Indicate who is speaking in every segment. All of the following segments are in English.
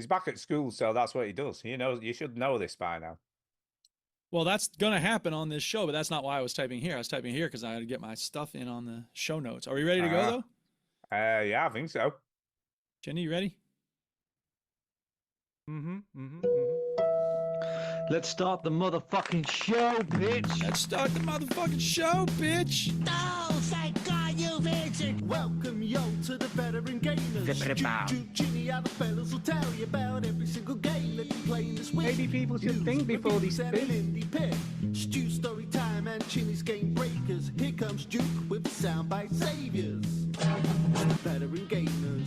Speaker 1: He's back at school, so that's what he does. You know, you should know this by now.
Speaker 2: Well, that's going to happen on this show, but that's not why I was typing here. I was typing here because I had to get my stuff in on the show notes. Are we ready to go, though?
Speaker 1: Yeah, I think so.
Speaker 2: Jenny, you ready?
Speaker 3: Let's start the motherfucking show, bitch.
Speaker 2: Let's start the motherfucking show, bitch.
Speaker 4: Oh, thank God you've answered.
Speaker 5: Welcome, yo, to the veteran gamers. Juke, Ginny, other fellas will tell you about every single game that you're playing this week.
Speaker 1: Maybe people should think before they
Speaker 5: Set
Speaker 1: speak.
Speaker 5: an indie pick. Stu story time and Chinny's game breakers. Here comes Duke with the soundbite saviors. It's the veteran gamers.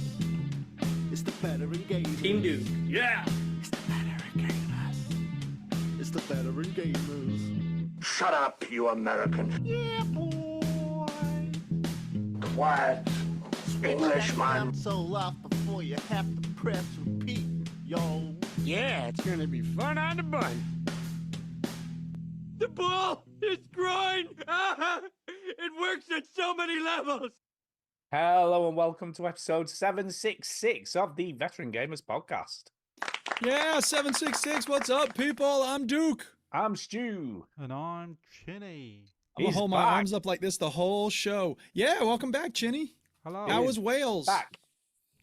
Speaker 5: It's the veteran gamers.
Speaker 6: Team Duke.
Speaker 5: Yeah. It's the veteran gamers. It's the veteran gamers.
Speaker 6: Shut up, you American.
Speaker 5: Yeah, boy.
Speaker 6: Quiet. Englishman.
Speaker 5: Console off before you have to press repeat, yo.
Speaker 7: Yeah, it's gonna be fun on the bun. The ball is groin! It works at so many levels!
Speaker 1: Hello and welcome to episode 766 of the Veteran Gamers Podcast.
Speaker 2: Yeah, 766. What's up, people? I'm Duke.
Speaker 1: I'm Stu.
Speaker 3: And I'm Chinny.
Speaker 2: I'm going to hold my arms up like this the whole show. Yeah, welcome back, Chinny.
Speaker 3: Hello.
Speaker 2: How was Wales?
Speaker 1: Back.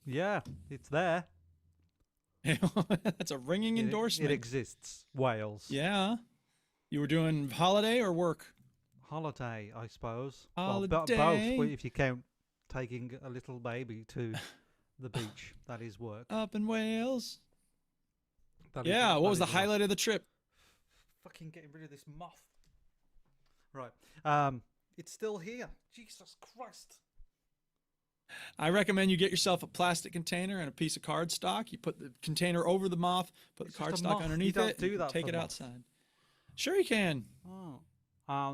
Speaker 3: Yeah, it's there.
Speaker 2: That's a ringing endorsement.
Speaker 3: It exists. Wales.
Speaker 2: Yeah. You were doing holiday or work?
Speaker 3: Holiday, I suppose.
Speaker 2: Holiday.
Speaker 3: Well, both, but if you count taking a little baby to the beach, that is work.
Speaker 2: Up in Wales.
Speaker 3: That
Speaker 2: Yeah, what was the
Speaker 3: work.
Speaker 2: highlight of the trip?
Speaker 3: Fucking getting rid of this moth. Right. It's still here. Jesus Christ.
Speaker 2: I recommend you get yourself a plastic container and a piece of cardstock. You put the container over the moth, put
Speaker 3: It's
Speaker 2: the
Speaker 3: just a
Speaker 2: cardstock
Speaker 3: moth.
Speaker 2: underneath
Speaker 3: You don't
Speaker 2: it,
Speaker 3: do
Speaker 2: and
Speaker 3: that
Speaker 2: take
Speaker 3: for
Speaker 2: it
Speaker 3: moths.
Speaker 2: outside. Sure you can.
Speaker 3: Oh.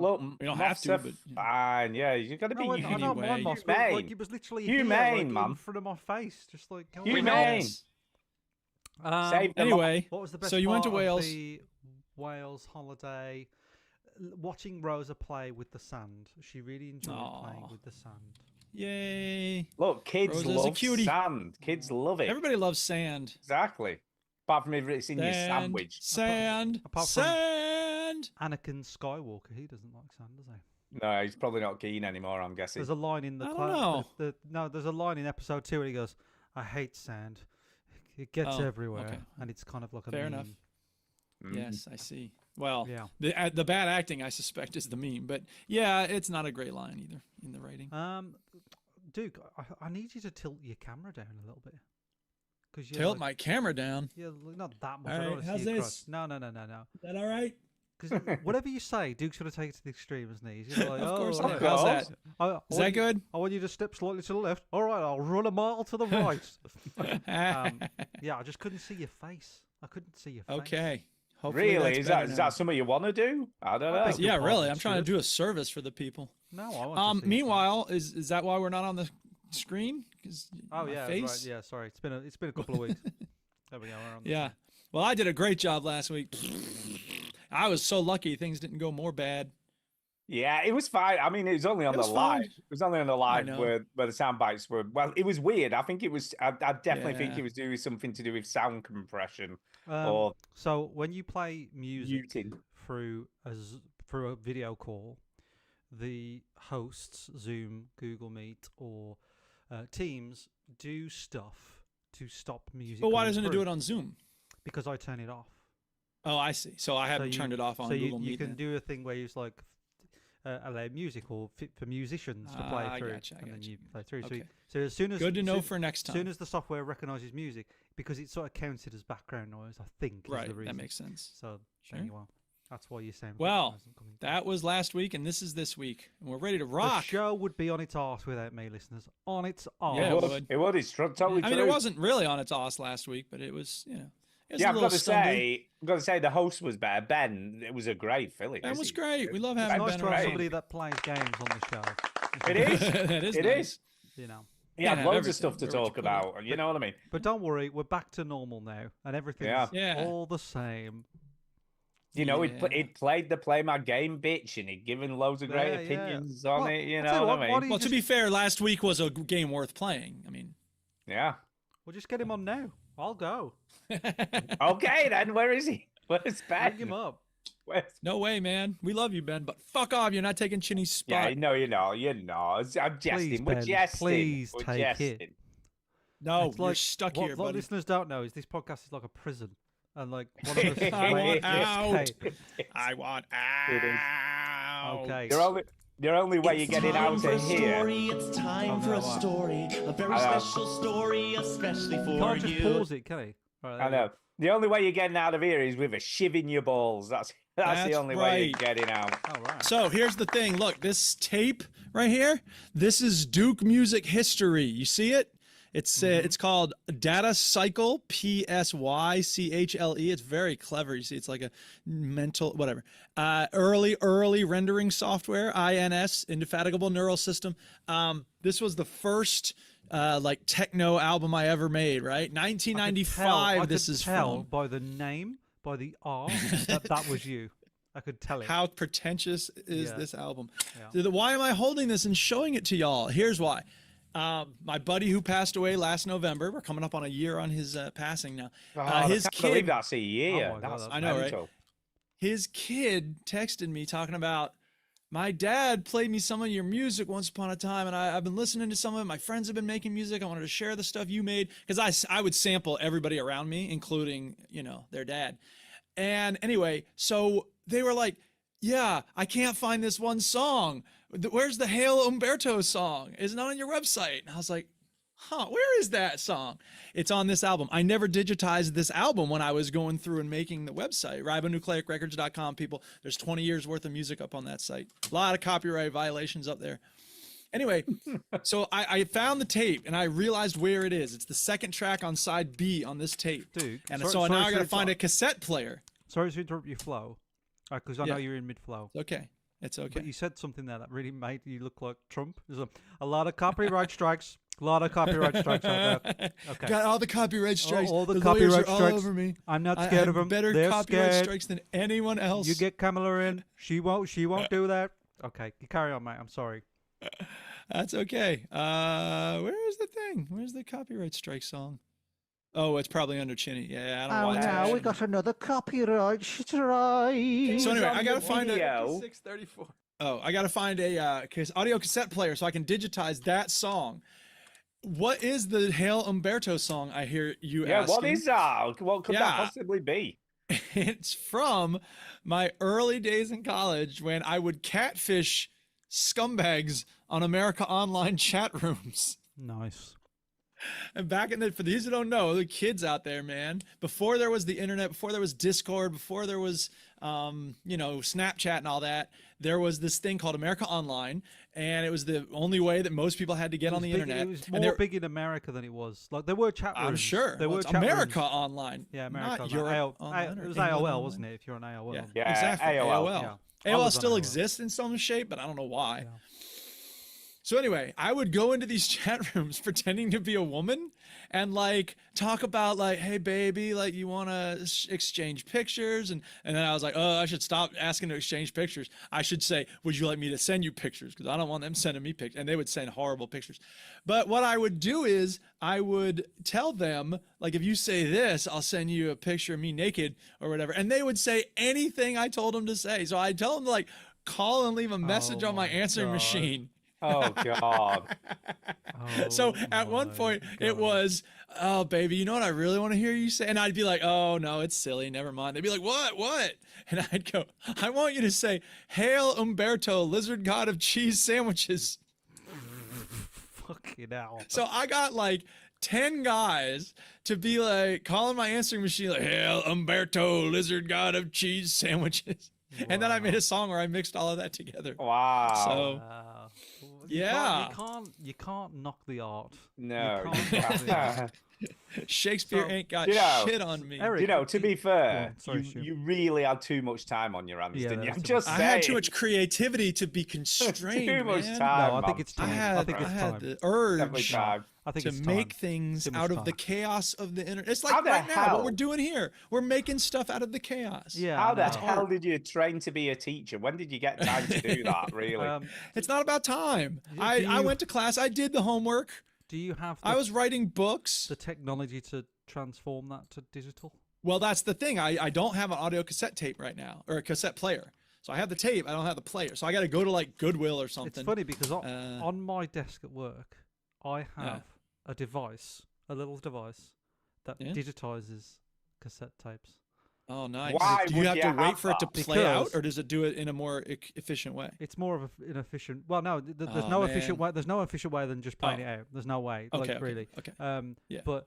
Speaker 1: Look,
Speaker 2: You don't have
Speaker 1: moths
Speaker 2: to,
Speaker 1: are
Speaker 2: but, you know.
Speaker 1: fine. Yeah, you got to be
Speaker 3: No, I don't mind
Speaker 2: Anyway.
Speaker 3: moths, but like,
Speaker 1: humane.
Speaker 3: it was literally
Speaker 1: Humane,
Speaker 3: here, like,
Speaker 1: man.
Speaker 3: in front of my face, just like go
Speaker 1: Humane.
Speaker 3: away.
Speaker 2: Yes.
Speaker 1: Save the
Speaker 2: Anyway,
Speaker 3: What was the best
Speaker 2: so you went to
Speaker 3: part of
Speaker 2: Wales.
Speaker 3: the Wales holiday? Watching Rosa play with the sand. She really enjoyed playing
Speaker 2: Aw.
Speaker 3: with the sand.
Speaker 2: Yay.
Speaker 1: Look, kids
Speaker 2: Rosa's a
Speaker 1: love
Speaker 2: cutie.
Speaker 1: sand. Kids love it.
Speaker 2: Everybody loves sand.
Speaker 1: Exactly. Apart from if it's in your
Speaker 2: Sand,
Speaker 1: sandwich.
Speaker 2: Sand.
Speaker 3: Apart from-
Speaker 2: Sand.
Speaker 3: Anakin Skywalker, he doesn't like sand, does he?
Speaker 1: No, he's probably not keen anymore, I'm guessing.
Speaker 3: There's a line in the
Speaker 2: I don't
Speaker 3: cla-
Speaker 2: know.
Speaker 3: No, there's a line in episode 2 where he goes, "I hate sand. It gets
Speaker 2: Oh,
Speaker 3: everywhere,"
Speaker 2: okay.
Speaker 3: and it's kind of like a
Speaker 2: Fair
Speaker 3: meme.
Speaker 2: enough.
Speaker 1: Mm.
Speaker 2: Yes, I see. Well,
Speaker 3: Yeah.
Speaker 2: the bad acting, I suspect, is the meme. But yeah, it's not a great line either in the writing.
Speaker 3: Duke, I need you to tilt your camera down a little bit. Cause you're
Speaker 2: Tilt
Speaker 3: like,
Speaker 2: my camera down.
Speaker 3: Yeah, not that much.
Speaker 2: All
Speaker 3: I don't
Speaker 2: right,
Speaker 3: want to
Speaker 2: how's
Speaker 3: see your crotch.
Speaker 2: this?
Speaker 3: No.
Speaker 2: Is that all right?
Speaker 3: Because whatever you say, Duke's going to take it to the extreme, isn't he? He's gonna be like,
Speaker 2: Of course.
Speaker 3: "Oh,
Speaker 2: not.
Speaker 3: right.
Speaker 2: How's that? Is that
Speaker 3: want you-
Speaker 2: good?
Speaker 3: I want you to step slightly to the left. All right, I'll run a mile to the right. Yeah, I just couldn't see your face. I couldn't see your face.
Speaker 2: Okay. Hopefully
Speaker 1: Really?
Speaker 2: that's
Speaker 1: Is
Speaker 2: better
Speaker 1: that
Speaker 2: now.
Speaker 1: something you want to do? I don't know.
Speaker 3: beg your
Speaker 2: Yeah,
Speaker 3: pardon,
Speaker 2: really. I'm trying to
Speaker 3: Stuart.
Speaker 2: do a service for the people.
Speaker 3: No, I want to see your face.
Speaker 2: Meanwhile, is that why we're not on the screen? 'Cause
Speaker 3: Oh
Speaker 2: my
Speaker 3: yeah,
Speaker 2: face?
Speaker 3: right. Yeah, sorry. It's been a couple of weeks. There we go. We're on the
Speaker 2: Yeah. Well, I did a great job last week. I was so lucky things didn't go more bad.
Speaker 1: Yeah, it was fine. I mean, it was only on
Speaker 2: It
Speaker 1: the
Speaker 2: was
Speaker 1: live.
Speaker 2: fine.
Speaker 1: It was only on the live
Speaker 2: know.
Speaker 1: where the sound bites were. Well, it was weird. I think it was. I definitely think
Speaker 2: Yeah.
Speaker 1: it was doing something to do with sound compression
Speaker 3: Um,
Speaker 1: or
Speaker 3: So when you play music
Speaker 1: muting.
Speaker 3: through through a video call, the hosts, Zoom, Google Meet, or Teams, do stuff to stop music.
Speaker 2: But why
Speaker 3: coming
Speaker 2: doesn't it
Speaker 3: through.
Speaker 2: do it on Zoom?
Speaker 3: Because I turn it off.
Speaker 2: Oh, I see. So I haven't turned it off on
Speaker 3: so
Speaker 2: Google
Speaker 3: you
Speaker 2: Meet.
Speaker 3: can
Speaker 2: then.
Speaker 3: do a thing where you like allow music or fit for musicians to play
Speaker 2: I
Speaker 3: through,
Speaker 2: gotcha, I
Speaker 3: and then
Speaker 2: gotcha.
Speaker 3: you play through.
Speaker 2: Okay.
Speaker 3: So as soon as
Speaker 2: Good to know
Speaker 3: soon,
Speaker 2: for next
Speaker 3: as soon
Speaker 2: time.
Speaker 3: as the software recognizes music, because it's sort of counted as background noise, I think. Is
Speaker 2: Right,
Speaker 3: the reason.
Speaker 2: that makes sense.
Speaker 3: So
Speaker 2: Sure.
Speaker 3: anyway, that's why you sound.
Speaker 2: Well,
Speaker 3: hasn't come in through.
Speaker 2: That was last week, and this is this week, and we're ready to
Speaker 3: The
Speaker 2: rock.
Speaker 3: show would be on its arse without me, listeners. On its arse.
Speaker 2: Yeah,
Speaker 1: It
Speaker 2: it
Speaker 1: was.
Speaker 2: would.
Speaker 1: It would. It's totally
Speaker 2: I mean,
Speaker 1: true.
Speaker 2: it wasn't really on its ass last week, but it was, it was
Speaker 1: Yeah,
Speaker 2: a
Speaker 1: I've
Speaker 2: little
Speaker 1: got to
Speaker 2: stumbly.
Speaker 1: say, the host was better. Ben, it was a great filling.
Speaker 2: That
Speaker 1: isn't
Speaker 2: was
Speaker 1: he?
Speaker 2: great. We love
Speaker 3: It's
Speaker 2: having
Speaker 3: nice
Speaker 2: Ben
Speaker 3: to have
Speaker 2: around.
Speaker 3: somebody that plays games on the show.
Speaker 1: It is.
Speaker 2: That is
Speaker 1: It
Speaker 2: nice.
Speaker 1: is.
Speaker 3: You know.
Speaker 1: He
Speaker 2: Yeah,
Speaker 1: had loads
Speaker 2: everything.
Speaker 1: of stuff to
Speaker 2: Where would you
Speaker 1: talk
Speaker 2: put it?
Speaker 1: about. You know what I mean?
Speaker 3: But don't worry, we're back to normal now, and everything's
Speaker 1: Yeah.
Speaker 3: all the same.
Speaker 1: You know,
Speaker 2: Yeah.
Speaker 1: he'd played the Play My Game bitch and he'd given loads of great
Speaker 3: Yeah, yeah.
Speaker 1: opinions on
Speaker 3: Well,
Speaker 1: it. You
Speaker 3: I'll
Speaker 1: know
Speaker 3: tell you
Speaker 1: what I
Speaker 3: what,
Speaker 1: mean?
Speaker 3: why do you
Speaker 2: Well, to be fair, last week was a game worth playing. I mean,
Speaker 1: Yeah.
Speaker 3: We'll just get him on now. I'll go.
Speaker 1: Okay, then. Where is he? Where's Ben?
Speaker 3: Bring him up.
Speaker 1: Where's...
Speaker 2: No way, man. We love you, Ben, but fuck off. You're not taking Chinny's spot.
Speaker 1: Yeah, no, you're not. You're not. I'm jesting.
Speaker 3: Please,
Speaker 1: We're
Speaker 3: Ben,
Speaker 1: jesting.
Speaker 3: please
Speaker 1: We're
Speaker 3: take
Speaker 1: jesting.
Speaker 3: it.
Speaker 2: No,
Speaker 3: It's
Speaker 2: you're
Speaker 3: like,
Speaker 2: stuck
Speaker 3: what,
Speaker 2: here,
Speaker 3: what
Speaker 2: buddy.
Speaker 3: listeners don't know is this podcast is like a prison, and like one of us
Speaker 2: I want
Speaker 3: waiting to
Speaker 2: out.
Speaker 3: escape.
Speaker 2: I want
Speaker 1: It is.
Speaker 2: out.
Speaker 3: Okay.
Speaker 1: The only way you're getting out of here.
Speaker 8: It's time for a story, a very
Speaker 1: I know.
Speaker 8: special story, especially for
Speaker 3: You can't just
Speaker 8: you.
Speaker 3: pause it, can he? Right,
Speaker 1: I
Speaker 3: there you
Speaker 1: know. The only way you're getting out of here is with a shiv in your balls. That's the
Speaker 2: That's
Speaker 1: only way you're
Speaker 2: right.
Speaker 1: getting out.
Speaker 3: go. Oh, right.
Speaker 2: So here's the thing. Look, this tape right here. This is Duke music history. You see it? It's called Data Cycle, PSYCHLE. It's very clever. You see, it's like a mental whatever. Early rendering software, INS, Indefatigable Neural System. This was the first like techno album I ever made. Right, 1995. This is
Speaker 3: tell
Speaker 2: from.
Speaker 3: by the name, by the art, that was you. I could tell it.
Speaker 2: How pretentious is
Speaker 3: Yeah.
Speaker 2: this album?
Speaker 3: Yeah.
Speaker 2: Why am I holding this and showing it to y'all? Here's why. My buddy who passed away last November, we're coming up on a year on his passing now. His
Speaker 1: I can't believe
Speaker 2: kid,
Speaker 1: that's a year.
Speaker 3: Oh my God,
Speaker 1: That's
Speaker 3: that's
Speaker 2: I know, right?
Speaker 1: mental.
Speaker 2: his kid texted me talking about, my dad played me some of your music once upon a time, and I've been listening to some of it. My friends have been making music. I wanted to share the stuff you made, because I would sample everybody around me, including, their dad. And anyway, so they were like, yeah, I can't find this one song. Where's the Hail Umberto song? It's not on your website. And I was like, where is that song? It's on this album. I never digitized this album when I was going through and making the website, ribonucleicrecords.com, people. There's 20 years worth of music up on that site. A lot of copyright violations up there. Anyway, so I found the tape and I realized where it is. It's the second track on side B on this tape.
Speaker 3: Dude,
Speaker 2: And
Speaker 3: sorry-
Speaker 2: so
Speaker 3: sorry
Speaker 2: now I
Speaker 3: to
Speaker 2: got to find a
Speaker 3: interrupt.
Speaker 2: cassette player.
Speaker 3: Sorry to interrupt your flow, because I know
Speaker 2: Yeah.
Speaker 3: you're in mid-flow.
Speaker 2: It's okay. It's okay.
Speaker 3: But you said something there that really made you look like Trump. There's a lot of copyright strikes. A lot of copyright strikes out there. Okay.
Speaker 2: Got all the copyright strikes.
Speaker 3: all the
Speaker 2: lawyers
Speaker 3: copyright
Speaker 2: are all
Speaker 3: strikes.
Speaker 2: over me.
Speaker 3: I'm not
Speaker 2: I
Speaker 3: scared
Speaker 2: have
Speaker 3: of them.
Speaker 2: better
Speaker 3: They're
Speaker 2: copyright
Speaker 3: scared.
Speaker 2: strikes than anyone else.
Speaker 3: You get Kamala in. She won't do that. Okay, you carry on, mate. I'm sorry.
Speaker 2: That's okay. Where is the thing? Where's the copyright strike song? Oh, it's probably under Chinny. Yeah, I don't
Speaker 5: Oh,
Speaker 2: watch
Speaker 5: now
Speaker 2: it.
Speaker 5: we got another copyright strike.
Speaker 2: So anyway,
Speaker 1: on
Speaker 2: I gotta
Speaker 1: the
Speaker 2: find
Speaker 1: video.
Speaker 2: 634. Oh, I gotta find a audio cassette player so I can digitize that song. What is the Hail Umberto song? I hear you
Speaker 1: Yeah,
Speaker 2: asking.
Speaker 1: what is that? What could that
Speaker 2: Yeah.
Speaker 1: possibly be?
Speaker 2: It's from my early days in college when I would catfish scumbags on America Online chat rooms.
Speaker 3: Nice.
Speaker 2: And back in for these who don't know, the kids out there, man, before there was the internet, before there was Discord, before there was, Snapchat and all that, there was this thing called America Online, and it was the only way that most people had to get on the internet.
Speaker 3: It was
Speaker 2: And
Speaker 3: more
Speaker 2: there-
Speaker 3: big in America than it was. Like there were chat rooms.
Speaker 2: I'm sure.
Speaker 3: There
Speaker 2: Well,
Speaker 3: were
Speaker 2: it's
Speaker 3: chat
Speaker 2: America
Speaker 3: rooms.
Speaker 2: Online.
Speaker 3: Yeah, America.
Speaker 2: Not
Speaker 3: Online.
Speaker 2: Europe
Speaker 3: AOL
Speaker 2: Online or
Speaker 3: it was
Speaker 2: England
Speaker 3: AOL,
Speaker 2: Online.
Speaker 3: wasn't it? If you're on AOL.
Speaker 2: Yeah,
Speaker 1: Yeah,
Speaker 2: exactly.
Speaker 1: AOL.
Speaker 2: AOL.
Speaker 3: Yeah. I
Speaker 2: AOL
Speaker 3: was on
Speaker 2: still
Speaker 3: AOL.
Speaker 2: exists in some shape, but I don't know why.
Speaker 3: Yeah.
Speaker 2: So anyway, I would go into these chat rooms pretending to be a woman and talk about hey baby, you want to exchange pictures, and then I was like, oh, I should stop asking to exchange pictures. I should say, would you like me to send you pictures? Because I don't want them sending me pictures, and they would send horrible pictures. But what I would do is I would tell them if you say this, I'll send you a picture of me naked or whatever, and they would say anything I told them to say. So I tell them to call and leave a message
Speaker 3: Oh
Speaker 2: on my
Speaker 3: my
Speaker 2: answering
Speaker 3: God.
Speaker 2: machine.
Speaker 1: Oh God.
Speaker 2: So
Speaker 3: Oh
Speaker 2: at one
Speaker 3: my
Speaker 2: point it
Speaker 3: God.
Speaker 2: was, oh baby, you know what I really want to hear you say? And I'd be like, oh no, it's silly, never mind. They'd be like, what? And I'd go, I want you to say, Hail Umberto, lizard god of cheese sandwiches.
Speaker 3: Fucking hell.
Speaker 2: So I got 10 guys to be calling my answering machine Hail Umberto, lizard god of cheese sandwiches. And then I made a song where I mixed all of that together.
Speaker 1: Wow.
Speaker 2: So
Speaker 3: Wow.
Speaker 2: Yeah.
Speaker 3: You can't knock the art.
Speaker 1: No.
Speaker 3: You can't knock the art.
Speaker 2: Shakespeare
Speaker 3: So,
Speaker 2: ain't got shit on me.
Speaker 3: Eric,
Speaker 1: To be fair,
Speaker 3: on, sorry, Stu.
Speaker 1: you really had too much time on your hands,
Speaker 3: Yeah,
Speaker 1: didn't you?
Speaker 3: that's
Speaker 1: I'm
Speaker 3: too
Speaker 1: just
Speaker 2: I
Speaker 1: saying.
Speaker 2: had too much creativity to be constrained.
Speaker 1: Too much
Speaker 2: man.
Speaker 1: time.
Speaker 3: No, I think
Speaker 1: man.
Speaker 3: it's
Speaker 2: I
Speaker 3: time.
Speaker 2: had,
Speaker 3: I think it's
Speaker 2: had
Speaker 3: time.
Speaker 2: the
Speaker 1: Definitely
Speaker 2: urge
Speaker 1: time.
Speaker 3: I think
Speaker 2: to
Speaker 3: it's
Speaker 2: make
Speaker 3: time.
Speaker 2: things
Speaker 3: Too much
Speaker 2: out of the
Speaker 3: time.
Speaker 2: chaos of the internet. It's
Speaker 1: How
Speaker 2: like
Speaker 1: the
Speaker 2: right now, what we're
Speaker 1: hell?
Speaker 2: doing here. We're making stuff out of the chaos.
Speaker 3: Yeah.
Speaker 1: How
Speaker 3: I
Speaker 1: the
Speaker 3: know.
Speaker 1: hell did you train to be a teacher? When did you get time to do that, really?
Speaker 2: It's not about time.
Speaker 3: Do
Speaker 2: I
Speaker 3: you-
Speaker 2: went to class. I did the homework.
Speaker 3: Do you have
Speaker 2: I was writing books.
Speaker 3: the technology to transform that to digital?
Speaker 2: Well, that's the thing. I don't have an audio cassette tape right now, or a cassette player. So I have the tape. I don't have the player. So I got to go to like Goodwill or something.
Speaker 3: It's funny because on my desk at work, I have a device, a little device that digitizes cassette tapes.
Speaker 2: Oh, nice.
Speaker 1: Why
Speaker 2: Do you
Speaker 1: would
Speaker 2: have
Speaker 1: you
Speaker 2: to
Speaker 1: have
Speaker 2: wait for it to
Speaker 1: that?
Speaker 2: play out,
Speaker 3: Because-
Speaker 2: or does it do it in a more efficient way?
Speaker 3: It's more of an efficient. Well, no, there's
Speaker 2: Oh,
Speaker 3: no efficient
Speaker 2: man.
Speaker 3: way. There's no efficient way than just playing
Speaker 2: Oh.
Speaker 3: it out. There's no way,
Speaker 2: Okay,
Speaker 3: like really.
Speaker 2: okay. Yeah.
Speaker 3: But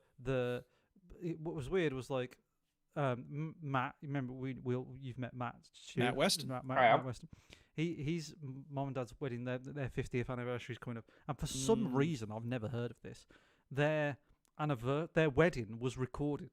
Speaker 3: what was weird was like, Matt. Remember, you've met Matt.
Speaker 2: Matt Weston.
Speaker 3: Matt Weston. He's mom and dad's wedding. Their 50th anniversary is coming up, and for some reason I've never heard of this. Their wedding was recorded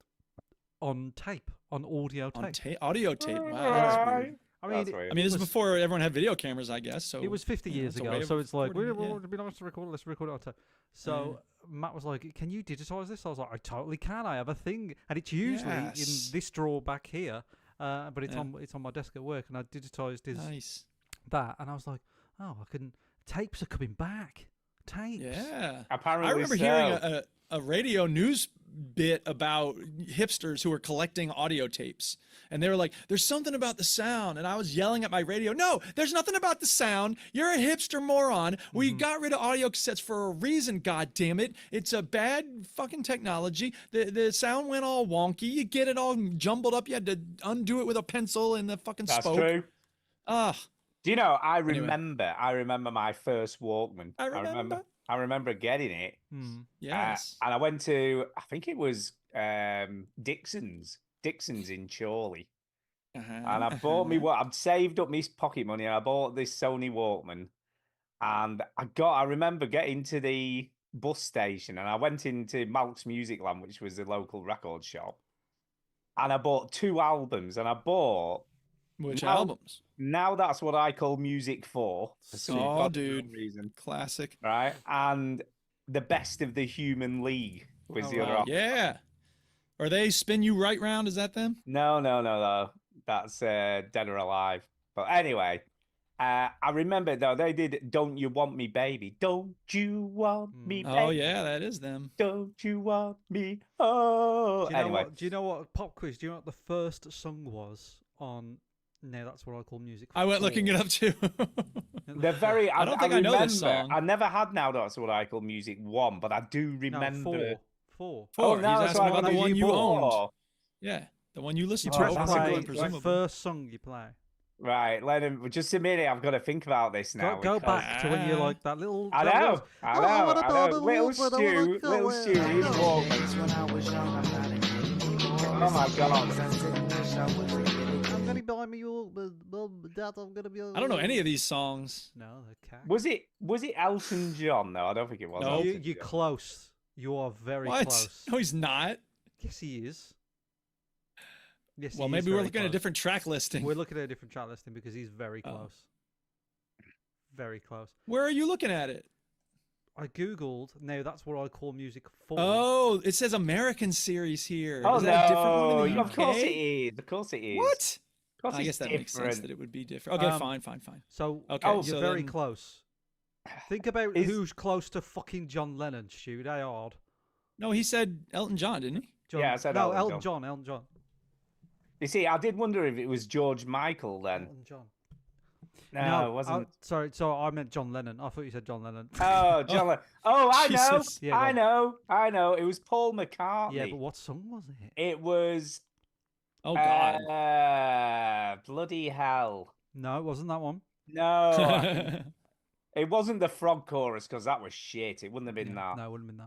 Speaker 3: on tape, on audio tape.
Speaker 2: Audio tape. Wow, that's weird.
Speaker 3: I mean,
Speaker 1: That's weird.
Speaker 2: I mean, this is
Speaker 3: was-
Speaker 2: before everyone had video cameras, I guess. So
Speaker 3: it was 50 years
Speaker 2: it's a way
Speaker 3: ago,
Speaker 2: of
Speaker 3: so it's like,
Speaker 2: recording it,
Speaker 3: it'd be nice to record it, let's record it on tape. So Matt was like, can you digitize this? I was like, I totally can. I have a thing. And it's usually in
Speaker 2: Yes.
Speaker 3: this drawer back here, but it's on my desk at work, and I digitized that, and I was like, oh, tapes are coming back. Tapes.
Speaker 2: Yeah.
Speaker 1: Apparently
Speaker 2: I remember
Speaker 1: so.
Speaker 2: hearing a radio news bit about hipsters who were collecting audio tapes. And they were like, there's something about the sound. And I was yelling at my radio, no, there's nothing about the sound. You're a hipster moron. We got rid of audio cassettes for a reason, god damn it. It's a bad fucking technology. The sound went all wonky. You get it all jumbled up. You had to undo it with a pencil in the fucking
Speaker 1: That's
Speaker 2: spoke.
Speaker 1: true.
Speaker 2: Ah,
Speaker 1: Do you know? I
Speaker 2: Anyway.
Speaker 1: remember my first Walkman. I remember getting it.
Speaker 2: yes.
Speaker 1: And I went to, I think it was Dixon's in Chorley. And I bought me I'd saved up my pocket money and I bought this Sony Walkman. And I remember getting to the bus station and I went into Malk's Music Land, which was the local record shop. And I bought 2 albums and I bought
Speaker 2: Which
Speaker 1: now-
Speaker 2: albums?
Speaker 1: Now that's what I call music for some
Speaker 2: Oh,
Speaker 1: goddamn
Speaker 2: dude.
Speaker 1: reason.
Speaker 2: Classic.
Speaker 1: Right? And the best of the Human League was the other album.
Speaker 2: Yeah. Are they Spin You Right Round? Is that them?
Speaker 1: No. That's Dead or Alive. But anyway, I remember though they did "Don't You Want Me, Baby." Don't you want me, baby?
Speaker 2: Oh, yeah, that is them.
Speaker 1: Don't you want me? Oh, anyway.
Speaker 3: Do you know what pop quiz? Do you know what the first song was on? No, that's what I call music.
Speaker 2: I went looking it up too.
Speaker 1: They're very.
Speaker 2: I don't think I know this
Speaker 1: remember-
Speaker 2: song.
Speaker 1: I never had Now That's What I Call Music 1, but I do
Speaker 3: No,
Speaker 1: remember.
Speaker 3: four.
Speaker 2: Four.
Speaker 1: Now
Speaker 2: He's
Speaker 1: That's
Speaker 2: asking
Speaker 1: What I
Speaker 2: about the
Speaker 1: Call
Speaker 2: one
Speaker 1: Music
Speaker 2: you
Speaker 1: 4.
Speaker 2: owned. Yeah, the one you listened to
Speaker 1: Oh,
Speaker 2: over
Speaker 1: that's
Speaker 2: and
Speaker 1: a
Speaker 2: over,
Speaker 1: good-
Speaker 3: The
Speaker 2: presumably.
Speaker 3: first song you play.
Speaker 1: Right, let him. Just a minute. I've got to think about this now.
Speaker 3: Go
Speaker 1: because-
Speaker 3: back to when you're like that little.
Speaker 1: I
Speaker 3: that
Speaker 1: know.
Speaker 3: little-
Speaker 1: I know. Little Stu, he's Walkman. Oh my god.
Speaker 3: I'm gonna buy me your Dad. I'm gonna be.
Speaker 2: I don't know any of these songs.
Speaker 3: No, the cat.
Speaker 1: Was it Elton John? No, I don't think it was.
Speaker 2: No.
Speaker 1: Elton
Speaker 3: You're
Speaker 1: John.
Speaker 3: close. You are very
Speaker 2: What?
Speaker 3: close.
Speaker 2: No, he's not.
Speaker 3: Yes, he is. Yes,
Speaker 2: Well,
Speaker 3: he is
Speaker 2: maybe we're
Speaker 3: very
Speaker 2: looking at a
Speaker 3: close.
Speaker 2: different track listing.
Speaker 3: We're looking at a different track listing because he's very
Speaker 2: Oh.
Speaker 3: close. Very close.
Speaker 2: Where are you looking at it?
Speaker 3: I googled. No, that's what I call music for.
Speaker 2: Oh, it says American series here.
Speaker 1: Oh
Speaker 2: is that a different one
Speaker 1: no!
Speaker 2: in the
Speaker 1: Of course it
Speaker 2: UK?
Speaker 1: is. Of course it is.
Speaker 2: What?
Speaker 1: Of course
Speaker 2: I
Speaker 1: it's
Speaker 2: guess that makes sense
Speaker 1: different.
Speaker 2: that it would be different. Okay, fine.
Speaker 3: So
Speaker 2: Okay,
Speaker 3: you're
Speaker 2: so
Speaker 3: very
Speaker 2: then-
Speaker 3: close. Think about
Speaker 1: Is-
Speaker 3: who's close to fucking John Lennon, Stu. They are.
Speaker 2: No, he said Elton John, didn't he?
Speaker 3: John,
Speaker 1: Yeah, I said
Speaker 3: no,
Speaker 1: Elton
Speaker 3: Elton John.
Speaker 1: You see, I did wonder if it was George Michael then.
Speaker 3: Elton John.
Speaker 1: No, it wasn't.
Speaker 3: Sorry, I meant John Lennon. I thought you said John Lennon.
Speaker 1: Oh, John. Oh, I know.
Speaker 2: Jesus.
Speaker 3: Yeah,
Speaker 1: I
Speaker 3: go
Speaker 1: know. It was Paul McCartney.
Speaker 3: Yeah, but what song was it?
Speaker 1: It was.
Speaker 2: Oh God.
Speaker 1: Bloody hell!
Speaker 3: No, it wasn't that one.
Speaker 1: No, it wasn't the frog chorus because that was shit. It wouldn't have been that.
Speaker 3: No, it wouldn't have been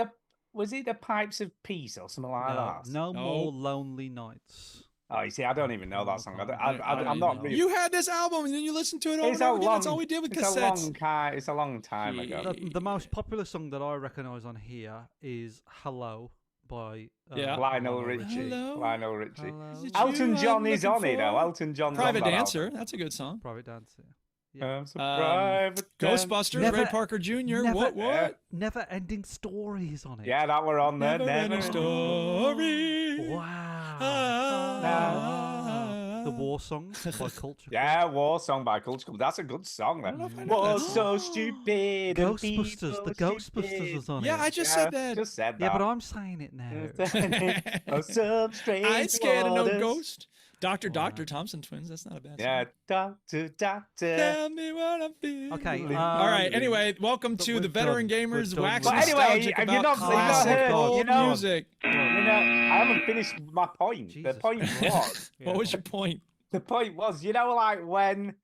Speaker 3: that.
Speaker 1: Was it the Pipes of Peace or something like that?
Speaker 3: No
Speaker 2: No.
Speaker 3: more lonely nights.
Speaker 1: Oh, you see, I don't even know that song. I'm
Speaker 2: don't
Speaker 1: not.
Speaker 2: know.
Speaker 1: Really,
Speaker 2: You had this album and then you listened to it over
Speaker 1: it's
Speaker 2: and
Speaker 1: a
Speaker 2: over again.
Speaker 1: long.
Speaker 2: That's all we did with
Speaker 1: it's
Speaker 2: cassettes.
Speaker 1: It's a long time ago.
Speaker 3: The most popular song that I recognise on here is "Hello" by
Speaker 2: Yeah.
Speaker 1: Lionel Richie.
Speaker 2: Hello?
Speaker 1: Lionel Richie.
Speaker 3: Hello.
Speaker 2: Is it
Speaker 1: Elton
Speaker 2: you
Speaker 1: John
Speaker 2: I'm
Speaker 1: is
Speaker 2: looking
Speaker 1: on it though.
Speaker 2: for?
Speaker 1: Elton John's
Speaker 2: Private
Speaker 1: on that
Speaker 2: Dancer. That's a good song.
Speaker 3: Private Dancer.
Speaker 1: album.
Speaker 3: Yeah.
Speaker 1: Private Dancer.
Speaker 2: Ghostbusters,
Speaker 3: Never-
Speaker 2: Ray Parker Jr.
Speaker 3: never-
Speaker 2: What?
Speaker 3: Never ending stories on it.
Speaker 1: Yeah, that were on there.
Speaker 2: Never ending story.
Speaker 3: Wow.
Speaker 2: Ah,
Speaker 3: The War Songs by Culture.
Speaker 1: Yeah, War Song by Culture Club. That's a good song. That.
Speaker 2: don't know if I know
Speaker 1: Was
Speaker 2: that.
Speaker 1: so stupid. and
Speaker 3: Ghostbusters.
Speaker 1: people
Speaker 3: The Ghostbusters
Speaker 1: stupid.
Speaker 3: was on
Speaker 2: Yeah,
Speaker 3: it.
Speaker 2: I just said that.
Speaker 1: Just said that.
Speaker 3: Yeah, but I'm saying it now.
Speaker 1: Oh, some strange
Speaker 2: I ain't scared of no
Speaker 1: waters.
Speaker 2: ghost. Dr. Thompson twins. That's not a bad
Speaker 1: Yeah,
Speaker 2: song.
Speaker 1: doctor.
Speaker 2: Tell me what I'm feeling.
Speaker 3: Okay,
Speaker 2: All right. Anyway, welcome
Speaker 3: but
Speaker 2: to
Speaker 3: we're
Speaker 2: the Veteran
Speaker 3: done. We're
Speaker 2: Gamers
Speaker 3: done.
Speaker 2: Wax
Speaker 3: But
Speaker 1: anyway,
Speaker 2: Nostalgic
Speaker 1: have you
Speaker 2: about
Speaker 1: not
Speaker 2: classic
Speaker 1: heard,
Speaker 2: old
Speaker 1: you know-
Speaker 2: music.
Speaker 1: You know, I haven't finished my point.
Speaker 3: Jesus
Speaker 1: The point
Speaker 3: Christ.
Speaker 1: was,
Speaker 2: What was your point?
Speaker 1: the point was, you know, like when,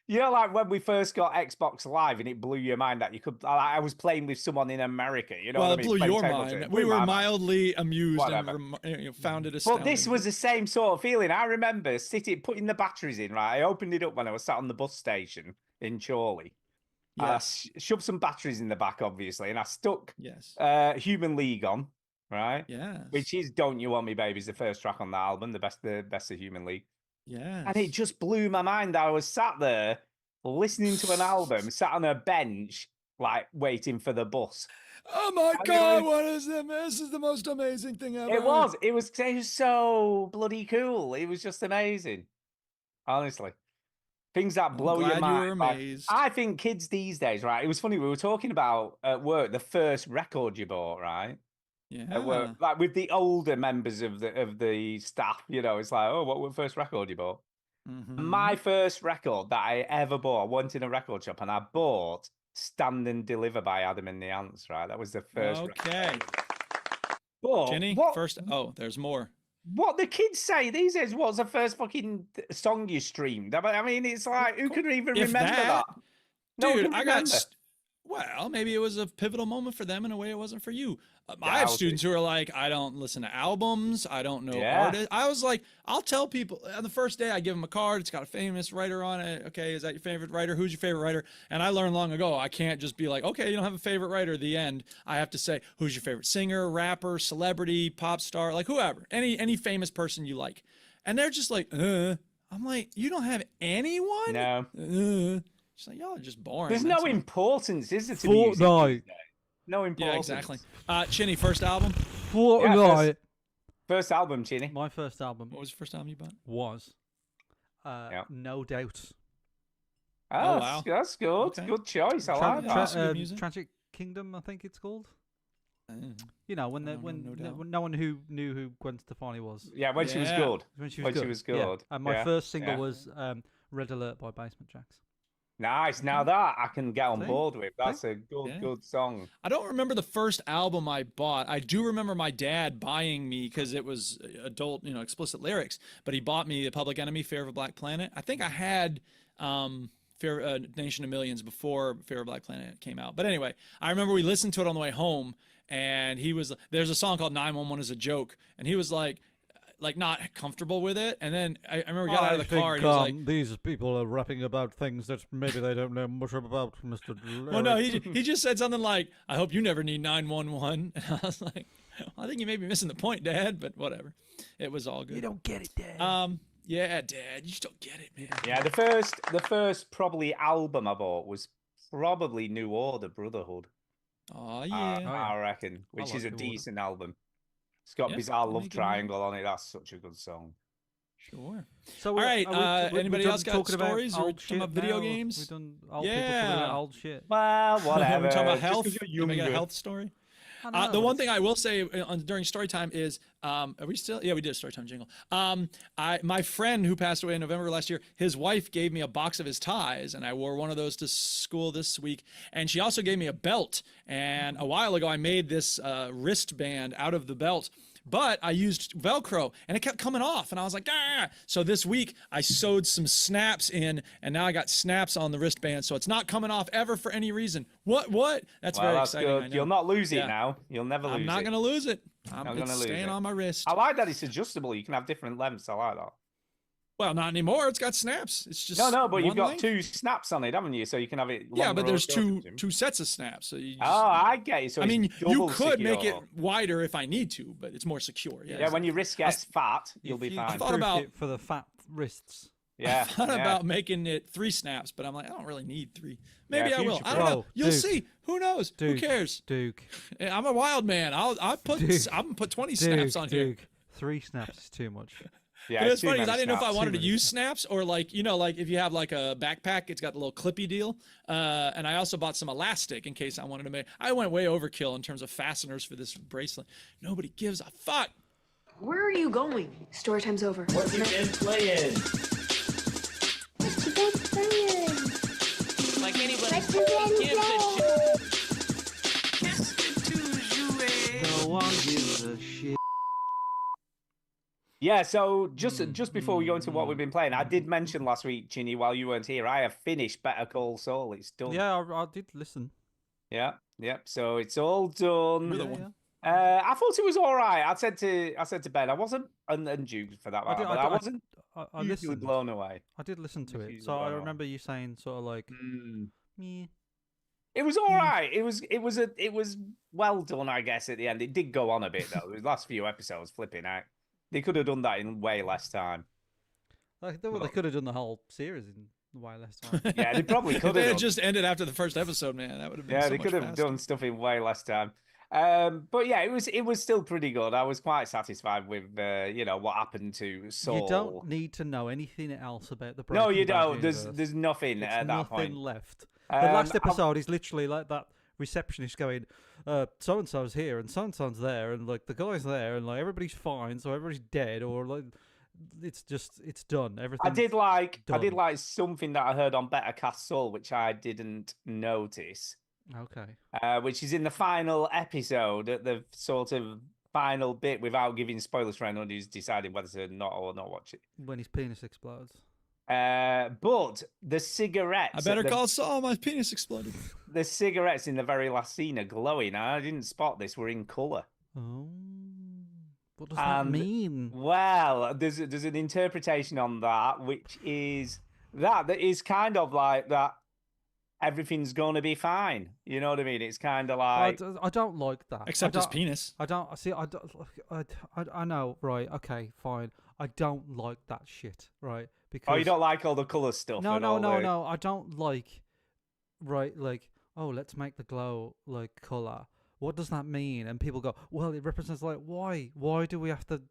Speaker 1: you know, like when we first got Xbox Live and it blew your mind that you could. I was playing with someone in America. You know,
Speaker 2: Well,
Speaker 1: what
Speaker 2: it
Speaker 1: I mean?
Speaker 2: blew
Speaker 1: Playing
Speaker 2: your
Speaker 1: table
Speaker 2: mind.
Speaker 1: tennis.
Speaker 2: We
Speaker 1: Blew
Speaker 2: were
Speaker 1: my mind.
Speaker 2: mildly amused
Speaker 1: Whatever.
Speaker 2: and found it astounding.
Speaker 1: But this was the same sort of feeling. I remember putting the batteries in, right? I opened it up when I was sat on the bus station in Chorley. I
Speaker 2: Yes.
Speaker 1: shoved some batteries in the back, obviously, and I stuck
Speaker 2: Yes.
Speaker 1: Human League on, right?
Speaker 2: Yes.
Speaker 1: Which is "Don't You Want Me, Baby" is the first track on the album, the best of Human League.
Speaker 2: Yes.
Speaker 1: And it just blew my mind. I was sat there listening to an album, sat on a bench, like waiting for the bus.
Speaker 2: Oh my
Speaker 1: I
Speaker 2: God!
Speaker 1: mean,
Speaker 2: What is this? This is the most amazing thing ever.
Speaker 1: It was so bloody cool. It was just amazing. Honestly. Things that blow
Speaker 2: glad
Speaker 1: your
Speaker 2: you
Speaker 1: mind.
Speaker 2: were
Speaker 1: like,
Speaker 2: amazed.
Speaker 1: I think kids these days, right? It was funny. We were talking about at work the first record you bought, right?
Speaker 2: Yeah.
Speaker 1: At work, like with the older members of the staff. You know, it's like, oh, what was the first record you bought?
Speaker 2: Mhm.
Speaker 1: My first record that I ever bought, I went in a record shop and I bought "Stand and Deliver" by Adam and the Ants. Right, that was the first.
Speaker 2: Okay.
Speaker 1: But
Speaker 2: Jenny,
Speaker 1: what,
Speaker 2: first. Oh, there's more.
Speaker 1: what the kids say these days? What's the first fucking song you streamed? I mean, it's like who can even
Speaker 2: If
Speaker 1: remember that? No one
Speaker 2: Dude,
Speaker 1: can
Speaker 2: I got.
Speaker 1: remember.
Speaker 2: Well, maybe it was a pivotal moment for them in a way it wasn't for you. I
Speaker 1: Yeah,
Speaker 2: have
Speaker 1: I'll
Speaker 2: students who are like, I don't listen to albums. I don't know
Speaker 1: Yeah.
Speaker 2: artists. I was like, I'll tell people on the first day, I give them a card. It's got a famous writer on it. Okay, is that your favorite writer? Who's your favorite writer? And I learned long ago, I can't just be like, okay, you don't have a favorite writer. The end. I have to say, who's your favorite singer, rapper, celebrity, pop star, like whoever, any famous person you like. And they're just like, I'm like, you don't have anyone?
Speaker 1: No,
Speaker 2: It's like, y'all are just boring.
Speaker 1: there's
Speaker 2: that's
Speaker 1: no
Speaker 2: all.
Speaker 1: importance, is there? To music
Speaker 3: Fortnite.
Speaker 1: these days? No importance.
Speaker 2: Yeah, exactly. Chinny, first album.
Speaker 3: Fortnite.
Speaker 1: First album, Chinny.
Speaker 3: My first album
Speaker 2: What was the first album you bought?
Speaker 3: was
Speaker 1: Yeah.
Speaker 3: No Doubt.
Speaker 1: Oh,
Speaker 2: wow.
Speaker 1: that's good.
Speaker 2: Okay.
Speaker 1: Good choice. I
Speaker 3: Tra-
Speaker 1: like
Speaker 2: tra-
Speaker 1: that.
Speaker 2: That's good music.
Speaker 3: Tragic Kingdom, I think it's called.
Speaker 2: Mm.
Speaker 3: You know, when
Speaker 2: No,
Speaker 3: the,
Speaker 2: no,
Speaker 3: when
Speaker 2: no
Speaker 3: no,
Speaker 2: doubt.
Speaker 3: when no one who knew who Gwen Stefani was.
Speaker 1: Yeah, when she was
Speaker 2: Yeah.
Speaker 1: good.
Speaker 3: When she
Speaker 1: When
Speaker 3: was
Speaker 1: she
Speaker 3: good.
Speaker 1: was
Speaker 3: Yeah.
Speaker 1: good.
Speaker 3: And my
Speaker 1: Yeah,
Speaker 3: first single
Speaker 1: yeah.
Speaker 3: was Red Alert by Basement Jacks.
Speaker 1: Nice. Now that I can get on
Speaker 3: See?
Speaker 1: board with. That's a good,
Speaker 2: Yeah.
Speaker 1: good song.
Speaker 2: I don't remember the first album I bought. I do remember my dad buying me because it was adult, explicit lyrics. But he bought me the Public Enemy, "Fear of a Black Planet." I think I had Nation of Millions before "Fear of a Black Planet" came out. But anyway, I remember we listened to it on the way home, and there's a song called "911 is a Joke," and he was like not comfortable with it. And then I remember we got out of the car and he was like,
Speaker 3: these people are rapping about things that maybe they don't know much about, Mr.
Speaker 2: well, no, he just said something like, "I hope you never need 911." And I was like, I think you may be missing the point, Dad, but whatever. It was all good.
Speaker 3: You don't get it, Dad.
Speaker 2: Yeah, Dad, you just don't get it, man.
Speaker 1: Yeah, the first probably album I bought was probably New Order Brotherhood.
Speaker 2: Oh yeah.
Speaker 1: I reckon, which
Speaker 3: like
Speaker 1: is a
Speaker 3: New Order.
Speaker 1: decent album. It's got
Speaker 2: Yeah,
Speaker 1: Bizarre
Speaker 2: they
Speaker 1: Love
Speaker 2: make good
Speaker 1: Triangle on it. That's such a good song.
Speaker 2: Sure.
Speaker 3: So
Speaker 2: All right,
Speaker 3: we
Speaker 2: anybody
Speaker 3: done
Speaker 2: else got
Speaker 3: talking about
Speaker 2: stories? Are we
Speaker 3: old
Speaker 2: talking about
Speaker 3: shit
Speaker 2: video
Speaker 3: now?
Speaker 2: games?
Speaker 3: We've done old people talking
Speaker 2: Yeah.
Speaker 3: about old shit.
Speaker 1: Well, whatever.
Speaker 2: We're talking about
Speaker 1: Just
Speaker 2: health.
Speaker 1: 'cause you're
Speaker 2: Can we get a
Speaker 1: younger.
Speaker 2: health story?
Speaker 3: I don't
Speaker 2: The
Speaker 3: know,
Speaker 2: one
Speaker 3: it's-
Speaker 2: thing I will say during story time is, are we still? Yeah, we did a story time jingle. My friend who passed away in November last year, his wife gave me a box of his ties, and I wore one of those to school this week. And she also gave me a belt. And a while ago, I made this wristband out of the belt. But I used Velcro and it kept coming off. And I was like, ah. So this week I sewed some snaps in and now I got snaps on the wristband. So it's not coming off ever for any reason. What? That's
Speaker 1: Well,
Speaker 2: very
Speaker 1: that's
Speaker 2: exciting. I
Speaker 1: good.
Speaker 2: know.
Speaker 1: You'll not lose
Speaker 2: Yeah.
Speaker 1: it now. You'll never lose it.
Speaker 2: I'm not going to lose it.
Speaker 1: Not
Speaker 2: It's
Speaker 1: gonna lose
Speaker 2: staying
Speaker 1: it.
Speaker 2: on my wrist.
Speaker 1: I like that it's adjustable. You can have different lengths. I like that.
Speaker 2: Well, not anymore. It's got snaps. It's just
Speaker 1: No, but you've
Speaker 2: one
Speaker 1: got
Speaker 2: length.
Speaker 1: two snaps on it, haven't you? So you can have it.
Speaker 2: Yeah,
Speaker 1: longer
Speaker 2: but there's
Speaker 1: or shorter.
Speaker 2: two sets of snaps. So you just,
Speaker 1: Oh, I get it. So
Speaker 2: I mean,
Speaker 1: it's
Speaker 2: you
Speaker 1: double
Speaker 2: could make it
Speaker 1: secure.
Speaker 2: wider if I need to, but it's more secure.
Speaker 1: Yeah, when your wrist gets fat, you'll
Speaker 3: If
Speaker 1: be
Speaker 3: you
Speaker 1: fine.
Speaker 2: thought
Speaker 3: proofed
Speaker 2: about-
Speaker 3: it for the fat wrists.
Speaker 1: Yeah,
Speaker 2: I thought
Speaker 1: yeah.
Speaker 2: about making it 3 snaps, but I'm like, I don't really need 3. Maybe I will.
Speaker 1: future
Speaker 2: I don't know.
Speaker 3: Bro,
Speaker 2: You'll
Speaker 3: Duke.
Speaker 2: see. Who knows?
Speaker 3: Duke,
Speaker 2: Who cares?
Speaker 3: Duke.
Speaker 2: I'm a wild man. I'm gonna put
Speaker 3: Duke.
Speaker 2: 20 snaps on here.
Speaker 3: Duke. 3 snaps is too much.
Speaker 1: Yeah,
Speaker 2: But it's
Speaker 1: too
Speaker 2: funny because I
Speaker 1: many
Speaker 2: didn't know if I
Speaker 1: snaps.
Speaker 2: wanted to
Speaker 3: many
Speaker 2: use snaps or like, like if you have like a backpack, it's got the little clippy deal. And I also bought some elastic in case I wanted to make. I went way overkill in terms of fasteners for this bracelet. Nobody gives a fuck.
Speaker 9: Where are you going? Story time's over.
Speaker 8: What you been playing?
Speaker 7: Like anybody gives a shit.
Speaker 3: No one gives a shit.
Speaker 1: Yeah, so just before we go into what we've been playing, I did mention last week, Chinny, while you weren't here, I have finished Better Call Saul. It's done.
Speaker 3: Yeah, I did listen.
Speaker 1: Yeah. So it's all done.
Speaker 2: You're the
Speaker 3: Yeah,
Speaker 2: one.
Speaker 3: yeah.
Speaker 1: I thought it was all right. I said to Ben, I wasn't, and Duke for that matter, but I wasn't
Speaker 3: I
Speaker 1: hugely
Speaker 3: listened.
Speaker 1: blown away.
Speaker 3: I did listen to it,
Speaker 1: Hugely
Speaker 3: so I
Speaker 1: blown away.
Speaker 3: remember you saying sort of like,
Speaker 1: Mm.
Speaker 3: meh.
Speaker 1: It was all right. It was well done, I guess. At the end, it did go on a bit though. The last few episodes, flipping out. They could have done that in way less time.
Speaker 3: Like, they could have done the whole series in way less time.
Speaker 1: Yeah, they probably
Speaker 2: If
Speaker 1: could
Speaker 2: they
Speaker 1: have.
Speaker 2: had just ended after the first episode, man, that would have been
Speaker 1: Yeah,
Speaker 2: so
Speaker 1: they
Speaker 2: much
Speaker 1: could have
Speaker 2: faster.
Speaker 1: done stuff in way less time. But yeah, it was still pretty good. I was quite satisfied with what happened to Saul.
Speaker 3: You don't need to know anything else about the
Speaker 1: No, you
Speaker 3: Breaking Bad
Speaker 1: don't. There's
Speaker 3: universe.
Speaker 1: nothing
Speaker 3: There's
Speaker 1: at that
Speaker 3: nothing
Speaker 1: point.
Speaker 3: left. The last
Speaker 1: I've-
Speaker 3: episode is literally like that receptionist going, so and so's here and so and so's there and like the guy's there and like everybody's fine, so everybody's dead, or like it's done. Everything.
Speaker 1: I did like
Speaker 3: done.
Speaker 1: something that I heard on Better Cast Saul, which I didn't notice.
Speaker 3: Okay.
Speaker 1: Which is in the final episode, at the sort of final bit, without giving spoilers for anyone who's deciding whether to not watch it.
Speaker 3: When his penis explodes.
Speaker 1: But the cigarettes.
Speaker 2: I better
Speaker 1: the,
Speaker 2: call Saul. My penis exploded.
Speaker 1: The cigarettes in the very last scene are glowing. I didn't spot this. Were in color.
Speaker 3: Oh. What does that mean?
Speaker 1: Well, there's an interpretation on that, which is that is kind of like that. Everything's going to be fine. You know what I mean? It's kind of like
Speaker 3: I don't like that.
Speaker 2: Except his penis.
Speaker 3: I don't see. I know. Right. Okay. Fine. I don't like that shit. Right. Because
Speaker 1: you don't like all the color stuff.
Speaker 3: No.
Speaker 1: and all the-
Speaker 3: No. I don't like. Right. Like. Oh, let's make the glow like color. What does that mean? And people go, well, it represents like why? Why do we have to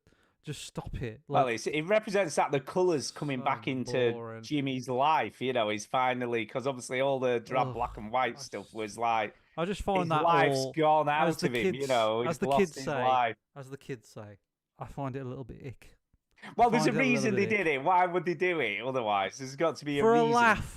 Speaker 3: just stop it? Like,
Speaker 1: Well, it represents that the colours coming
Speaker 3: so
Speaker 1: back into
Speaker 3: boring.
Speaker 1: Jimmy's life, he's finally, because obviously all the drab
Speaker 3: Ugh,
Speaker 1: black and white stuff was like,
Speaker 3: I just find
Speaker 1: his
Speaker 3: that
Speaker 1: life's
Speaker 3: all,
Speaker 1: gone out
Speaker 3: as the
Speaker 1: of him,
Speaker 3: kids,
Speaker 1: he's
Speaker 3: as the
Speaker 1: lost
Speaker 3: kids
Speaker 1: his
Speaker 3: say,
Speaker 1: life.
Speaker 3: as the kids say, I find it a little bit ick.
Speaker 1: Well, there's a
Speaker 3: find it a little
Speaker 1: reason they
Speaker 3: bit
Speaker 1: did it. Why would they do it otherwise? There's got to be a
Speaker 3: For a
Speaker 1: reason.
Speaker 3: laugh.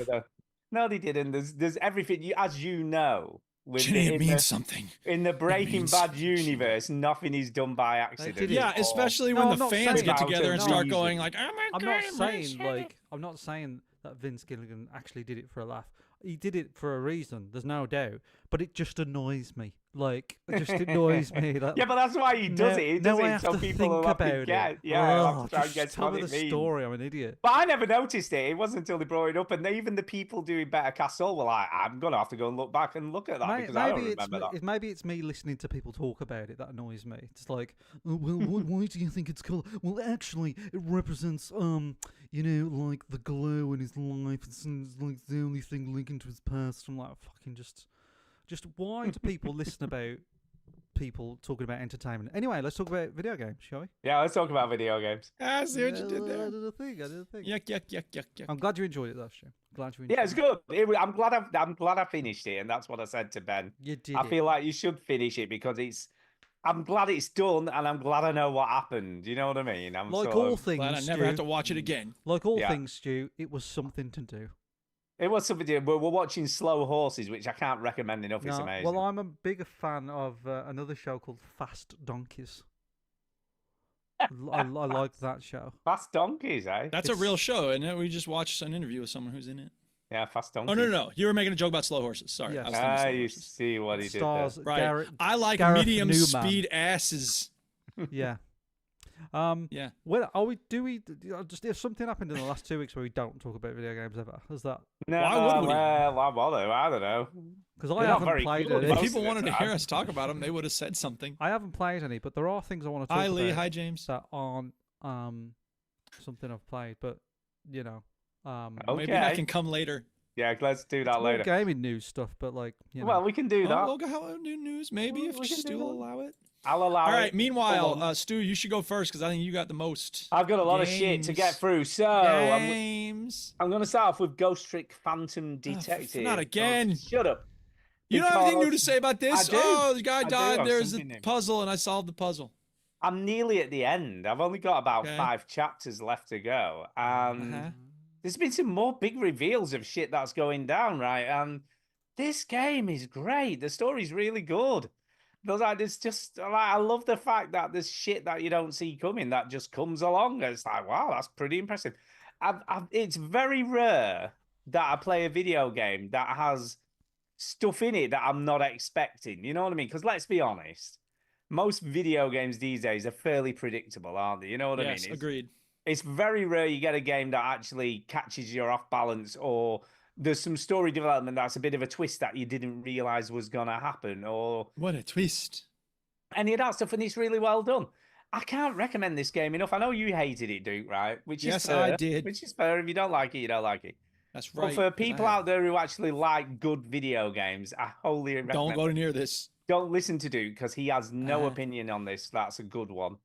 Speaker 1: No, they didn't. There's everything, as you know.
Speaker 2: Ginny, it means something.
Speaker 1: In the Breaking
Speaker 2: means
Speaker 1: Bad
Speaker 2: something.
Speaker 1: universe, nothing is done by accident.
Speaker 3: did it.
Speaker 2: Yeah,
Speaker 1: or-
Speaker 2: especially
Speaker 3: No,
Speaker 2: when
Speaker 3: I'm
Speaker 2: the
Speaker 3: not
Speaker 2: fans
Speaker 3: saying
Speaker 2: get
Speaker 1: that.
Speaker 2: together and
Speaker 1: No,
Speaker 2: start
Speaker 1: reason.
Speaker 2: going like, "Oh my
Speaker 3: I'm
Speaker 2: god!"
Speaker 3: not
Speaker 2: it
Speaker 3: saying
Speaker 2: was-
Speaker 3: like I'm not saying that Vince Gilligan actually did it for a laugh. He did it for a reason. There's no doubt. But it just annoys me. Like it just annoys me. That,
Speaker 1: Yeah, but that's why he does it. He does
Speaker 3: now I
Speaker 1: it
Speaker 3: have
Speaker 1: so
Speaker 3: to
Speaker 1: people
Speaker 3: think
Speaker 1: will have to
Speaker 3: about
Speaker 1: get.
Speaker 3: it.
Speaker 1: Yeah, I'll have
Speaker 3: Ugh,
Speaker 1: to try and
Speaker 3: just
Speaker 1: guess
Speaker 3: tell
Speaker 1: what
Speaker 3: me
Speaker 1: it
Speaker 3: the
Speaker 1: means.
Speaker 3: story. I'm an idiot.
Speaker 1: But I never noticed it. It wasn't until they brought it up, and even the people doing Better Cast Saul were like, "I'm gonna have to go and look back and look at that because I don't remember that."
Speaker 3: Maybe it's me listening to people talk about it that annoys me. It's like, oh, well, why do you think it's called? Well, actually, it represents, like the glow in his life. It's like the only thing linking to his past. I'm like, fucking just why do people listen about people talking about entertainment? Anyway, let's talk about video games, shall we?
Speaker 1: Yeah, let's talk about video games.
Speaker 2: Ah, I see what you did
Speaker 3: I
Speaker 2: there.
Speaker 3: did a thing.
Speaker 2: Yuck, yuck, yuck, yuck, yuck.
Speaker 3: I'm glad you enjoyed it, though, Stu. Glad you enjoyed
Speaker 1: Yeah, it's good. I'm glad I finished it, and that's what I said to Ben.
Speaker 3: You did.
Speaker 1: I feel like you should finish it because I'm glad it's done, and I'm glad I know what happened. You know what I mean? I'm
Speaker 3: like
Speaker 1: sort
Speaker 3: all
Speaker 1: of-
Speaker 3: things,
Speaker 2: Glad I never
Speaker 3: Stu,
Speaker 2: have to watch it again.
Speaker 3: like all
Speaker 1: Yeah.
Speaker 3: things, Stu, it was something to do.
Speaker 1: It was something. We're watching Slow Horses, which I can't recommend enough. It's amazing.
Speaker 3: Well, I'm a bigger fan of another show called Fast Donkeys. I like that show.
Speaker 1: Fast Donkeys, eh?
Speaker 2: That's a real show, and we just watched an interview with someone who's in it.
Speaker 1: Yeah, Fast Donkeys.
Speaker 2: Oh no! You were making a joke about slow horses. Sorry,
Speaker 3: Yes.
Speaker 2: I was thinking slow
Speaker 1: You
Speaker 2: horses.
Speaker 1: see what he did
Speaker 3: Stars
Speaker 1: there.
Speaker 2: Right.
Speaker 3: Garrett,
Speaker 2: I like
Speaker 3: Gareth
Speaker 2: medium
Speaker 3: Newman.
Speaker 2: speed asses.
Speaker 3: Yeah.
Speaker 2: Yeah.
Speaker 3: Well, are we? Do we? Just if something happened in the last 2 weeks where we don't talk about video games ever, is that?
Speaker 1: No,
Speaker 2: Why would we?
Speaker 1: Well, I don't know.
Speaker 3: Because I
Speaker 1: They're not
Speaker 3: haven't
Speaker 1: very
Speaker 3: played
Speaker 1: good.
Speaker 3: any.
Speaker 2: If
Speaker 1: Most
Speaker 2: people
Speaker 1: of the
Speaker 2: wanted to
Speaker 1: time.
Speaker 2: hear us talk about them, they would have said something.
Speaker 3: I haven't played any, but there are things I want to talk
Speaker 2: Hi Lee,
Speaker 3: about
Speaker 2: hi James.
Speaker 3: that aren't something I've played. But
Speaker 2: Maybe
Speaker 1: Okay.
Speaker 2: that can come later.
Speaker 1: Yeah, let's do
Speaker 3: it's
Speaker 1: that
Speaker 3: more
Speaker 1: later.
Speaker 3: gaming news stuff. But like, you know.
Speaker 1: Well, we can do that.
Speaker 2: Oh, we'll go new news. Maybe
Speaker 1: We
Speaker 2: if
Speaker 1: can do
Speaker 2: Stu
Speaker 1: that.
Speaker 2: will allow it.
Speaker 1: I'll allow
Speaker 2: All
Speaker 1: it.
Speaker 2: right. Meanwhile,
Speaker 1: Go on.
Speaker 2: Stu, you should go first because I think you got the most.
Speaker 1: I've got a lot of shit to get
Speaker 2: games.
Speaker 1: through, so
Speaker 2: Games.
Speaker 1: I'm going to start off with Ghost Trick Phantom
Speaker 2: Oh,
Speaker 1: Detective.
Speaker 2: not again.
Speaker 1: Oh, shut up.
Speaker 2: You don't have anything new to
Speaker 1: Because
Speaker 2: say about this?
Speaker 1: I do.
Speaker 2: Oh, the guy
Speaker 1: I do
Speaker 2: died.
Speaker 1: have
Speaker 2: There's a
Speaker 1: something new.
Speaker 2: puzzle, and I solved the puzzle.
Speaker 1: I'm nearly at the end. I've only got about
Speaker 2: Okay.
Speaker 1: 5 chapters left to go. And
Speaker 2: Uh-huh.
Speaker 1: there's been some more big reveals of shit that's going down, right? And this game is great. The story's really good. It's just like, I love the fact that there's shit that you don't see coming that just comes along. It's like, wow, that's pretty impressive. It's very rare that I play a video game that has stuff in it that I'm not expecting. You know what I mean? Because let's be honest, most video games these days are fairly predictable, aren't they? You know what I mean?
Speaker 2: Yes, agreed.
Speaker 1: It's very rare you get a game that actually catches you off balance, or there's some story development that's a bit of a twist that you didn't realize was going to happen, or
Speaker 2: What a twist.
Speaker 1: any of that stuff, and it's really well done. I can't recommend this game enough. I know you hated it, Duke, right? Which is
Speaker 2: Yes,
Speaker 1: fair,
Speaker 2: I did.
Speaker 1: Which is fair. If you don't like it, you don't like it.
Speaker 2: That's right.
Speaker 1: But for
Speaker 2: 'cause
Speaker 1: people out there who actually like good video games, I wholly recommend.
Speaker 2: don't go near this.
Speaker 1: Don't listen to Duke because he has no
Speaker 2: Uh-huh.
Speaker 1: opinion on this. That's a good one.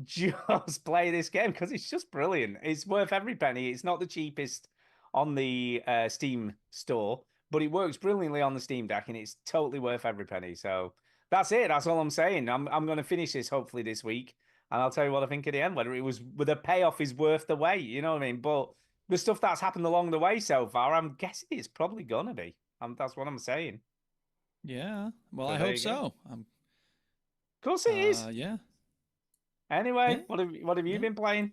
Speaker 1: just play this game because it's just brilliant. It's worth every penny. It's not the cheapest on the Steam store, but it works brilliantly on the Steam Deck, and it's totally worth every penny. So that's it. That's all I'm saying. I'm going to finish this hopefully this week, and I'll tell you what I think at the end. Whether the payoff is worth the wait, you know what I mean? But the stuff that's happened along the way so far, I'm guessing it's probably gonna be. That's what I'm saying.
Speaker 2: Yeah. Well,
Speaker 1: So
Speaker 2: I
Speaker 1: there
Speaker 2: hope
Speaker 1: you go.
Speaker 2: so.
Speaker 1: Of course it is.
Speaker 2: Yeah.
Speaker 1: Anyway,
Speaker 2: Yeah.
Speaker 1: what have you been playing?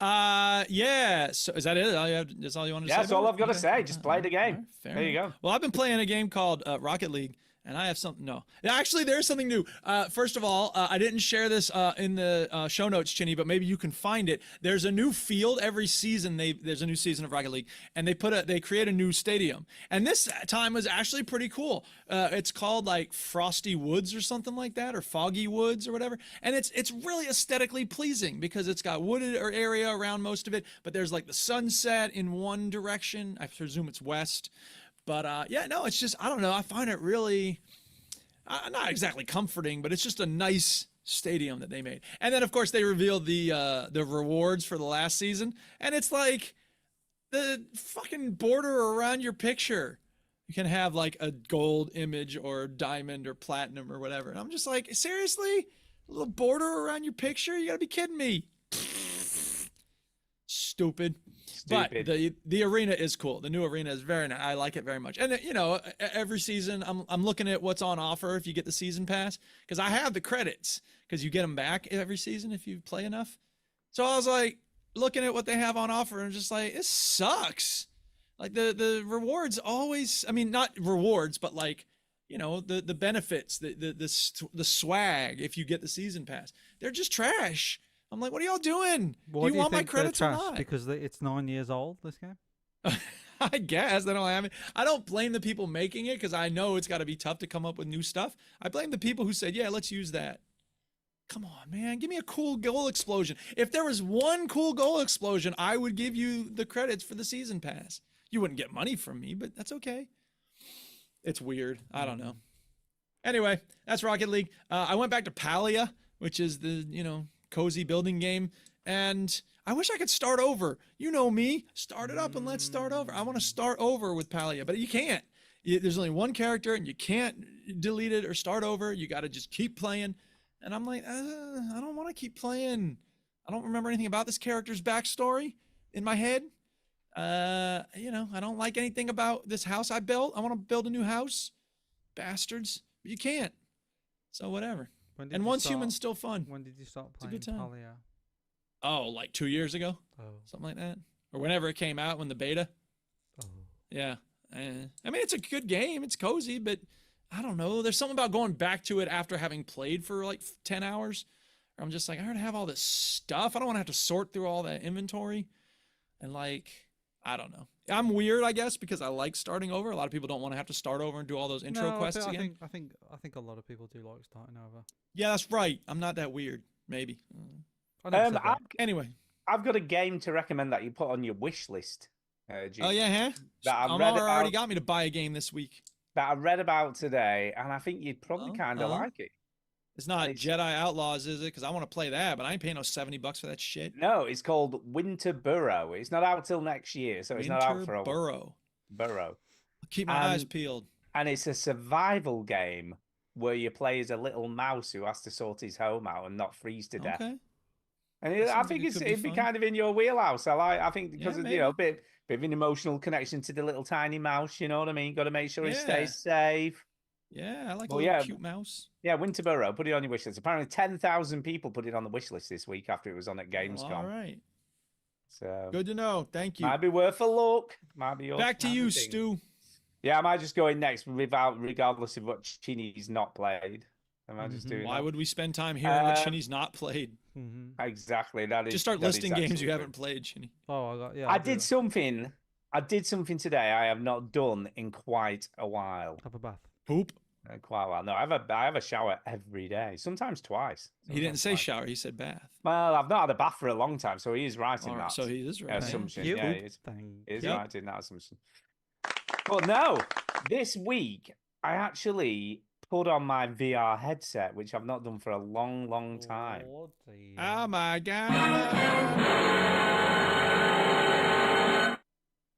Speaker 2: Yeah. So is that it? That's all you want to say?
Speaker 1: That's all
Speaker 2: about
Speaker 1: I've got to
Speaker 2: it?
Speaker 1: say. Just play the game.
Speaker 2: All right, fair
Speaker 1: There you
Speaker 2: enough.
Speaker 1: go.
Speaker 2: Well, I've been playing a game called Rocket League, and I have something. No, actually, there's something new. First of all, I didn't share this in the show notes, Chinny, but maybe you can find it. There's a new field every season. There's a new season of Rocket League, and they create a new stadium. And this time was actually pretty cool. It's called like Frosty Woods or something like that, or Foggy Woods or whatever. And it's really aesthetically pleasing because it's got wooded area around most of it, but there's like the sunset in one direction. I presume it's west. But yeah, no, it's just, I don't know. I find it really, not exactly comforting, but it's just a nice stadium that they made. And then, of course, they revealed the rewards for the last season. And it's like the fucking border around your picture. You can have like a gold image or diamond or platinum or whatever. And I'm just like, seriously? A little border around your picture? You gotta be kidding me. Stupid. But the arena is cool. The new arena is very nice. I like it very much. And you know, every season I'm looking at what's on offer if you get the season pass, because I have the credits because you get them back every season if you play enough. So I was like looking at what they have on offer and just like, it sucks. Like the rewards always, I mean, not rewards, but like, you know, the benefits, the swag if you get the season pass, they're just trash. I'm like, what are y'all doing?
Speaker 3: Why
Speaker 2: do you want my
Speaker 3: think they're
Speaker 2: credits or
Speaker 3: trash?
Speaker 2: not?
Speaker 3: Because it's 9 years old, this game?
Speaker 2: I guess they don't have it. I don't blame the people making it because I know it's got to be tough to come up with new stuff. I blame the people who said, yeah, let's use that. Come on, man. Give me a cool goal explosion. If there was one cool goal explosion, I would give you the credits for the season pass. You wouldn't get money from me, but that's okay. It's weird. I don't know. Anyway, that's Rocket League. I went back to Palia, which is the, you know, cozy building game. And I wish I could start over. You know me. Start it up and let's start over. I want to start over with Palia, but you can't. There's only one character and you can't delete it or start over. You got to just keep playing. And I'm like, I don't want to keep playing. I don't remember anything about this character's backstory in my head. You know, I don't like anything about this house I built. I want to build a new house. Bastards. But you can't. So whatever. And Once Human's still fun.
Speaker 3: When did you start
Speaker 2: It's a
Speaker 3: playing
Speaker 2: good time.
Speaker 3: Palia?
Speaker 2: Oh, like 2 years ago?
Speaker 3: Oh.
Speaker 2: Something like that. Or whenever it came out, when the beta.
Speaker 3: Oh.
Speaker 2: Yeah. I mean, it's a good game. It's cozy, but I don't know. There's something about going back to it after having played for like 10 hours. Or I'm just like, I already have all this stuff. I don't want to have to sort through all that inventory. And like, I don't know. I'm weird, I guess, because I like starting over. A lot of people don't want to have to start over and do all those intro quests again.
Speaker 3: I think a lot of people do like starting over.
Speaker 2: Yeah, that's right. I'm not that weird. Maybe.
Speaker 3: I never said that.
Speaker 2: Anyway.
Speaker 1: I've got a game to recommend that you put on your wish list.
Speaker 2: Oh yeah, huh?
Speaker 1: That I've
Speaker 2: Omar
Speaker 1: read
Speaker 2: already
Speaker 1: about.
Speaker 2: got me to buy a game this week.
Speaker 1: that I read about today, and I think you'd probably
Speaker 2: Oh,
Speaker 1: kind of like it.
Speaker 2: It's not
Speaker 1: It's-
Speaker 2: Jedi Outlaws, is it? Because I want to play that, but I ain't paying no $70 for that shit.
Speaker 1: No, it's called Winter Burrow. It's not out till next year, so it's not out for a
Speaker 2: Burrow.
Speaker 1: Burrow.
Speaker 2: Keep my eyes peeled.
Speaker 1: And it's a survival game where you play as a little mouse who has to sort his home out and not freeze to death.
Speaker 2: Okay.
Speaker 1: And
Speaker 2: That
Speaker 1: I
Speaker 2: sounds
Speaker 1: think
Speaker 2: like it could be
Speaker 1: it'd be
Speaker 2: fun.
Speaker 1: kind of in your wheelhouse. I think because
Speaker 2: Yeah,
Speaker 1: of, you know, a bit of an emotional connection to the little tiny mouse. You know what I mean? Got to make sure he
Speaker 2: Yeah.
Speaker 1: stays safe.
Speaker 2: Yeah, I like a
Speaker 1: Well,
Speaker 2: little
Speaker 1: yeah,
Speaker 2: cute mouse.
Speaker 1: Yeah, Winter Burrow. Put it on your wish list. Apparently, 10,000 people put it on the wish list this week after it was on at Gamescom.
Speaker 2: All right.
Speaker 1: So
Speaker 2: Good to know. Thank you.
Speaker 1: might be worth a look. Might be.
Speaker 2: Back to
Speaker 1: might be
Speaker 2: you,
Speaker 1: thing.
Speaker 2: Stu.
Speaker 1: Yeah, I might just go in next regardless of what Chini's not played. I might just do it.
Speaker 2: Why
Speaker 1: now.
Speaker 2: would we spend time hearing what Shinny's not played?
Speaker 1: Exactly. That is.
Speaker 2: Just start
Speaker 1: that is
Speaker 2: listing games
Speaker 1: actually
Speaker 2: you
Speaker 1: true.
Speaker 2: haven't played, Shinny.
Speaker 3: Oh, I got. Yeah,
Speaker 1: I did something. I did something today I have not done in quite a while.
Speaker 3: Have a bath.
Speaker 2: Poop.
Speaker 1: Quite a while. No, I have a shower every day. Sometimes twice.
Speaker 2: He didn't
Speaker 1: Sometimes
Speaker 2: say
Speaker 1: twice.
Speaker 2: shower. He said bath.
Speaker 1: Well, I've not had a bath for a long time, so he is right in
Speaker 2: All right,
Speaker 1: that.
Speaker 2: so he is right.
Speaker 1: Assumption.
Speaker 3: Thank you.
Speaker 1: Yeah, he is.
Speaker 3: Thank
Speaker 1: He is
Speaker 2: you.
Speaker 1: right in that assumption. But no, this week I actually put on my VR headset, which I've not done for a long, long time.
Speaker 3: Oh, dear.
Speaker 2: Oh my god.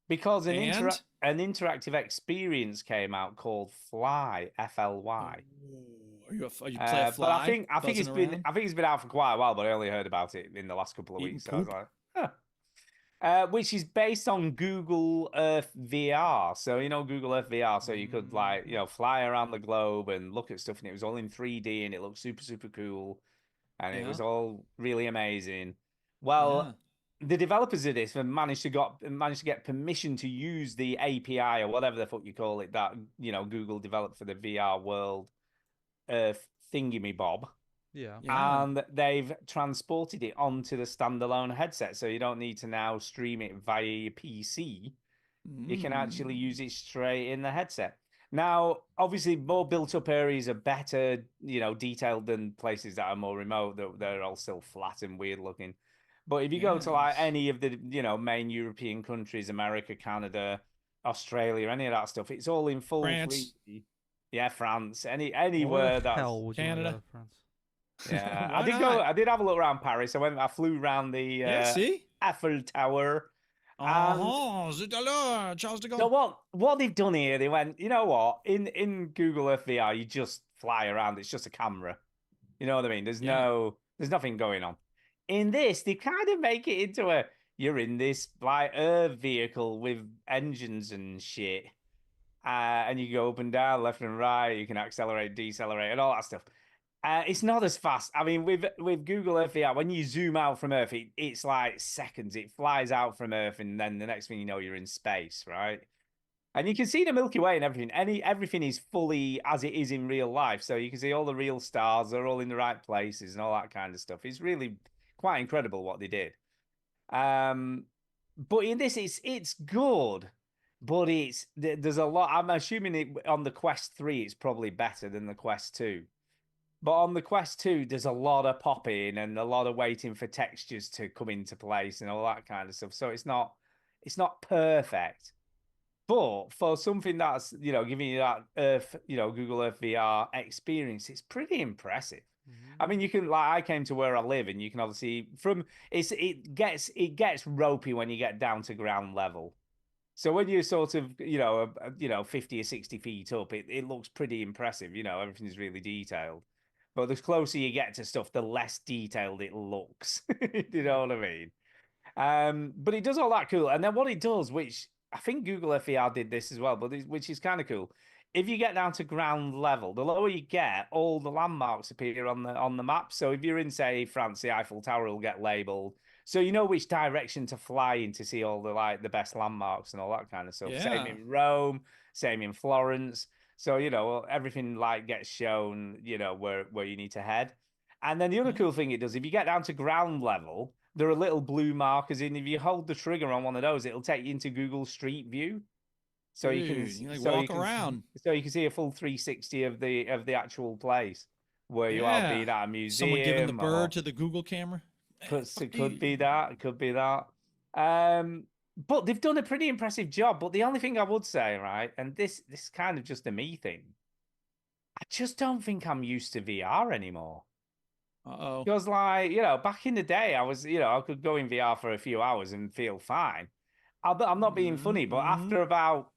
Speaker 1: Because an
Speaker 2: And?
Speaker 1: interactive experience came out called Fly, FLY.
Speaker 2: Are you play a fly?
Speaker 1: But I think it's
Speaker 2: buzzing
Speaker 1: been
Speaker 2: around?
Speaker 1: it's been out for quite a while, but I only heard about it in the last couple of
Speaker 2: Eating
Speaker 1: weeks. So I was
Speaker 2: poop?
Speaker 1: like, huh. Which is based on Google Earth VR. So you know Google Earth VR, so you could fly around the globe and look at stuff, and it was all in 3D and it looked super, super cool. And it was all really amazing. Well, the developers of this have managed to get permission to use the API or whatever the fuck you call it that Google developed for the VR world thingamy-bob.
Speaker 3: Yeah.
Speaker 1: And they've transported it onto the standalone headset, so you don't need to now stream it via your PC. You can actually use it straight in the headset. Now, obviously, more built-up areas are better, detailed than places that are more remote. They're all still flat and weird-looking. But if you go to like any of the main European countries, America, Canada, Australia, any of that stuff, it's all in full
Speaker 2: France.
Speaker 1: 3D. Yeah, France, anywhere that's
Speaker 3: hell would you wanna
Speaker 2: Canada.
Speaker 3: go to France?
Speaker 1: yeah.
Speaker 2: Why
Speaker 1: I did
Speaker 2: not?
Speaker 1: go. I did have a look around Paris. I flew around the
Speaker 2: See?
Speaker 1: Eiffel Tower.
Speaker 2: Zut alors, Charles de Gaulle.
Speaker 1: So what they've done here, they went, you know what? In Google Earth VR, you just fly around. It's just a camera. You know what I mean? There's nothing going on. In this, they kind of make it into you're in this like Earth vehicle with engines and shit. And you go up and down, left and right. You can accelerate, decelerate, and all that stuff. It's not as fast. I mean, with Google Earth VR, when you zoom out from Earth, it's like seconds. It flies out from Earth, and then the next thing you know, you're in space, right? And you can see the Milky Way and everything. Everything is fully as it is in real life. So you can see all the real stars. They're all in the right places and all that kind of stuff. It's really quite incredible what they did. But in this, it's good. But there's a lot. I'm assuming on the Quest 3, it's probably better than the Quest 2. But on the Quest 2, there's a lot of popping and a lot of waiting for textures to come into place and all that kind of stuff. So it's not perfect. But for something that's, giving you that Google Earth VR experience, it's pretty impressive. I mean, you can I came to where I live, and you can obviously it gets ropey when you get down to ground level. So when you're sort of 50 or 60 feet up, it looks pretty impressive. Everything's really detailed. But the closer you get to stuff, the less detailed it looks. You know what I mean? But it does all that cool. And then what it does, which I think Google Earth VR did this as well, but which is kind of cool. If you get down to ground level, the lower you get, all the landmarks appear on the map. So if you're in, say, France, the Eiffel Tower will get labeled. So you know which direction to fly in to see all the best landmarks and all that kind of stuff.
Speaker 2: Yeah.
Speaker 1: Same in Rome, same in Florence. So, everything gets shown, where you need to head. And then the other cool thing it does, if you get down to ground level, there are little blue markers in. If you hold the trigger on one of those, it'll take you into Google Street View. So you can
Speaker 2: walk around.
Speaker 1: So you can see a full 360 of the actual place where you are, be that a museum.
Speaker 2: Someone giving the bird to the Google camera.
Speaker 1: It could be that. It could be that. but they've done a pretty impressive job. But the only thing I would say, right, and this is kind of just a me thing, I just don't think I'm used to VR anymore.
Speaker 2: Uh-oh.
Speaker 1: Because, like, you know, back in the day, I was, you know, I could go in VR for a few hours and feel fine. I'm not being funny, but after about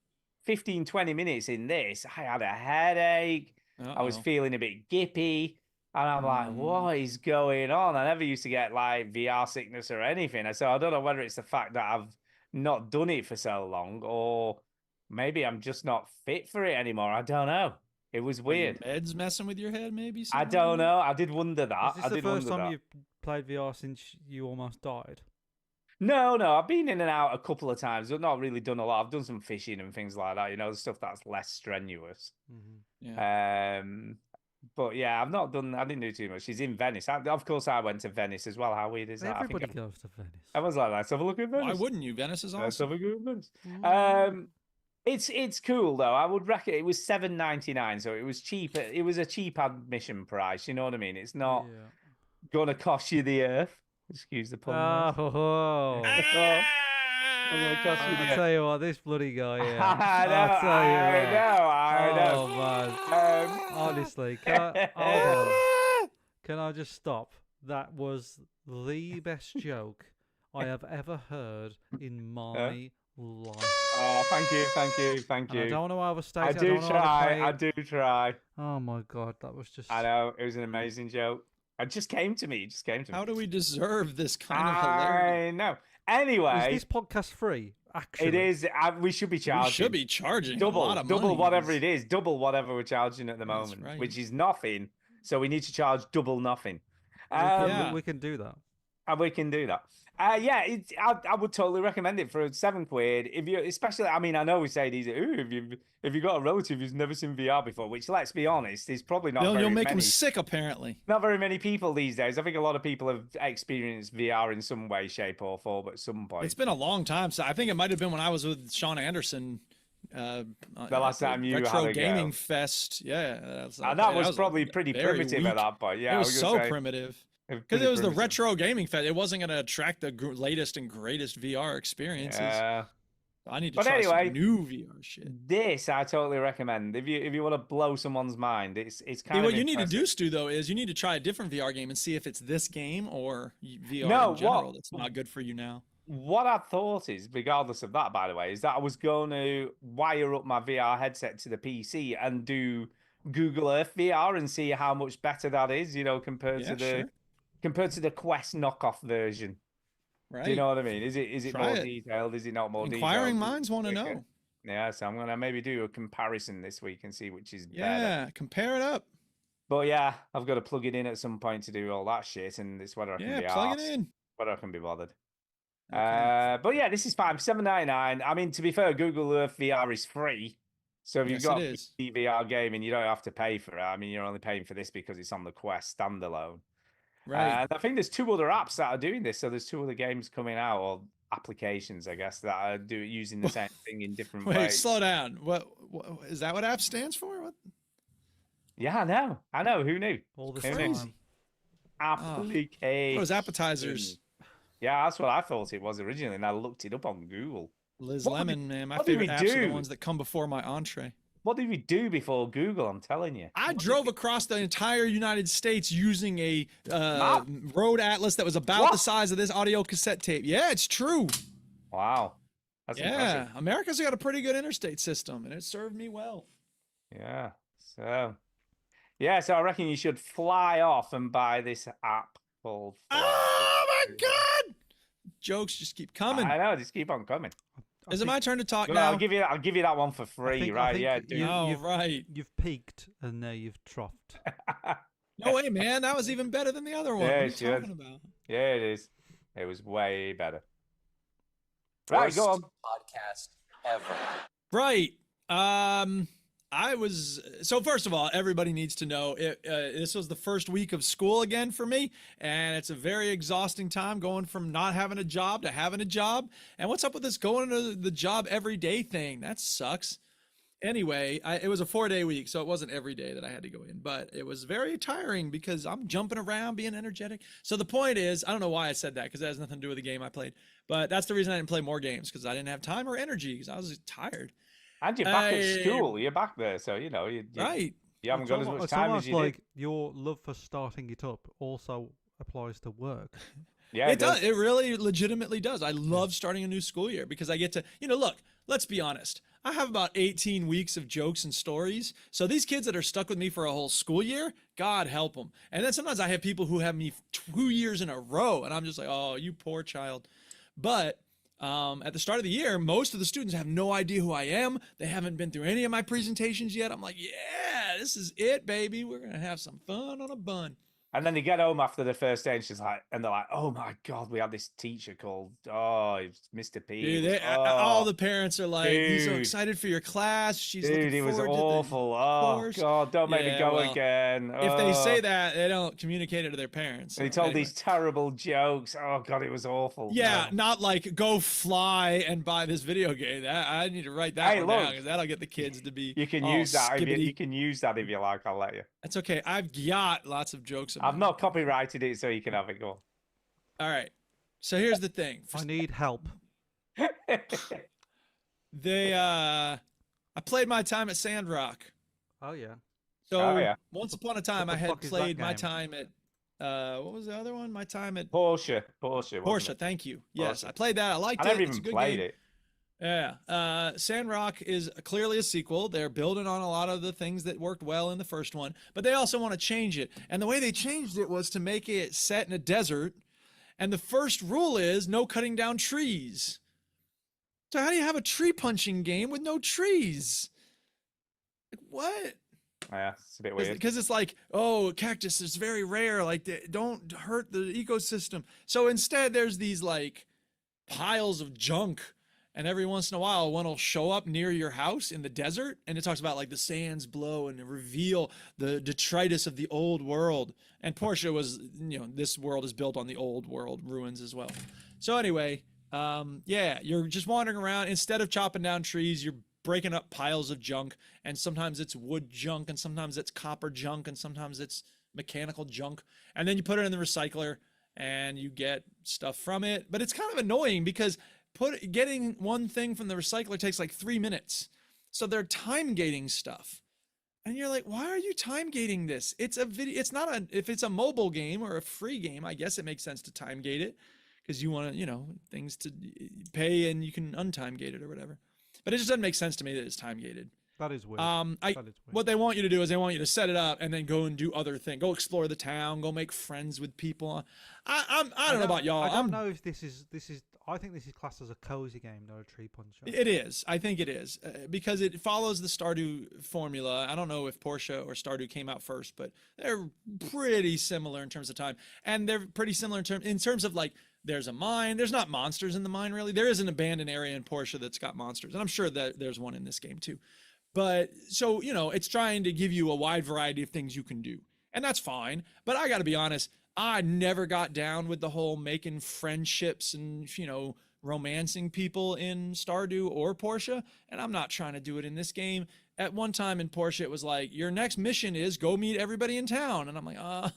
Speaker 1: 15, 20 minutes in this, I had a headache. I was feeling a bit gippy. And I'm like, what is going on? I never used to get, like, VR sickness or anything. So I don't know whether it's the fact that I've not done it for so long, or maybe I'm just not fit for it anymore. I don't know. It was weird.
Speaker 2: Meds messing with your head, maybe?
Speaker 1: I don't know. I did wonder that.
Speaker 3: Is this the first time you've played VR since you almost died?
Speaker 1: No. I've been in and out a couple of times. I've not really done a lot. I've done some fishing and things like that. You know, stuff that's less strenuous.
Speaker 2: Yeah.
Speaker 1: But yeah, I didn't do too much. She's in Venice. Of course, I went to Venice as well. How weird is that?
Speaker 3: Everybody goes to Venice.
Speaker 1: I was like, let's have a look at Venice.
Speaker 2: Why wouldn't you? Venice is
Speaker 1: Let's
Speaker 2: awesome.
Speaker 1: have a go at Venice. It's cool though. I would reckon it was $7.99, so it was cheap. It was a cheap admission price. You know what I mean? It's not gonna cost you the earth. Excuse the pun.
Speaker 3: Oh. I'll tell you what, this bloody guy. Yeah.
Speaker 1: I know.
Speaker 3: Oh man. Honestly, hold on. Can I just stop? That was the best joke I have ever heard in my life.
Speaker 1: Oh, thank you.
Speaker 3: And I don't know how to state it.
Speaker 1: I do try.
Speaker 3: Oh my god, that was just.
Speaker 1: I know, it was an amazing joke. It just came to me.
Speaker 2: How do we deserve this kind of hilarity?
Speaker 1: I know. Anyway,
Speaker 3: is this podcast free? Actually,
Speaker 1: it is. We should be charging.
Speaker 2: We should be charging
Speaker 1: double,
Speaker 2: a lot of
Speaker 1: double
Speaker 2: money.
Speaker 1: whatever it is, double whatever we're charging at the moment, which is nothing. So we need to charge double nothing.
Speaker 3: We can do that.
Speaker 1: And we can do that. I would totally recommend it for £7. If you, especially, I mean, I know we say these. If you got a relative who's never seen VR before, which, let's be honest, is probably not.
Speaker 2: You'll make them sick. Apparently,
Speaker 1: not very many people these days. I think a lot of people have experienced VR in some way, shape, or form at some point.
Speaker 2: It's been a long time. So I think it might have been when I was with Sean Anderson.
Speaker 1: The last time you
Speaker 2: Retro
Speaker 1: had a
Speaker 2: Gaming
Speaker 1: go.
Speaker 2: Fest,
Speaker 1: and that was probably pretty primitive at that point. Yeah,
Speaker 2: it was so primitive. Because it was the Retro Gaming Fest. It wasn't going to attract the latest and greatest VR experiences. I need to try some new VR shit.
Speaker 1: This I totally recommend. If you want to blow someone's mind, it's kind of
Speaker 2: what you need to do, Stu, though, is you need to try a different VR game and see if it's this game or VR in general that's not good for you now.
Speaker 1: What I thought is, regardless of that, by the way, is that I was going to wire up my VR headset to the PC and do Google Earth VR and see how much better that is, you know, compared to the Quest knockoff version.
Speaker 2: Right.
Speaker 1: Do you know what I mean? Is it more detailed? Is it not more detailed?
Speaker 2: Inquiring minds want to know.
Speaker 1: Yeah, so I'm going to maybe do a comparison this week and see which is better.
Speaker 2: Yeah, compare it up.
Speaker 1: But yeah, I've got to plug it in at some point to do all that shit, and it's whether I can be
Speaker 2: plug it in.
Speaker 1: Whether I can be bothered.
Speaker 2: Okay.
Speaker 1: But yeah, this is fine. $7.99. I mean, to be fair, Google Earth VR is free. So if you've got a VR game and you don't have to pay for it, I mean, you're only paying for this because it's on the Quest standalone.
Speaker 2: Right.
Speaker 1: And I think there's 2 other apps that are doing this. So there's 2 other games coming out, or applications, I guess, that are using the same thing in different ways.
Speaker 2: Wait, slow down. What is that? What app stands for? What?
Speaker 1: Yeah, I know. Who knew?
Speaker 3: All this
Speaker 2: crazy.
Speaker 1: Applications.
Speaker 2: Those appetizers.
Speaker 1: Yeah, that's what I thought it was originally, and I looked it up on Google.
Speaker 2: Liz Lemon, man. My favorite apps are the ones that come before my entree.
Speaker 1: What did we do before Google? I'm telling you.
Speaker 2: I drove across the entire United States using a road atlas that was about the size of this audio cassette tape. Yeah, it's true.
Speaker 1: Wow. That's impressive.
Speaker 2: America's got a pretty good interstate system, and it served me well.
Speaker 1: Yeah. So I reckon you should fly off and buy this app called
Speaker 2: Oh my God! Jokes just keep coming.
Speaker 1: I know, just keep on coming.
Speaker 2: Is it my turn to talk now?
Speaker 1: I'll give you that one for free, right?
Speaker 3: You've peaked and now you've troughed.
Speaker 2: No way, man. That was even better than the other one.
Speaker 1: Yeah,
Speaker 2: what are you talking about?
Speaker 1: Yeah, it is. It was way better. Right, go on.
Speaker 8: Podcast ever.
Speaker 2: Right. So first of all, everybody needs to know this was the first week of school again for me, and it's a very exhausting time going from not having a job to having a job. And what's up with this going to the job every day thing? That sucks. Anyway, it was a 4-day week, so it wasn't every day that I had to go in, but it was very tiring because I'm jumping around, being energetic. So the point is, I don't know why I said that because that has nothing to do with the game I played, but that's the reason I didn't play more games because I didn't have time or energy because I was tired.
Speaker 1: And you're back at school. You're back there, so you know
Speaker 2: Right.
Speaker 1: You haven't got as much
Speaker 3: It's
Speaker 1: time as
Speaker 3: almost
Speaker 1: you
Speaker 3: like
Speaker 1: did.
Speaker 3: your love for starting it up also applies to work.
Speaker 1: Yeah,
Speaker 2: It does. It really legitimately does. I love starting a new school year because I get to, look, let's be honest. I have about 18 weeks of jokes and stories. So these kids that are stuck with me for a whole school year, God help them. And then sometimes I have people who have me 2 years in a row, and I'm just like, oh, you poor child. But at the start of the year, most of the students have no idea who I am. They haven't been through any of my presentations yet. I'm like, yeah, this is it, baby. We're going to have some fun on a bun.
Speaker 1: And then they get home after the first day, and they're like, "Oh my God, we had this teacher called it's Mr. P."
Speaker 2: Dude, all the parents are like, "He's so excited for your class. She's looking
Speaker 1: it was
Speaker 2: forward
Speaker 1: awful.
Speaker 2: to the
Speaker 1: Oh
Speaker 2: course."
Speaker 1: God, don't make me go
Speaker 2: well,
Speaker 1: again.
Speaker 2: If they say that, they don't communicate it to their parents.
Speaker 1: They told these terrible jokes. Oh God, it was awful.
Speaker 2: Yeah, not like go fly and buy this video game. I need to write that one down because that'll get the kids to be.
Speaker 1: You can use that. You can use that if you like. I'll let you.
Speaker 2: That's okay. I've got lots of jokes.
Speaker 1: I've not copyrighted it, so you can have it. Go on.
Speaker 2: All right. So here's the thing.
Speaker 3: I need help.
Speaker 2: I played my time at Sandrock.
Speaker 3: Oh yeah.
Speaker 2: So once upon a time, I had played my
Speaker 3: game?
Speaker 2: time at what was the other one? My time at
Speaker 1: Porsche.
Speaker 2: Thank you. Yes, I played that. I liked it.
Speaker 1: I never
Speaker 2: It's a
Speaker 1: even
Speaker 2: good
Speaker 1: played
Speaker 2: game.
Speaker 1: it.
Speaker 2: Yeah. Sandrock is clearly a sequel. They're building on a lot of the things that worked well in the first one, but they also want to change it. And the way they changed it was to make it set in a desert. And the first rule is no cutting down trees. So how do you have a tree punching game with no trees? Like, what?
Speaker 1: Yeah, it's a bit weird.
Speaker 2: Because it's like, oh, cactus is very rare. Like, don't hurt the ecosystem. So instead, there's these like piles of junk. And every once in a while, one will show up near your house in the desert. And it talks about like the sands blow and reveal the detritus of the old world. And Portia was, this world is built on the old world ruins as well. So anyway, you're just wandering around. Instead of chopping down trees, you're breaking up piles of junk. And sometimes it's wood junk, and sometimes it's copper junk, and sometimes it's mechanical junk. And then you put it in the recycler and you get stuff from it. But it's kind of annoying because getting one thing from the recycler takes like 3 minutes. So they're time gating stuff. And you're like, why are you time gating this? It's a video. It's not if it's a mobile game or a free game, I guess it makes sense to time gate it because you want to, things to pay and you can untime gate it or whatever. But it just doesn't make sense to me that it's time gated.
Speaker 3: That is weird.
Speaker 2: What they want you to do is they want you to set it up and then go and do other things. Go explore the town. Go make friends with people. I don't know about y'all.
Speaker 3: I don't know if this is. I think this is classed as a cozy game, not a tree puncher.
Speaker 2: It is. I think it is because it follows the Stardew formula. I don't know if Portia or Stardew came out first, but they're pretty similar in terms of time, and they're pretty similar in terms of like. There's a mine. There's not monsters in the mine really. There is an abandoned area in Portia that's got monsters, and I'm sure that there's one in this game too. But so, it's trying to give you a wide variety of things you can do. And that's fine. But I got to be honest, I never got down with the whole making friendships and, romancing people in Stardew or Portia. And I'm not trying to do it in this game. At one time in Portia, it was like, your next mission is go meet everybody in town. And I'm like, oh,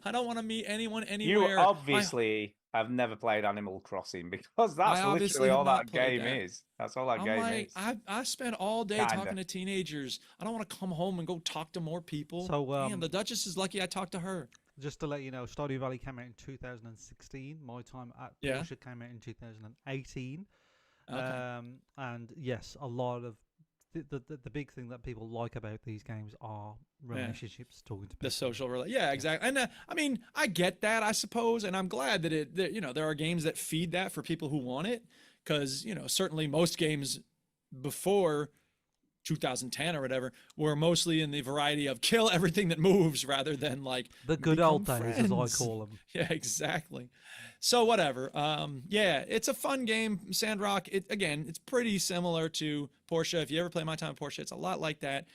Speaker 2: I don't want to meet anyone anywhere.
Speaker 1: You obviously have never played Animal Crossing because that's literally all that game is. That's all that game is.
Speaker 2: I spent all day talking to teenagers. I don't want to come home and go talk to more people.
Speaker 3: So,
Speaker 2: damn, the Duchess is lucky I talked to her.
Speaker 3: Just to let you know, Stardew Valley came out in 2016. My time at Portia came out in 2018. Okay. And yes, a lot of the big thing that people like about these games are relationships, talking to people.
Speaker 2: The social exactly. And I mean, I get that, I suppose, and I'm glad that there are games that feed that for people who want it, because certainly most games before 2010 or whatever were mostly in the variety of kill everything that moves rather than like
Speaker 3: the good old days, as I call them.
Speaker 2: Yeah, exactly. So whatever. It's a fun game. Sandrock. It's pretty similar to Portia. If you ever play My Time at Portia, it's a lot like that.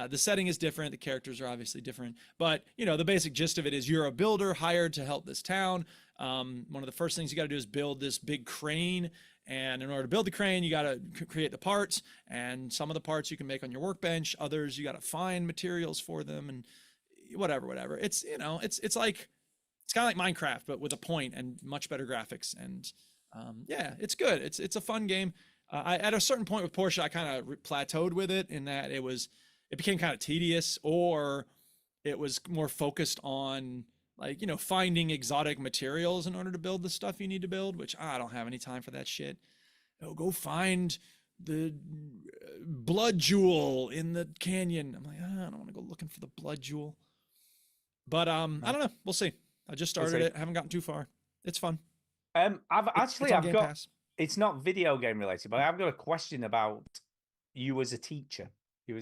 Speaker 2: The setting is different. The characters are obviously different, but the basic gist of it is you're a builder hired to help this town. One of the first things you got to do is build this big crane. And in order to build the crane, you got to create the parts, and some of the parts you can make on your workbench. Others, you got to find materials for them and whatever. It's, it's like, it's kind of like Minecraft, but with a point and much better graphics. And yeah, it's good. It's a fun game. At a certain point with Portia, I kind of plateaued with it in that it became kind of tedious, or it was more focused on like, finding exotic materials in order to build the stuff you need to build, which I don't have any time for that shit. Go find the blood jewel in the canyon. I'm like, I don't want to go looking for the blood jewel. But I don't know. We'll see. I just started it. I haven't gotten too far. It's fun.
Speaker 1: I've got.
Speaker 2: Pass.
Speaker 1: It's not video game related, but I've got a question about you as a teacher.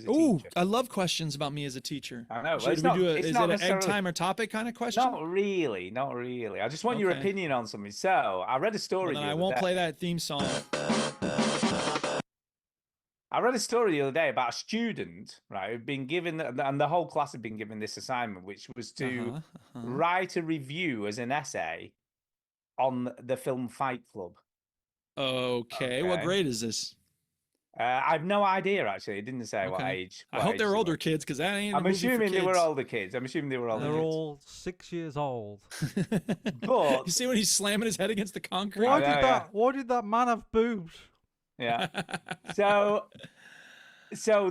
Speaker 2: Ooh, I love questions about me as a teacher.
Speaker 1: I know.
Speaker 2: Is it an egg time or topic kind of question?
Speaker 1: Not really. I just want your opinion on something. So I read a story.
Speaker 2: I won't play that theme song.
Speaker 1: I read a story the other day about a student, right, who'd been given, and the whole class had been given this assignment, which was to write a review as an essay on the film Fight Club.
Speaker 2: Okay. What grade is this?
Speaker 1: I have no idea, actually. It didn't say what age.
Speaker 2: I hope they're older kids, because that ain't.
Speaker 1: I'm assuming they were older kids.
Speaker 3: They're all 6 years old.
Speaker 1: But
Speaker 2: you see when he's slamming his head against the concrete.
Speaker 3: Why did that man have boobs?
Speaker 1: Yeah. So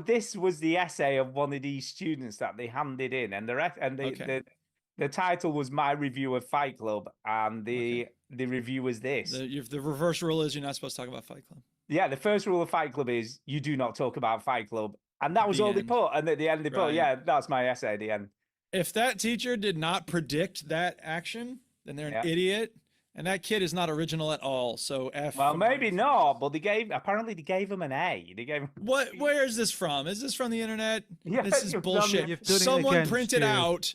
Speaker 1: this was the essay of one of these students that they handed in, and the title was "My Review of Fight Club," and the review was this.
Speaker 2: The reverse rule is you're not supposed to talk about Fight Club.
Speaker 1: Yeah, the first rule of Fight Club is you do not talk about Fight Club. And that was all they put. And at the end, they put, yeah, that's my essay at the end.
Speaker 2: If that teacher did not predict that action, then they're an idiot. And that kid is not original at all. So F.
Speaker 1: Well, maybe not, but apparently they gave him an A. They gave him...
Speaker 2: Where is this from? Is this from the internet?
Speaker 1: Yeah,
Speaker 2: this is bullshit. Someone printed out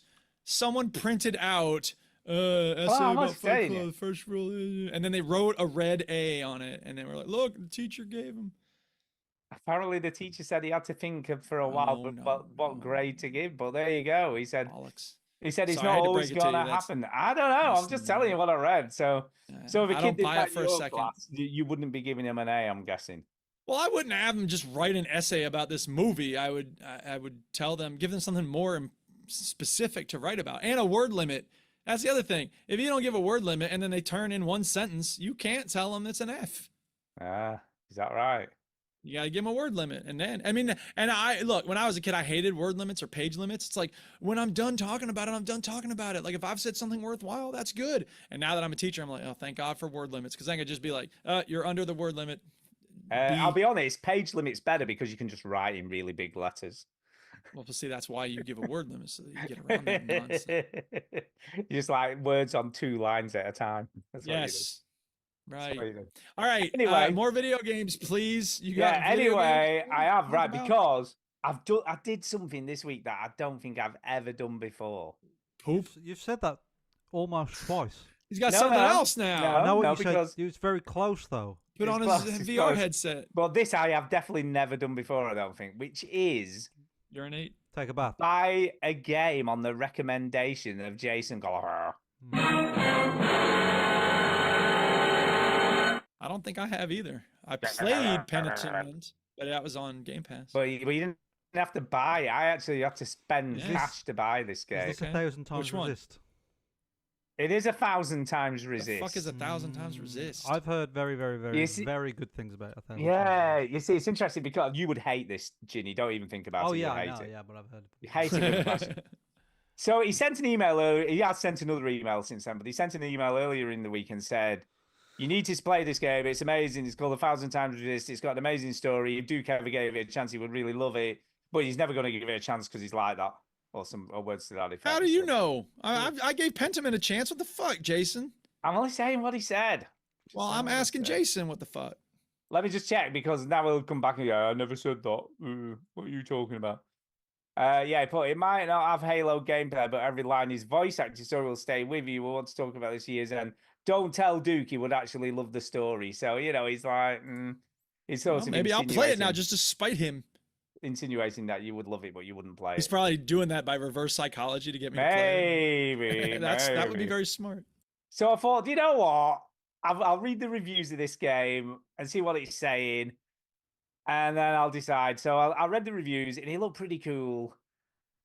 Speaker 2: essay about Fight Club, first rule is, and then they wrote a red A on it, and they were like, "Look, the teacher gave him."
Speaker 1: Apparently, the teacher said he had to think for a while, what grade to give. But there you go. He said, it's not always going to happen. I don't know. I'm just telling you what I read. So if a kid did that in your class, you wouldn't be giving him an A, I'm guessing.
Speaker 2: Well, I wouldn't have them just write an essay about this movie. I would tell them, give them something more specific to write about, and a word limit. That's the other thing. If you don't give a word limit and then they turn in one sentence, you can't tell them it's an F.
Speaker 1: Is that right?
Speaker 2: You got to give them a word limit. And then, look, when I was a kid, I hated word limits or page limits. It's like, when I'm done talking about it, I'm done talking about it. Like, if I've said something worthwhile, that's good. And now that I'm a teacher, I'm like, oh, thank God for word limits. Because I could just be like, you're under the word limit.
Speaker 1: I'll be honest, page limit's better because you can just write in really big letters.
Speaker 2: Well, see, that's why you give a word limit, so that you get around that nonsense.
Speaker 1: Just like words on 2 lines at a time.
Speaker 2: That's yes. Right.
Speaker 1: That's
Speaker 2: all right.
Speaker 1: Anyway,
Speaker 2: more video games, please.
Speaker 1: Anyway, I have, right, because I did something this week that I don't think I've ever done before.
Speaker 2: Poop.
Speaker 3: You've said that almost twice.
Speaker 2: He's got something else now.
Speaker 3: I know what you said. It was very close, though.
Speaker 2: Put on his VR headset.
Speaker 1: But this I have definitely never done before, I don't think, which is...
Speaker 2: Urinate.
Speaker 3: Take a bath.
Speaker 1: Buy a game on the recommendation of Jason Gallagher.
Speaker 2: I don't think I have either. I played Pentiment, but that was on Game Pass.
Speaker 1: But you didn't have to buy it. I actually have to spend cash to buy this game.
Speaker 3: Is this 1,000 times resist?
Speaker 1: It is 1,000 times resist.
Speaker 2: The fuck is 1,000 times resist?
Speaker 3: I've heard very, very, very, very good things about it.
Speaker 1: Yeah, you see, it's interesting because you would hate this, Ginny. Don't even think about it.
Speaker 3: Oh, yeah,
Speaker 1: I
Speaker 3: know, yeah, but I've heard.
Speaker 1: You hate it. So he sent an email earlier. He has sent another email since then, but he sent an email earlier in the week and said, you need to play this game. It's amazing. It's called 1,000 times resist. It's got an amazing story. If Duke ever gave it a chance, he would really love it. But he's never going to give it a chance because he's like that. Or words to that effect.
Speaker 2: How do you know? I gave Pentiment a chance. What the fuck, Jason?
Speaker 1: I'm only saying what he said.
Speaker 2: Well, I'm asking Jason what the fuck.
Speaker 1: Let me just check because now we'll come back and go, I never said that. What are you talking about? Yeah, but it might not have Halo gameplay, but every line is voice acting, so it will stay with you. We want to talk about this year's end. Don't tell Duke he would actually love the story. So, he's like, it's sort of
Speaker 2: maybe I'll play it now just to spite him.
Speaker 1: insinuating that you would love it, but you wouldn't play
Speaker 2: He's
Speaker 1: it.
Speaker 2: probably doing that by reverse psychology to get me to play it.
Speaker 1: Maybe.
Speaker 2: That would be
Speaker 1: maybe.
Speaker 2: very smart.
Speaker 1: So I thought, you know what? I'll read the reviews of this game and see what it's saying, and then I'll decide. So I read the reviews, and it looked pretty cool.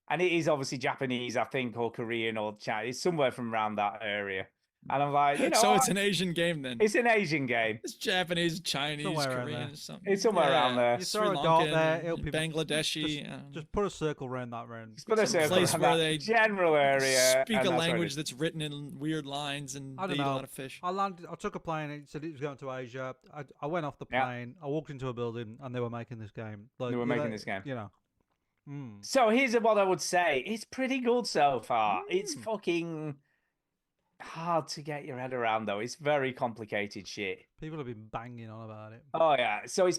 Speaker 1: And it is obviously Japanese, I think, or Korean or Chinese. It's somewhere from around that area. And I'm like, you know,
Speaker 2: So it's an Asian game then.
Speaker 1: it's an Asian game.
Speaker 2: It's Japanese, Chinese,
Speaker 3: Somewhere around
Speaker 2: Korean,
Speaker 3: there.
Speaker 2: or something.
Speaker 1: It's somewhere around there.
Speaker 3: You
Speaker 2: Sri
Speaker 3: throw a dart
Speaker 2: Lankan,
Speaker 3: there, it'll be
Speaker 2: Bangladeshi. I don't know.
Speaker 3: Just put a circle around that round.
Speaker 1: It's got a
Speaker 2: Some
Speaker 1: circle
Speaker 2: place
Speaker 1: around
Speaker 2: where
Speaker 1: that
Speaker 2: they
Speaker 1: general area.
Speaker 2: Speak
Speaker 1: and
Speaker 2: a
Speaker 1: that's where it
Speaker 2: language
Speaker 1: is.
Speaker 2: that's written in weird lines and
Speaker 3: I
Speaker 2: they
Speaker 3: don't
Speaker 2: eat a
Speaker 3: know.
Speaker 2: lot of fish.
Speaker 3: I landed. I took a plane. And it said it was going to Asia. I went off the
Speaker 1: Yeah.
Speaker 3: plane. I walked into a building, and they were making this game. Like,
Speaker 1: They were
Speaker 3: you
Speaker 1: making
Speaker 3: know,
Speaker 1: this game.
Speaker 3: You know. Mm.
Speaker 1: So here's what I would say. It's pretty good so far. It's fucking hard to get your head around, though. It's very complicated shit.
Speaker 3: People have been banging on about it.
Speaker 1: Oh, yeah. So it's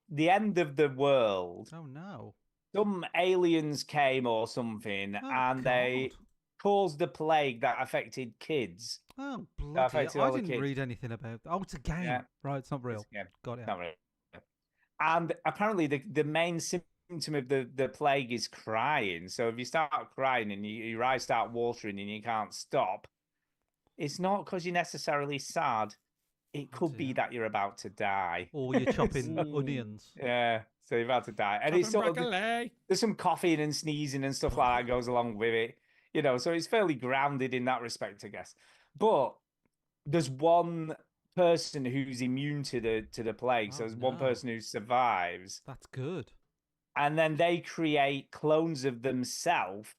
Speaker 1: the end of the world.
Speaker 3: Oh no.
Speaker 1: Some aliens came or something,
Speaker 3: Oh,
Speaker 1: and they
Speaker 3: God.
Speaker 1: caused the plague that affected kids.
Speaker 3: Oh bloody!
Speaker 1: affected all
Speaker 3: I
Speaker 1: the
Speaker 3: didn't
Speaker 1: kids.
Speaker 3: read anything about. Oh, it's a game.
Speaker 1: Yeah.
Speaker 3: Right, it's not real.
Speaker 1: It's a game.
Speaker 3: Got it.
Speaker 1: Not really. And apparently, the main symptom of the plague is crying. So if you start crying and your eyes start watering and you can't stop, it's not because you're necessarily sad. It could be
Speaker 3: dear.
Speaker 1: that you're about to die.
Speaker 3: Or you're chopping onions.
Speaker 1: Yeah, so you're about to die, and it's sort of there's some coughing and sneezing and stuff like that goes along with it, you know. So it's fairly grounded in that respect, I guess. But there's one person who's immune to the plague. So
Speaker 3: Oh,
Speaker 1: there's one
Speaker 3: no.
Speaker 1: person who survives,
Speaker 3: That's good.
Speaker 1: and then they create clones of themselves.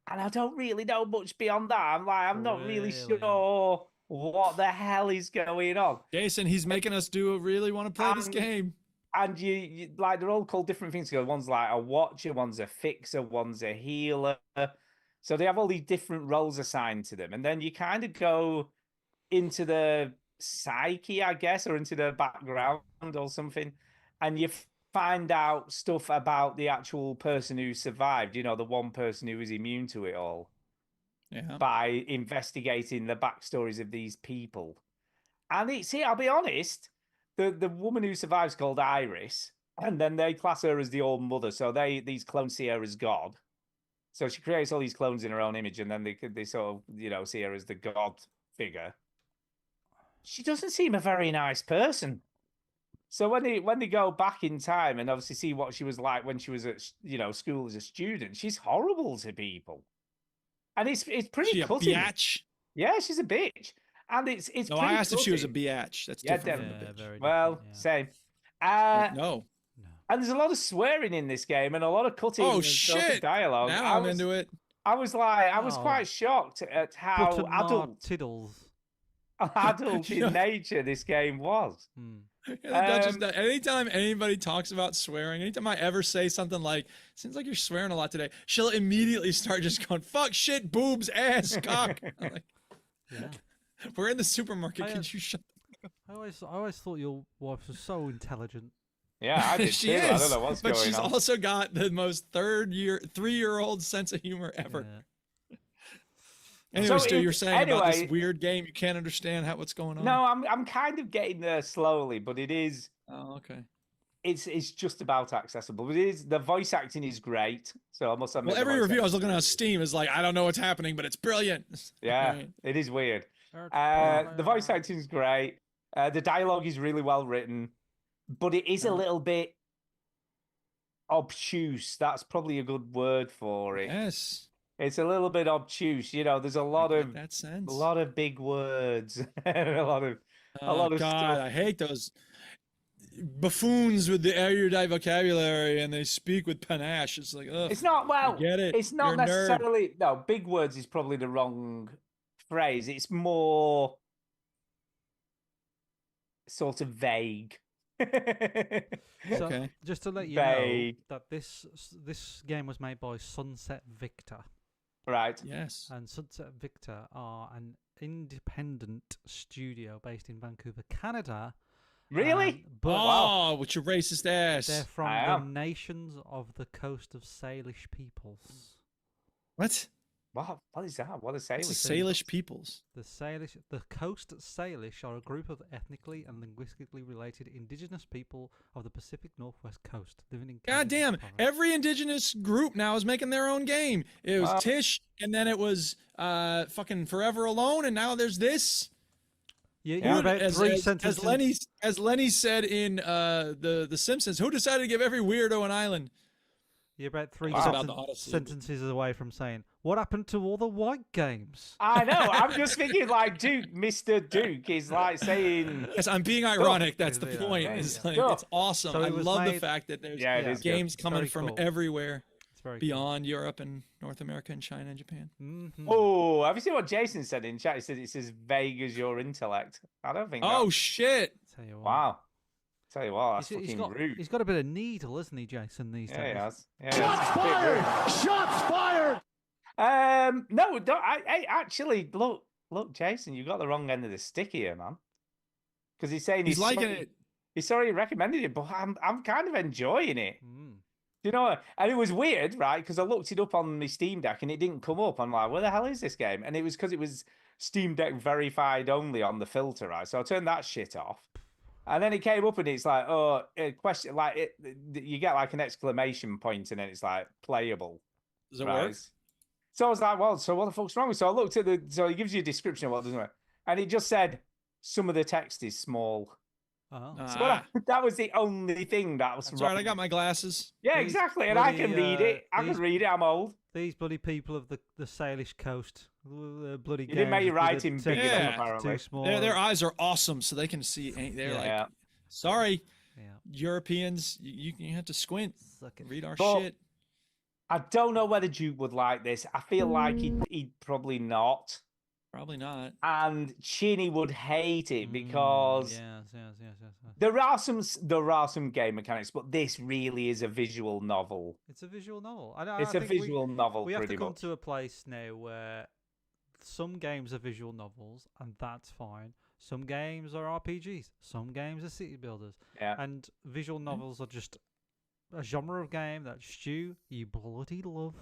Speaker 1: And I don't really know much beyond that. I'm not really
Speaker 3: Really?
Speaker 1: sure what the hell is going on.
Speaker 2: Jason, he's making us really want to play this
Speaker 1: Um,
Speaker 2: game.
Speaker 1: And you like they're all called different things. One's like a watcher, one's a fixer, one's a healer. So they have all these different roles assigned to them, and then you kind of go into the psyche, I guess, or into the background or something, and you find out stuff about the actual person who survived. You know, the one person who was immune to it all,
Speaker 2: Yeah.
Speaker 1: by investigating the backstories of these people. And I'll be honest, the woman who survives is called Iris, and then they class her as the old mother. So these clones see her as God. So she creates all these clones in her own image, and then they sort of, see her as the God figure. She doesn't seem a very nice person. So when they go back in time and obviously see what she was like when she was at school as a student, she's horrible to people. And it's pretty
Speaker 2: She a
Speaker 1: cutting.
Speaker 2: biatch?
Speaker 1: Yeah, she's a bitch. And it's
Speaker 2: No,
Speaker 1: pretty
Speaker 2: I asked if she was a
Speaker 1: cutting.
Speaker 2: biatch. That's
Speaker 1: Yeah,
Speaker 2: different
Speaker 3: Yeah,
Speaker 2: from a bitch.
Speaker 3: very
Speaker 1: Well,
Speaker 3: different, yeah.
Speaker 1: same.
Speaker 2: No.
Speaker 3: No.
Speaker 1: And there's a lot of swearing in this game and a lot of cutting
Speaker 2: Oh,
Speaker 1: and sort of
Speaker 2: shit.
Speaker 1: dialogue.
Speaker 2: Now I'm into it.
Speaker 1: I was
Speaker 3: Oh.
Speaker 1: quite shocked at how
Speaker 3: Button
Speaker 1: adult
Speaker 3: tiddles.
Speaker 1: in nature this game was.
Speaker 3: Hmm.
Speaker 2: Anytime anybody talks about swearing, anytime I ever say something like, seems like you're swearing a lot today, she'll immediately start just going, fuck, shit, boobs, ass, cock. I'm like,
Speaker 3: Yeah.
Speaker 2: we're in the supermarket. Can you shut
Speaker 3: I always thought your wife was so intelligent.
Speaker 1: Yeah, I did
Speaker 2: She
Speaker 1: too.
Speaker 2: is,
Speaker 1: I don't know what's
Speaker 2: but
Speaker 1: going
Speaker 2: she's
Speaker 1: on.
Speaker 2: also got the most 3-year-old sense of humor ever.
Speaker 3: Yeah.
Speaker 2: Anyway, Stu,
Speaker 1: it-
Speaker 2: you're saying about this
Speaker 1: anyway-
Speaker 2: weird game, you can't understand what's going on.
Speaker 1: No, I'm kind of getting there slowly, but it is
Speaker 2: Oh, okay.
Speaker 1: it's just about accessible. But the voice acting is great. So I must admit.
Speaker 2: Well,
Speaker 1: the
Speaker 2: every
Speaker 1: voice
Speaker 2: review I was
Speaker 1: acting
Speaker 2: looking on
Speaker 1: is
Speaker 2: Steam is like, I don't know what's happening, but it's brilliant.
Speaker 1: Yeah,
Speaker 2: Right.
Speaker 1: it is weird. The voice acting is great. The dialogue is really well written, but it is a little bit obtuse. That's probably a good word for it.
Speaker 2: Yes.
Speaker 1: It's a little bit obtuse. There's a lot
Speaker 2: I
Speaker 1: of
Speaker 2: get that sense.
Speaker 1: big words and a lot of
Speaker 2: Oh, God,
Speaker 1: stuff.
Speaker 2: I hate those buffoons with the erudite vocabulary and they speak with panache. It's like, ugh.
Speaker 1: It's not
Speaker 2: get it.
Speaker 1: It's not
Speaker 2: You're a nerd.
Speaker 1: necessarily no. Big words is probably the wrong phrase. It's more sort of vague.
Speaker 3: So,
Speaker 2: Okay.
Speaker 3: just to let you
Speaker 1: Vague.
Speaker 3: know that this game was made by Sunset Victor,
Speaker 1: Right.
Speaker 2: Yes.
Speaker 3: and Sunset Victor are an independent studio based in Vancouver, Canada.
Speaker 1: Really?
Speaker 3: But
Speaker 2: Oh, with your racist
Speaker 3: they're
Speaker 2: ass.
Speaker 3: from
Speaker 1: I
Speaker 3: the
Speaker 1: am.
Speaker 3: nations of the coast of Salish peoples.
Speaker 2: What?
Speaker 1: What is that? What are
Speaker 2: It's
Speaker 1: Salish?
Speaker 2: the Salish peoples.
Speaker 3: The Coast Salish are a group of ethnically and linguistically related indigenous people of the Pacific Northwest coast living in.
Speaker 2: God damn! Every indigenous group now is making their own game. It was Tish, and then it was fucking Forever Alone, and now there's this.
Speaker 3: Yeah, about three sentences.
Speaker 2: As Lenny said in the Simpsons, who decided to give every weirdo an island?
Speaker 3: You're about three
Speaker 2: sentences
Speaker 3: away from saying, "What happened to all the white games?"
Speaker 1: I know. I'm just thinking like Duke, Mr. Duke is like saying.
Speaker 2: Yes, I'm being ironic. That's the point. It's like it's awesome.
Speaker 3: So
Speaker 2: I love the fact that there's games coming from everywhere. Beyond Europe and North America and China and Japan.
Speaker 1: Oh, have you seen what Jason said in chat? He said it's as vague as your intellect. I don't think.
Speaker 2: Oh shit!
Speaker 3: Tell you what.
Speaker 1: Wow. Tell you what, that's fucking rude.
Speaker 3: He's got a bit of needle, isn't he, Jason? These days.
Speaker 1: Yeah, he has. Yeah,
Speaker 5: Shots fired! Shots fired!
Speaker 1: No, don't. I actually look, Jason, you got the wrong end of the stick here, man. Because he's saying
Speaker 2: he's liking it.
Speaker 1: He's sorry he recommended it, but I'm kind of enjoying it. You know, and it was weird, right? Because I looked it up on my Steam Deck and it didn't come up. I'm like, where the hell is this game? And it was because it was Steam Deck verified only on the filter, right? So I turned that shit off. And then it came up and it's like, oh, a question, like you get like an exclamation point and then it's like playable.
Speaker 2: Does it work?
Speaker 1: So I was like, well, so what the fuck's wrong? So I looked at so it gives you a description of what doesn't work. And it just said, some of the text is small.
Speaker 3: Oh.
Speaker 1: So that was the only thing that was
Speaker 2: wrong. Right, I got my glasses.
Speaker 1: Yeah, exactly. And I can read it. I can read it. I'm old.
Speaker 3: These bloody people of the Salish coast. Bloody
Speaker 1: you didn't make your writing big enough, apparently.
Speaker 3: Too small.
Speaker 2: Their eyes are awesome, so they can see. They're like, sorry, Europeans, you have to squint. Read our shit.
Speaker 1: I don't know whether Duke would like this. I feel like he'd probably not.
Speaker 2: Probably not.
Speaker 1: And Chinny would hate it because
Speaker 3: yes.
Speaker 1: there are some game mechanics, but this really is a visual novel.
Speaker 3: It's a visual novel.
Speaker 1: It's a visual novel.
Speaker 3: We have to
Speaker 1: pretty
Speaker 3: come
Speaker 1: much.
Speaker 3: to a place now where some games are visual novels, and that's fine. Some games are RPGs. Some games are city builders.
Speaker 1: Yeah.
Speaker 3: And visual novels are just a genre of game that Stu, you bloody love,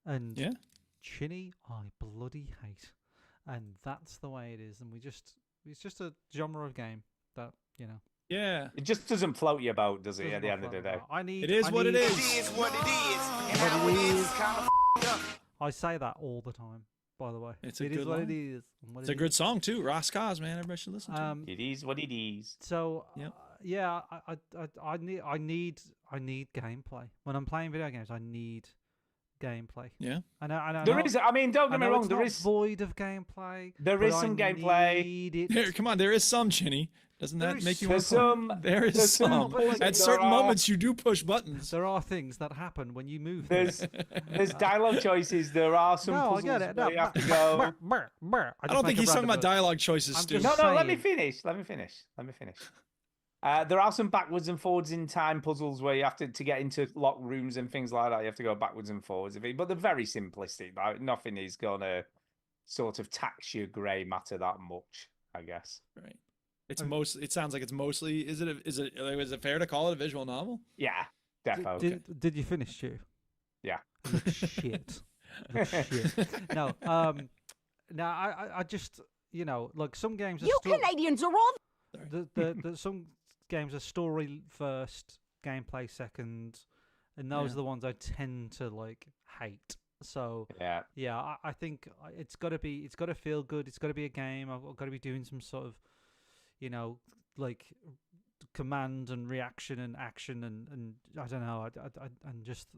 Speaker 3: and Chinny, I bloody hate. And that's the way it is. And it's just a genre of game that, you know.
Speaker 2: Yeah.
Speaker 1: It just doesn't float your boat, does it, at the end of the day?
Speaker 2: It is what it is.
Speaker 6: It is what it is. And how it is kind of up.
Speaker 3: I say that all the time, by the way.
Speaker 2: It
Speaker 3: is what it is.
Speaker 2: It's a good song, too. Ross Cos, man. Everybody should listen to it.
Speaker 1: It is what it is.
Speaker 3: So, I need gameplay. When I'm playing video games, I need gameplay.
Speaker 2: Yeah.
Speaker 1: There is. I mean, don't get me wrong. There is
Speaker 3: void of gameplay.
Speaker 1: There is some gameplay.
Speaker 2: Here, come on, there is some, Chinny. Doesn't that make you?
Speaker 1: There's some.
Speaker 2: There is some. At certain moments, you do push buttons.
Speaker 3: There are things that happen when you move.
Speaker 1: There's dialogue choices. There are some.
Speaker 3: No, I get it. No,
Speaker 1: you have to go.
Speaker 2: I don't think he's talking about dialogue choices, Stu.
Speaker 1: No. Let me finish. There are some backwards and forwards in time puzzles where you have to get into locked rooms and things like that. You have to go backwards and forwards, but they're very simplistic. Like, nothing is gonna sort of tax your grey matter that much, I guess.
Speaker 2: Right. It's mostly. It sounds like it's mostly. Is it fair to call it a visual novel?
Speaker 1: Yeah, definitely.
Speaker 3: Did you finish, Stu?
Speaker 1: Yeah.
Speaker 3: Shit. No. No. I just like some games.
Speaker 4: You Canadians are all.
Speaker 3: Some games are story first, gameplay second, and those are the ones I tend to hate. So I think it's got to feel good. It's got to be a game. I've got to be doing some sort of, command and reaction and action and I don't know. And just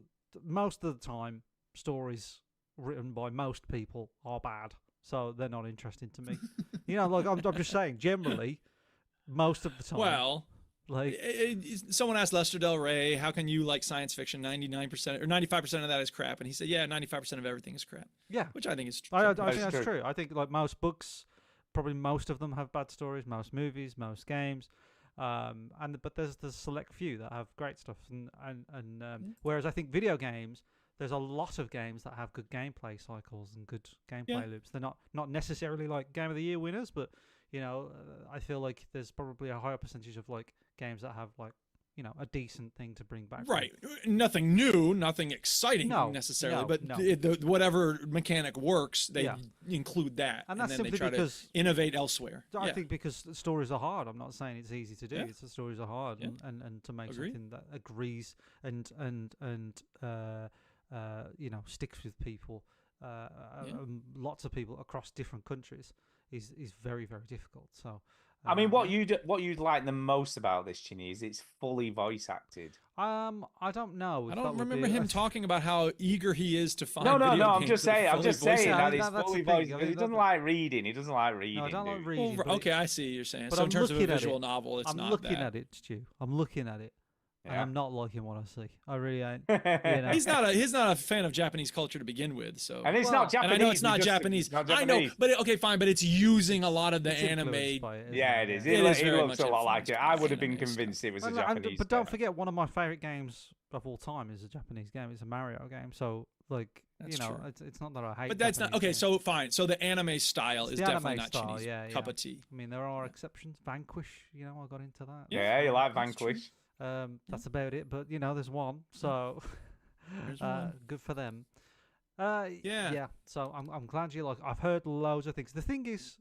Speaker 3: most of the time, stories written by most people are bad, so they're not interesting to me. I'm just saying generally. Most of the time.
Speaker 2: Well, someone asked Lester Del Rey, how can you like science fiction? 99% or 95% of that is crap. And he said, 95% of everything is crap.
Speaker 3: Yeah.
Speaker 2: Which I think is true.
Speaker 3: I think that's true. I think most books, probably most of them have bad stories, most movies, most games. But there's the select few that have great stuff. Whereas I think video games, there's a lot of games that have good gameplay cycles and good gameplay loops. They're not necessarily like Game of the Year winners, but I feel like there's probably a higher percentage of games that have a decent thing to bring back.
Speaker 2: Right. Nothing new, nothing exciting
Speaker 3: No,
Speaker 2: necessarily,
Speaker 3: no,
Speaker 2: but
Speaker 3: no.
Speaker 2: whatever mechanic works, they include that,
Speaker 3: And
Speaker 2: and
Speaker 3: that's
Speaker 2: then they
Speaker 3: simply
Speaker 2: try
Speaker 3: because
Speaker 2: to innovate elsewhere.
Speaker 3: I
Speaker 2: Yeah.
Speaker 3: think because the stories are hard. I'm not saying it's easy to do.
Speaker 2: Yeah.
Speaker 3: It's the stories are hard,
Speaker 2: Yeah.
Speaker 3: and to make
Speaker 2: Agreed.
Speaker 3: something that agrees and sticks with people, lots of people across different countries is very, very difficult. So.
Speaker 1: I mean, what you'd like the most about this, Chinny, is it's fully voice acted.
Speaker 3: I don't know.
Speaker 2: I
Speaker 3: if that
Speaker 2: don't
Speaker 3: would
Speaker 2: remember
Speaker 3: be
Speaker 2: him talking about how eager he is to find.
Speaker 1: No.
Speaker 2: video
Speaker 1: I'm
Speaker 2: games
Speaker 1: just
Speaker 2: that are
Speaker 1: saying. I'm
Speaker 2: fully
Speaker 1: just
Speaker 2: voice
Speaker 1: saying
Speaker 2: acted.
Speaker 1: that it's
Speaker 3: that's
Speaker 1: fully
Speaker 3: the thing.
Speaker 1: voice.
Speaker 3: I
Speaker 1: Because he
Speaker 3: mean,
Speaker 1: doesn't like reading. He doesn't like reading.
Speaker 3: No, I don't like
Speaker 1: dude.
Speaker 3: reading.
Speaker 2: Well,
Speaker 3: but
Speaker 2: okay, I see what you're saying.
Speaker 3: but
Speaker 2: So in
Speaker 3: I'm
Speaker 2: terms of a
Speaker 3: looking at
Speaker 2: visual
Speaker 3: it.
Speaker 2: novel, it's
Speaker 3: I'm
Speaker 2: not
Speaker 3: looking
Speaker 2: that.
Speaker 3: at it, Stu. I'm looking at it, and
Speaker 1: Yeah.
Speaker 3: I'm not liking what I see. I really ain't.
Speaker 2: He's not a fan of Japanese culture to begin with, so.
Speaker 1: And it's
Speaker 3: Well,
Speaker 1: not Japanese.
Speaker 2: And I know it's not
Speaker 1: just-
Speaker 2: Japanese.
Speaker 1: it's not
Speaker 2: I know,
Speaker 1: Japanese.
Speaker 2: but okay, fine. But it's using a lot of the
Speaker 3: It's
Speaker 2: anime.
Speaker 3: influenced by it, isn't
Speaker 1: Yeah, it is.
Speaker 2: It
Speaker 1: It
Speaker 2: is very
Speaker 1: looks
Speaker 2: much
Speaker 1: a lot like it.
Speaker 2: influenced
Speaker 1: I
Speaker 2: by
Speaker 1: would have been
Speaker 2: anime stuff.
Speaker 1: convinced it was a
Speaker 3: And-
Speaker 1: Japanese.
Speaker 3: but don't
Speaker 1: game.
Speaker 3: forget, one of my favorite games of all time is a Japanese game. It's a Mario game. So, like,
Speaker 2: That's true.
Speaker 3: it's not that I hate.
Speaker 2: But that's not
Speaker 3: Japanese
Speaker 2: okay.
Speaker 3: games.
Speaker 2: So fine. So the anime style
Speaker 3: It's
Speaker 2: is
Speaker 3: the
Speaker 2: definitely
Speaker 3: anime
Speaker 2: not
Speaker 3: style,
Speaker 2: Chinese
Speaker 3: yeah,
Speaker 2: cup
Speaker 3: yeah.
Speaker 2: of tea.
Speaker 3: I mean, there are exceptions. Vanquish, I got into that.
Speaker 1: Yeah, you like
Speaker 2: that's true.
Speaker 1: Vanquish.
Speaker 3: That's about it. But there's one. So,
Speaker 2: There's one.
Speaker 3: good for them.
Speaker 2: Yeah.
Speaker 3: So I'm glad you like. I've heard loads of things. The thing is,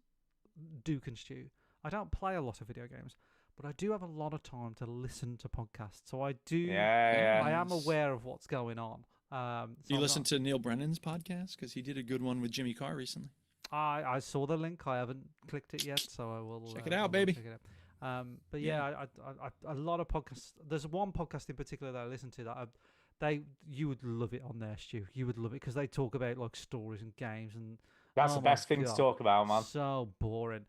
Speaker 3: Duke and Stu, I don't play a lot of video games, but I do have a lot of time to listen to podcasts. So I do.
Speaker 1: Yeah.
Speaker 3: I am aware of what's going on. So
Speaker 2: You
Speaker 3: I'm
Speaker 2: listen
Speaker 3: not-
Speaker 2: to Neil Brennan's podcast because he did a good one with Jimmy Carr recently.
Speaker 3: I saw the link. I haven't clicked it yet, so I will
Speaker 2: Check it out,
Speaker 3: I will
Speaker 2: baby.
Speaker 3: check it out. But yeah, I a lot of podcasts. There's one podcast in particular that I listen to that you would love it on there, Stu. You would love it because they talk about like stories and games, and
Speaker 1: That's
Speaker 3: oh
Speaker 1: the
Speaker 3: my
Speaker 1: best thing to
Speaker 3: God,
Speaker 1: talk about, man.
Speaker 3: So boring.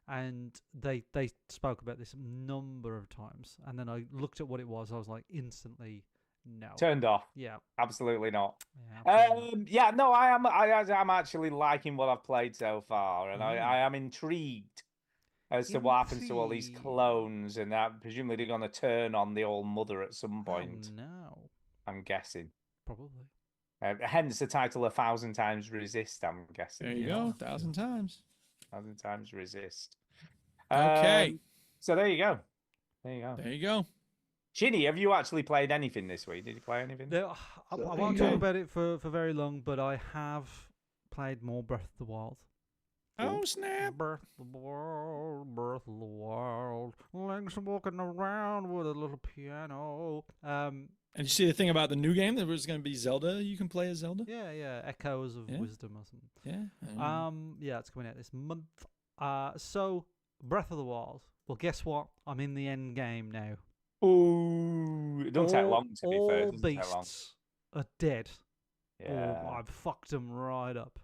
Speaker 3: And they spoke about this a number of times, and then I looked at what it was. I was like instantly no.
Speaker 1: Turned off.
Speaker 3: Yeah.
Speaker 1: Absolutely not.
Speaker 3: Yeah. absolutely.
Speaker 1: Yeah, no, I'm actually liking what I've played so far, and I am intrigued as to what happens to all these
Speaker 3: Intrigued.
Speaker 1: clones, and that presumably they're going to turn on the old mother at some
Speaker 3: Oh,
Speaker 1: point.
Speaker 3: no.
Speaker 1: I'm guessing.
Speaker 3: Probably.
Speaker 1: Hence the title, 1,000 Times Resist. I'm guessing.
Speaker 2: There you go, 1,000 times.
Speaker 1: 1,000 Times Resist.
Speaker 2: Okay.
Speaker 1: So there you go. There you go.
Speaker 2: There you go.
Speaker 1: Chinny, have you actually played anything this week? Did you play anything?
Speaker 3: I won't talk about it for very long, but I have played more Breath of the Wild.
Speaker 2: Oh, snap.
Speaker 3: Breath of the Wild, Breath of the Wild. Link's walking around with a little piano.
Speaker 2: And you see the thing about the new game that was going to be Zelda? You can play as Zelda?
Speaker 3: Yeah, Echoes of
Speaker 2: Yeah.
Speaker 3: Wisdom or something.
Speaker 2: Yeah.
Speaker 3: Yeah, it's coming out this month. So Breath of the Wild. Well, guess what? I'm in the end game now.
Speaker 1: Ooh, it doesn't take long to be fair. It
Speaker 3: All
Speaker 1: doesn't take long.
Speaker 3: beasts are dead.
Speaker 1: Yeah.
Speaker 3: Oh, I've fucked them right up.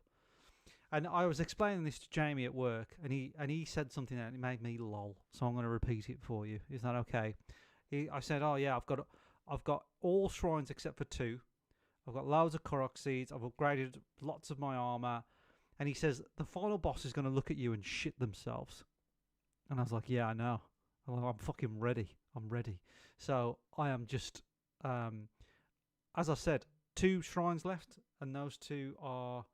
Speaker 3: And I was explaining this to Jamie at work, and he said something that made me lol. So I'm going to repeat it for you. Is that okay? I said, "Oh yeah, I've got all shrines except for 2. I've got loads of Korok seeds. I've upgraded lots of my armor." And he says, "The final boss is going to look at you and shit themselves." And I was like, "Yeah, I know. I'm fucking ready. I'm ready." So I am just, as I said, 2 shrines left, and those 2 are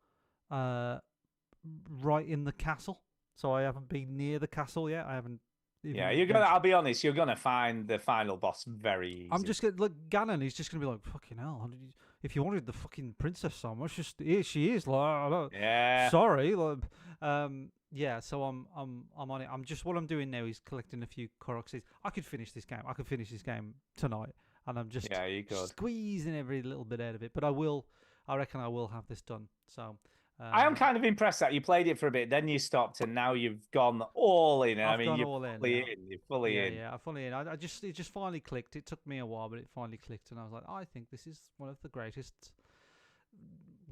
Speaker 3: right in the castle. So I haven't been near the castle yet. I haven't.
Speaker 1: Yeah, I'll be honest. You're gonna find the final boss very easy.
Speaker 3: I'm just gonna look. Ganon is just gonna be like, "Fucking hell! If you wanted the fucking princess so much, just here she is." Like,
Speaker 1: Yeah.
Speaker 3: sorry. Like, yeah. So I'm on it. What I'm doing now is collecting a few Korok seeds. I could finish this game. I could finish this game tonight, and I'm just
Speaker 1: you could.
Speaker 3: squeezing every little bit out of it. But I will. I reckon I will have this done. So.
Speaker 1: I am kind of impressed that you played it for a bit, then you stopped, and now you've gone all in.
Speaker 3: I've gone
Speaker 1: you're
Speaker 3: all in
Speaker 1: fully
Speaker 3: now.
Speaker 1: in. You're fully in.
Speaker 3: Yeah, I'm fully in. It just finally clicked. It took me a while, but it finally clicked, and I was like, I think this is one of the greatest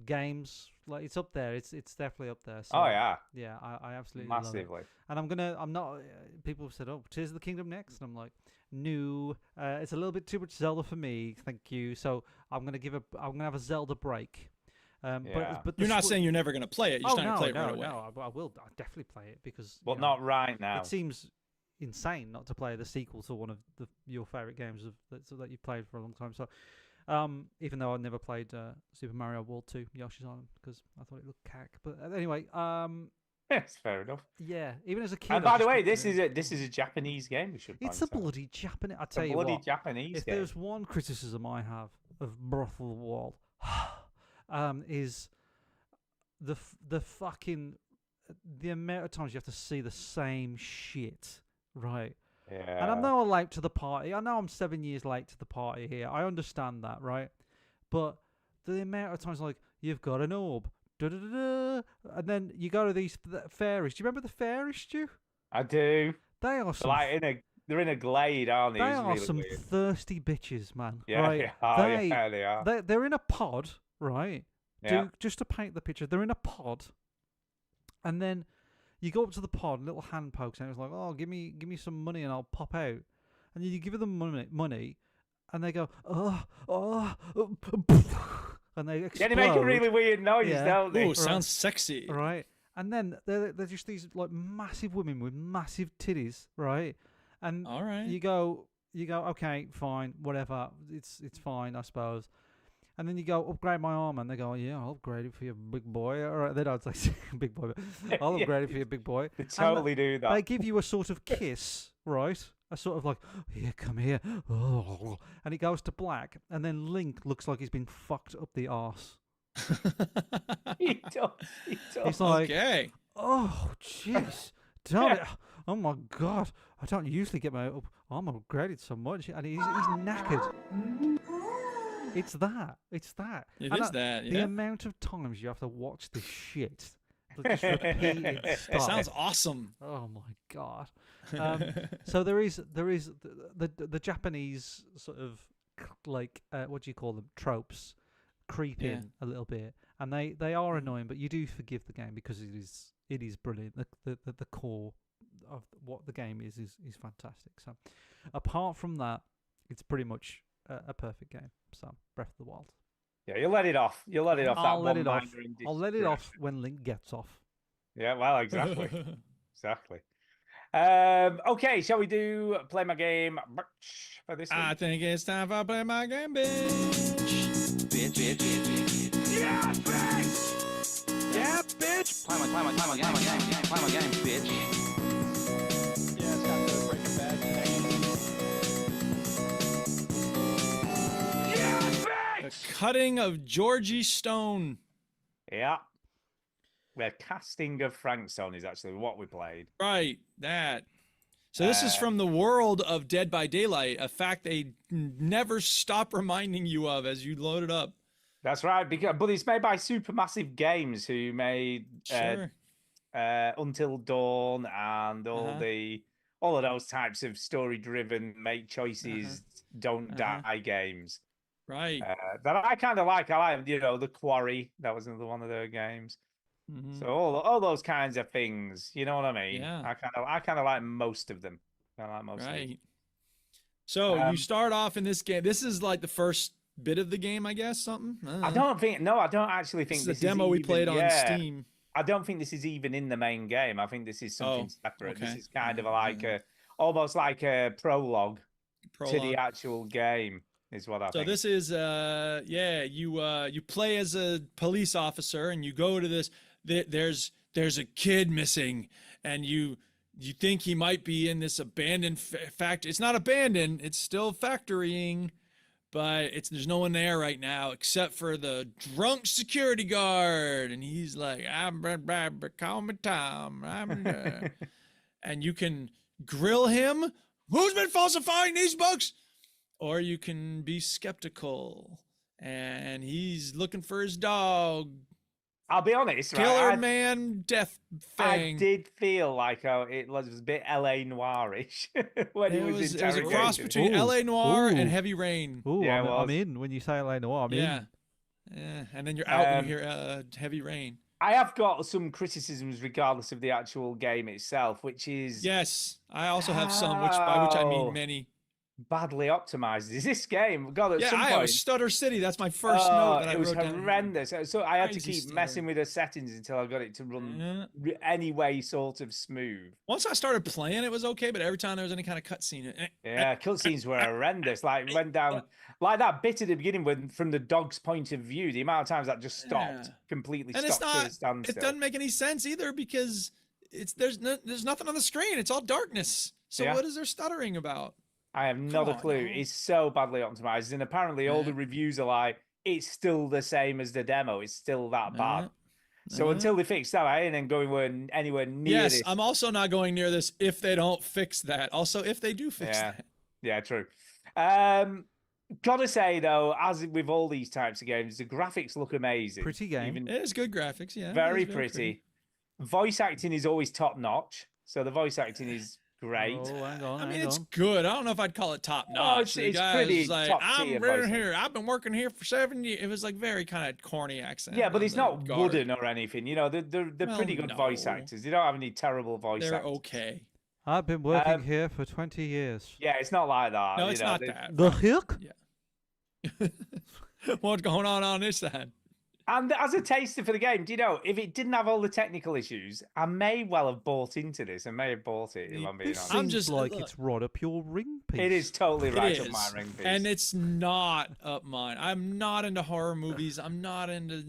Speaker 3: games. Like, it's up there. It's definitely up there. So,
Speaker 1: Oh yeah.
Speaker 3: Yeah, I absolutely love
Speaker 1: Massively.
Speaker 3: it. And I'm not. People have said, "Oh, Tears of the Kingdom next," and I'm like, "No, it's a little bit too much Zelda for me. Thank you." So I'm gonna have a Zelda break.
Speaker 1: Yeah.
Speaker 3: But
Speaker 2: You're not saying you're never going to play it. You're just not going to play it right away.
Speaker 3: No, I will. I'll definitely play it because.
Speaker 1: But not right now.
Speaker 3: It seems insane not to play the sequel to one of your favorite games that you played for a long time. So, even though I never played Super Mario World 2 Yoshi's Island because I thought it looked cack. But anyway,
Speaker 1: That's fair enough.
Speaker 3: Yeah, even as a kid.
Speaker 1: And
Speaker 3: I
Speaker 1: by the
Speaker 3: just
Speaker 1: way,
Speaker 3: looked at
Speaker 1: this is a Japanese game. We should.
Speaker 3: It's
Speaker 1: point
Speaker 3: a
Speaker 1: out.
Speaker 3: bloody Japanese. I
Speaker 1: It's
Speaker 3: tell
Speaker 1: a
Speaker 3: you
Speaker 1: bloody
Speaker 3: what.
Speaker 1: Japanese
Speaker 3: If
Speaker 1: game.
Speaker 3: there's one criticism I have of Breath of the Wild, is the fucking the amount of times you have to see the same shit, right?
Speaker 1: Yeah.
Speaker 3: And I'm now late to the party. I know I'm 7 years late to the party here. I understand that, right? But the amount of times, like, you've got an orb, and then you go to these fairies. Do you remember the fairies, Stu?
Speaker 1: I do.
Speaker 3: They are
Speaker 1: They're
Speaker 3: some.
Speaker 1: like they're in a glade, aren't they?
Speaker 3: They
Speaker 1: It's
Speaker 3: are
Speaker 1: really
Speaker 3: some
Speaker 1: weird.
Speaker 3: thirsty bitches, man.
Speaker 1: Yeah,
Speaker 3: right?
Speaker 1: yeah, they are.
Speaker 3: They're in a pod, right?
Speaker 1: Yeah.
Speaker 3: Just to paint the picture, they're in a pod, and then you go up to the pod, little hand pokes, and it's like, "Oh, give me some money, and I'll pop out." And you give them money, and they go, and they explode.
Speaker 1: Yeah, they make a really weird noise,
Speaker 3: Yeah.
Speaker 1: don't they?
Speaker 2: Ooh, sounds sexy.
Speaker 3: Right. And then they're just these like massive women with massive titties, right? And
Speaker 2: All right.
Speaker 3: you go, okay, fine, whatever, it's fine, I suppose. And then you go, upgrade my armor, and they go, yeah, I'll upgrade it for you, big boy. All right, they don't say big boy, but I'll upgrade it for you, big boy.
Speaker 1: They
Speaker 3: And
Speaker 1: totally do that.
Speaker 3: They give you a sort of kiss, right? A sort of like, here, come here. Oh. And it goes to black, and then Link looks like he's been fucked up the arse.
Speaker 1: He does. He does.
Speaker 3: He's like,
Speaker 2: Okay.
Speaker 3: oh, jeez. Don't it? Oh, my God. I don't usually get my armor upgraded so much. And he's knackered. It's that. It's that.
Speaker 2: It
Speaker 3: And
Speaker 2: is that,
Speaker 3: The
Speaker 2: yeah.
Speaker 3: amount of times you have to watch this shit. Like, just repeated
Speaker 2: That
Speaker 3: stuff.
Speaker 2: sounds awesome.
Speaker 3: Oh my God. So there is the Japanese sort of like what do you call them, tropes creep
Speaker 2: Yeah.
Speaker 3: in a little bit, and they are annoying, but you do forgive the game because it is brilliant. The core of what the game is fantastic. So apart from that, it's pretty much a perfect game. So Breath of the Wild.
Speaker 1: Yeah, you let it off. You let it off.
Speaker 3: I'll
Speaker 1: that
Speaker 3: let
Speaker 1: one
Speaker 3: it off.
Speaker 1: minor
Speaker 3: I'll let it off
Speaker 1: indiscretion.
Speaker 3: when Link gets off.
Speaker 1: Yeah, well, exactly. Exactly. Okay, shall we do play my game for this
Speaker 2: I
Speaker 1: week?
Speaker 2: think it's time for play my game, bitch.
Speaker 6: Yeah, bitch! Yeah, bitch! Play my game, bitch.
Speaker 2: Yeah, it's got the Breaking Bad
Speaker 6: Yeah,
Speaker 2: The
Speaker 6: bitch!
Speaker 2: cutting of Georgie Stone.
Speaker 1: Yeah. The casting of Frank Stone is actually what we played.
Speaker 2: Right, that. So this is from the world of Dead by Daylight, a fact they never stop reminding you of as you load it up.
Speaker 1: That's right, but it's made by Supermassive Games, who made
Speaker 2: Sure.
Speaker 1: Until Dawn and all of those types of story-driven, make choices, don't die games.
Speaker 2: Right.
Speaker 1: That I kind of like. I like, The Quarry. That was another one of their games. So all those kinds of things, you know what I mean?
Speaker 2: Yeah.
Speaker 1: I kind of like most of them. I like most of them.
Speaker 2: Right. So you start off in this game. This is like the first bit of the game, I guess. Something.
Speaker 1: I don't actually think
Speaker 2: This
Speaker 1: this
Speaker 2: is a demo we
Speaker 1: even-
Speaker 2: played on
Speaker 1: yeah.
Speaker 2: Steam.
Speaker 1: I don't think this is even in the main game. I think this is something separate. This
Speaker 2: okay.
Speaker 1: is kind of like almost like a prologue to the
Speaker 2: Prologue.
Speaker 1: actual game, is what I
Speaker 2: So
Speaker 1: think.
Speaker 2: this is you play as a police officer and you go to this. There's a kid missing, and you think he might be in this abandoned factory. It's not abandoned; it's still factorying, but there's no one there right now except for the drunk security guard, and he's like, call me Tom, and you can grill him. Who's been falsifying these books? Or you can be skeptical, and he's looking for his dog.
Speaker 1: I'll be honest,
Speaker 2: Killer
Speaker 1: right?
Speaker 2: Man Death
Speaker 1: I
Speaker 2: Fang.
Speaker 1: did feel like it was a bit LA Noirish when
Speaker 2: It
Speaker 1: he was
Speaker 2: was a cross
Speaker 1: interrogated.
Speaker 2: between
Speaker 3: Ooh,
Speaker 2: L.A. Noir and
Speaker 3: ooh.
Speaker 2: Heavy Rain.
Speaker 3: Ooh,
Speaker 1: Yeah, it
Speaker 3: I'm
Speaker 1: was.
Speaker 3: in. When you say LA Noir, I'm
Speaker 2: Yeah.
Speaker 3: in.
Speaker 2: Yeah. And then you're out when you hear Heavy Rain.
Speaker 1: I have got some criticisms regardless of the actual game itself, which is
Speaker 2: Yes. I also have some, by which I
Speaker 1: Oh.
Speaker 2: mean many.
Speaker 1: badly optimized is this game? God, at
Speaker 2: Yeah,
Speaker 1: some
Speaker 2: I
Speaker 1: point,
Speaker 2: was Stutter City. That's my first note that I
Speaker 1: it was
Speaker 2: wrote down.
Speaker 1: horrendous. So I had to
Speaker 2: Crazy
Speaker 1: keep messing with the settings until I got it to run anyway, sort of smooth.
Speaker 2: Once I started playing, it was okay, but every time there was any kind of cutscene,
Speaker 1: Yeah, cutscenes were horrendous. Like went down like that bit at the beginning when from the dog's point of view, the amount of times that just stopped, completely
Speaker 2: and
Speaker 1: stopped
Speaker 2: it's
Speaker 1: to a
Speaker 2: not.
Speaker 1: standstill.
Speaker 2: It doesn't make any sense either because there's nothing on the screen. It's all darkness. So
Speaker 1: Yeah.
Speaker 2: what is there stuttering about?
Speaker 1: I have not a
Speaker 2: on,
Speaker 1: clue.
Speaker 2: no.
Speaker 1: It's so badly optimized, and apparently all the reviews are like, it's still the same as the demo. It's still that bad. So until they fix that, I ain't going anywhere near
Speaker 2: Yes,
Speaker 1: this.
Speaker 2: I'm also not going near this if they don't fix that. Also, if they do fix that.
Speaker 1: Yeah, true. Gotta say though, as with all these types of games, the graphics look amazing.
Speaker 3: Pretty game.
Speaker 2: It is good graphics, yeah.
Speaker 1: Very,
Speaker 2: it is
Speaker 1: pretty. Voice acting is always top notch. So the voice acting is great.
Speaker 3: Oh, hang on,
Speaker 2: I mean,
Speaker 3: hang
Speaker 2: it's
Speaker 3: on.
Speaker 2: good. I don't know if I'd call it top notch.
Speaker 1: it's
Speaker 2: The guy
Speaker 1: pretty
Speaker 2: is like,
Speaker 1: top
Speaker 2: I'm
Speaker 1: tier
Speaker 2: right
Speaker 1: voice
Speaker 2: here. I've been working here for 7 years. It was like very kind of corny accent.
Speaker 1: Yeah, but
Speaker 2: on
Speaker 1: it's
Speaker 2: the
Speaker 1: not
Speaker 2: guard.
Speaker 1: wooden or anything. You know, they're
Speaker 2: Well,
Speaker 1: pretty good voice
Speaker 2: no.
Speaker 1: actors. They don't have any terrible voice
Speaker 2: They're
Speaker 1: actors.
Speaker 2: okay.
Speaker 3: I've been working here for 20 years.
Speaker 1: Yeah, it's not like that.
Speaker 2: No,
Speaker 1: you
Speaker 2: it's
Speaker 1: know,
Speaker 2: not
Speaker 1: they-
Speaker 2: that.
Speaker 3: The hook?
Speaker 2: What's going on this side?
Speaker 1: And as a taster for the game, do you know, if it didn't have all the technical issues, I may well have bought into this. I may have bought it, if I'm being
Speaker 3: This
Speaker 1: honest.
Speaker 2: I'm
Speaker 3: seems
Speaker 2: just-
Speaker 3: like
Speaker 2: look.
Speaker 3: it's right up your ring piece.
Speaker 1: It is totally right
Speaker 2: It
Speaker 1: up my
Speaker 2: is.
Speaker 1: ring piece.
Speaker 2: And it's not up mine. I'm not into horror movies. I'm not into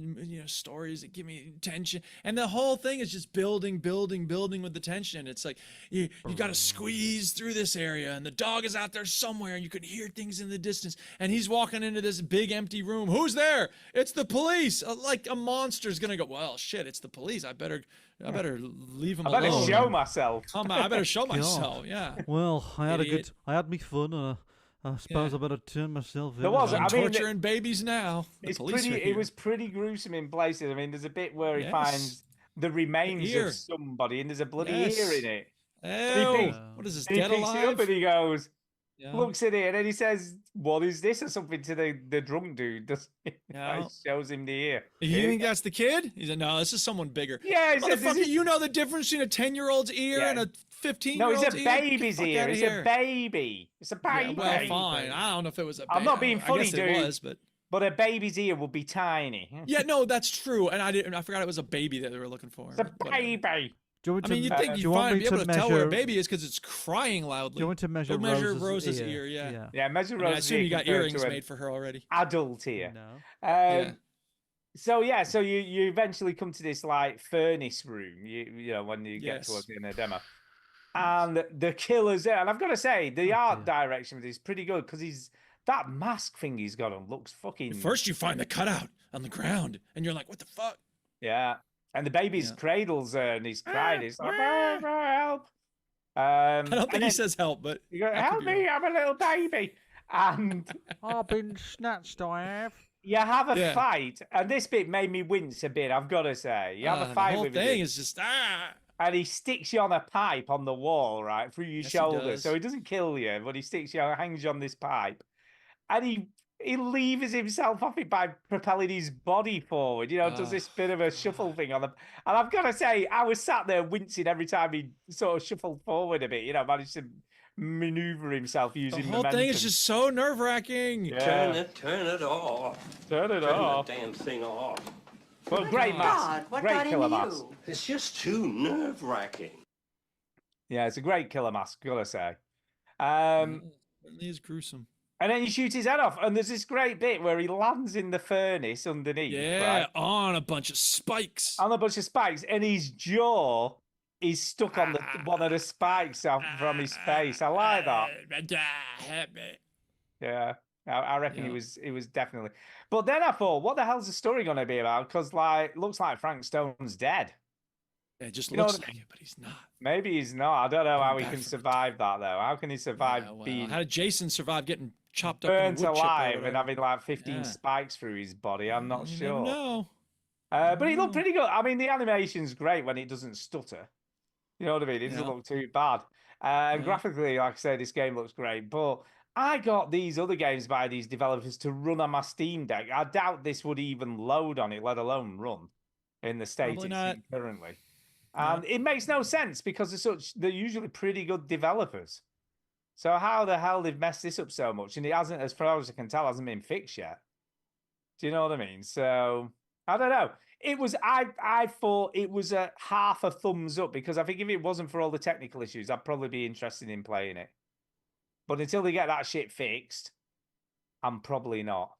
Speaker 2: stories that give me tension. And the whole thing is just building with the tension. It's like you got to squeeze through this area, and the dog is out there somewhere, and you can hear things in the distance. And he's walking into this big empty room. Who's there? It's the police. Like a monster's gonna go. Well, shit, it's the police. I better leave him
Speaker 1: I better
Speaker 2: alone.
Speaker 1: show myself.
Speaker 2: Come on, I better show myself. Yeah.
Speaker 3: Well, I
Speaker 2: Idiot.
Speaker 3: had me fun, and I suppose I better turn myself in.
Speaker 1: There was,
Speaker 2: I'm
Speaker 1: I mean,
Speaker 2: torturing babies now. The
Speaker 1: It's
Speaker 2: police
Speaker 1: pretty.
Speaker 2: are
Speaker 1: It
Speaker 2: here.
Speaker 1: was pretty gruesome in places. I mean, there's a bit where he
Speaker 2: Yes.
Speaker 1: finds the remains
Speaker 2: ear.
Speaker 1: of somebody, and there's a bloody
Speaker 2: Yes.
Speaker 1: ear in it.
Speaker 2: Ew. What is this?
Speaker 1: And he
Speaker 2: Dead
Speaker 1: picks it up
Speaker 2: alive?
Speaker 1: and he goes,
Speaker 2: Yeah.
Speaker 1: looks at it, and then he says, "What is this?" or something to the drunk dude. Does
Speaker 2: Yeah.
Speaker 1: He shows him the ear.
Speaker 2: You think that's the kid? He said, "No, this is someone bigger."
Speaker 1: Yeah, he says,
Speaker 2: Motherfucker,
Speaker 1: "This is-"
Speaker 2: you know the difference between a 10-year-old's ear
Speaker 1: Yeah.
Speaker 2: and a
Speaker 1: No,
Speaker 2: 15-year-old's
Speaker 1: it's a
Speaker 2: ear?
Speaker 1: baby's
Speaker 2: Get the
Speaker 1: ear.
Speaker 2: fuck
Speaker 1: It's
Speaker 2: outta
Speaker 1: a
Speaker 2: here.
Speaker 1: baby. It's a
Speaker 2: Yeah,
Speaker 1: baby.
Speaker 2: well, fine. I don't know if it was a baby.
Speaker 1: I'm not being funny,
Speaker 2: I guess
Speaker 1: dude.
Speaker 2: it was, but
Speaker 1: But a baby's ear will be tiny.
Speaker 2: yeah, no, that's true. And I forgot it was a baby that they were looking for.
Speaker 1: It's a
Speaker 2: but whatever.
Speaker 1: baby.
Speaker 3: Do you want
Speaker 2: I mean,
Speaker 3: to,
Speaker 2: you'd think
Speaker 3: do
Speaker 2: you'd
Speaker 3: you want
Speaker 2: find
Speaker 3: me
Speaker 2: be able to tell where a
Speaker 3: measure-
Speaker 2: baby is because it's crying loudly.
Speaker 3: Do you want to measure,
Speaker 2: Go measure
Speaker 3: Rose's
Speaker 2: Rose's ear, yeah.
Speaker 1: Yeah, measure
Speaker 2: I mean, I
Speaker 1: Rose's
Speaker 2: assume
Speaker 1: ear
Speaker 2: you got
Speaker 1: compared
Speaker 2: earrings
Speaker 1: to an
Speaker 2: made for her already.
Speaker 1: adult ear.
Speaker 3: No.
Speaker 2: Yeah.
Speaker 1: So yeah, so you eventually come to this like furnace room. You know when you get
Speaker 2: Yes.
Speaker 1: towards the end of the demo, and the killer's there. And I've got to say, the art direction with this is pretty good because that mask thing he's got on looks fucking.
Speaker 2: First, you find the cutout on the ground, and you're like, "What the fuck?"
Speaker 1: Yeah, and the baby's
Speaker 2: Yeah.
Speaker 1: cradles there, and he's crying. He's like, help.
Speaker 2: I don't think
Speaker 1: and
Speaker 2: he
Speaker 1: then
Speaker 2: says help, but
Speaker 1: you go,
Speaker 2: that could
Speaker 1: help
Speaker 2: be
Speaker 1: me, I'm a little baby. And
Speaker 3: I've been snatched, I have.
Speaker 1: you have a
Speaker 2: Yeah.
Speaker 1: fight, and this bit made me wince a bit. I've got to say, you have a
Speaker 2: the
Speaker 1: fight
Speaker 2: whole
Speaker 1: with
Speaker 2: thing
Speaker 1: him.
Speaker 2: is just
Speaker 1: And he sticks you on a pipe on the wall, right, through your
Speaker 2: Yes, he
Speaker 1: shoulder.
Speaker 2: does.
Speaker 1: So he doesn't kill you, but he hangs you on this pipe. And he levers himself off it by propelling his body forward. You know, does this bit of a shuffle thing on the. And I've got to say, I was sat there wincing every time he sort of shuffled forward a bit. You know, managed to maneuver himself
Speaker 2: the
Speaker 1: using
Speaker 2: whole
Speaker 1: momentum.
Speaker 2: thing is just so nerve-wracking.
Speaker 1: Yeah.
Speaker 7: Turn it off.
Speaker 1: Turn it off.
Speaker 7: the damn thing off.
Speaker 1: Well, great
Speaker 4: God,
Speaker 1: mask.
Speaker 4: what
Speaker 1: Great
Speaker 4: got
Speaker 1: killer
Speaker 4: into
Speaker 1: mask.
Speaker 4: you?
Speaker 7: It's just too nerve-wracking.
Speaker 1: Yeah, it's a great killer mask, gotta say.
Speaker 2: It is gruesome.
Speaker 1: And then you shoot his head off, and there's this great bit where he lands in the furnace underneath.
Speaker 2: Yeah,
Speaker 1: right?
Speaker 2: on a bunch of spikes.
Speaker 1: On a bunch of spikes, and his jaw is stuck on one of the spikes off from his face. I like that. Yeah, I reckon
Speaker 2: Yeah.
Speaker 1: it was definitely. But then I thought, what the hell's the story going to be about? Because looks like Frank Stone's dead.
Speaker 2: It just
Speaker 1: You know
Speaker 2: looks
Speaker 1: what I
Speaker 2: like it, but he's not.
Speaker 1: Maybe he's not. I don't know how he
Speaker 2: back
Speaker 1: can
Speaker 2: from
Speaker 1: survive that though. How can he survive
Speaker 2: Yeah, well,
Speaker 1: being
Speaker 2: how did Jason survive getting chopped up in a
Speaker 1: burnt
Speaker 2: wood chip or
Speaker 1: alive and
Speaker 2: whatever?
Speaker 1: having like 15
Speaker 2: Yeah.
Speaker 1: spikes through his body? I'm not
Speaker 2: You
Speaker 1: sure.
Speaker 2: never know.
Speaker 1: But he looked pretty good. I mean, the animation's great when it doesn't stutter. You know what I mean? It doesn't
Speaker 2: Yeah.
Speaker 1: look too bad. And
Speaker 2: Yeah.
Speaker 1: graphically, like I say, this game looks great. But I got these other games by these developers to run on my Steam Deck. I doubt this would even load on it, let alone run in the state
Speaker 2: Probably
Speaker 1: it's
Speaker 2: not.
Speaker 1: in currently. And it makes no sense because they're usually pretty good developers. So how the hell they've messed this up so much? And it hasn't, as far as I can tell, hasn't been fixed yet. Do you know what I mean? So I don't know. It was I thought it was a half a thumbs up because I think if it wasn't for all the technical issues, I'd probably be interested in playing it. But until they get that shit fixed, I'm probably not.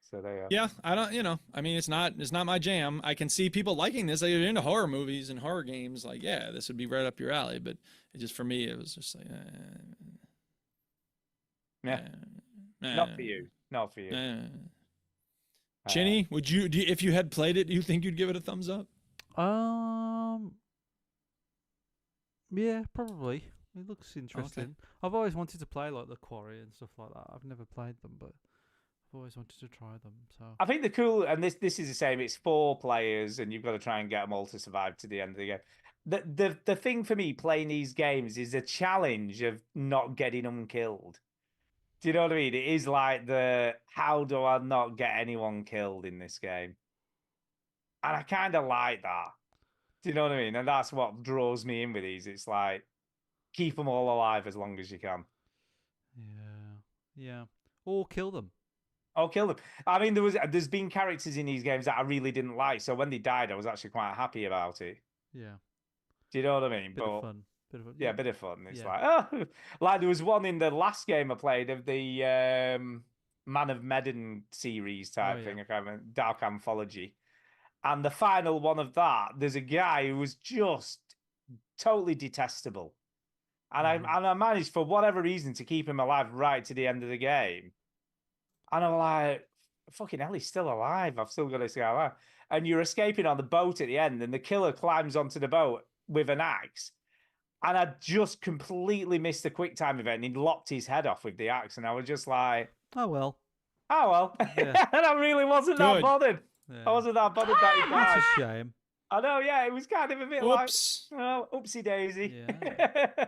Speaker 1: So there you go.
Speaker 2: Yeah, I don't. I mean, it's not my jam. I can see people liking this. They're into horror movies and horror games. Like, yeah, this would be right up your alley. But it just for me, it was just like,
Speaker 1: Not for you. Not for you.
Speaker 2: Chinny, would you, if you had played it, do you think you'd give it a thumbs up?
Speaker 3: Yeah, probably. It looks interesting.
Speaker 2: Okay.
Speaker 3: I've always wanted to play like The Quarry and stuff like that. I've never played them, but I've always wanted to try them. So
Speaker 1: I think the cool, and this is the same. It's 4 players, and you've got to try and get them all to survive to the end of the game. The thing for me playing these games is the challenge of not getting them killed. Do you know what I mean? It is like how do I not get anyone killed in this game? And I kind of like that. Do you know what I mean? And that's what draws me in with these. It's like, keep them all alive as long as you can.
Speaker 3: yeah. Or kill them.
Speaker 1: Oh, kill them. I mean, there's been characters in these games that I really didn't like. So when they died, I was actually quite happy about it.
Speaker 3: Yeah.
Speaker 1: Do you know what I mean?
Speaker 3: Bit of fun.
Speaker 1: Yeah, bit of fun. It's
Speaker 3: Yeah.
Speaker 1: like, like there was one in the last game I played of the Man of Medan series type thing, I can't remember, Dark Anthology. And the final one of that, there's a guy who was just totally detestable. And I managed, for whatever reason, to keep him alive right to the end of the game. And I'm like, fucking hell, he's still alive. I've still got this guy alive. And you're escaping on the boat at the end, and the killer climbs onto the boat with an axe. And I just completely missed the quick time event, and he lopped his head off with the axe. And I was just like,
Speaker 3: oh, well.
Speaker 1: Yeah. And I really wasn't that bothered.
Speaker 3: Yeah.
Speaker 1: I wasn't that bothered that he died.
Speaker 3: That's a shame.
Speaker 1: I know, yeah, it was kind of a bit
Speaker 2: Oops.
Speaker 1: like, oopsie daisy.
Speaker 3: Yeah.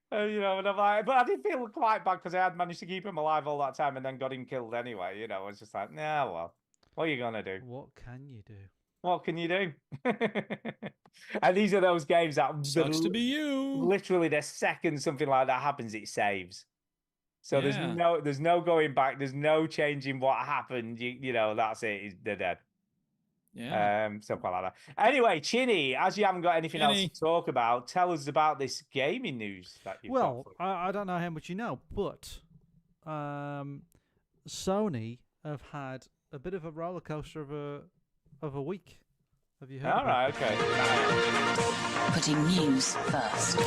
Speaker 1: And I'm like, but I did feel quite bad because I had managed to keep him alive all that time and then got him killed anyway. I was just like, nah, well, what are you going to do?
Speaker 3: What can you do?
Speaker 1: What can you do? And these are those games that
Speaker 2: Sucks to be you.
Speaker 1: Literally, the second something like that happens, it saves. So there's no going back. There's no changing what happened. That's it. They're dead.
Speaker 2: Yeah.
Speaker 1: Something like that. Anyway, Chinny, as you haven't got anything else to talk about, tell us about this gaming news that you've got.
Speaker 3: Well, I don't know how much you know, but Sony have had a bit of a roller coaster of a week. Have you heard?
Speaker 1: All right, okay.
Speaker 10: Putting news first.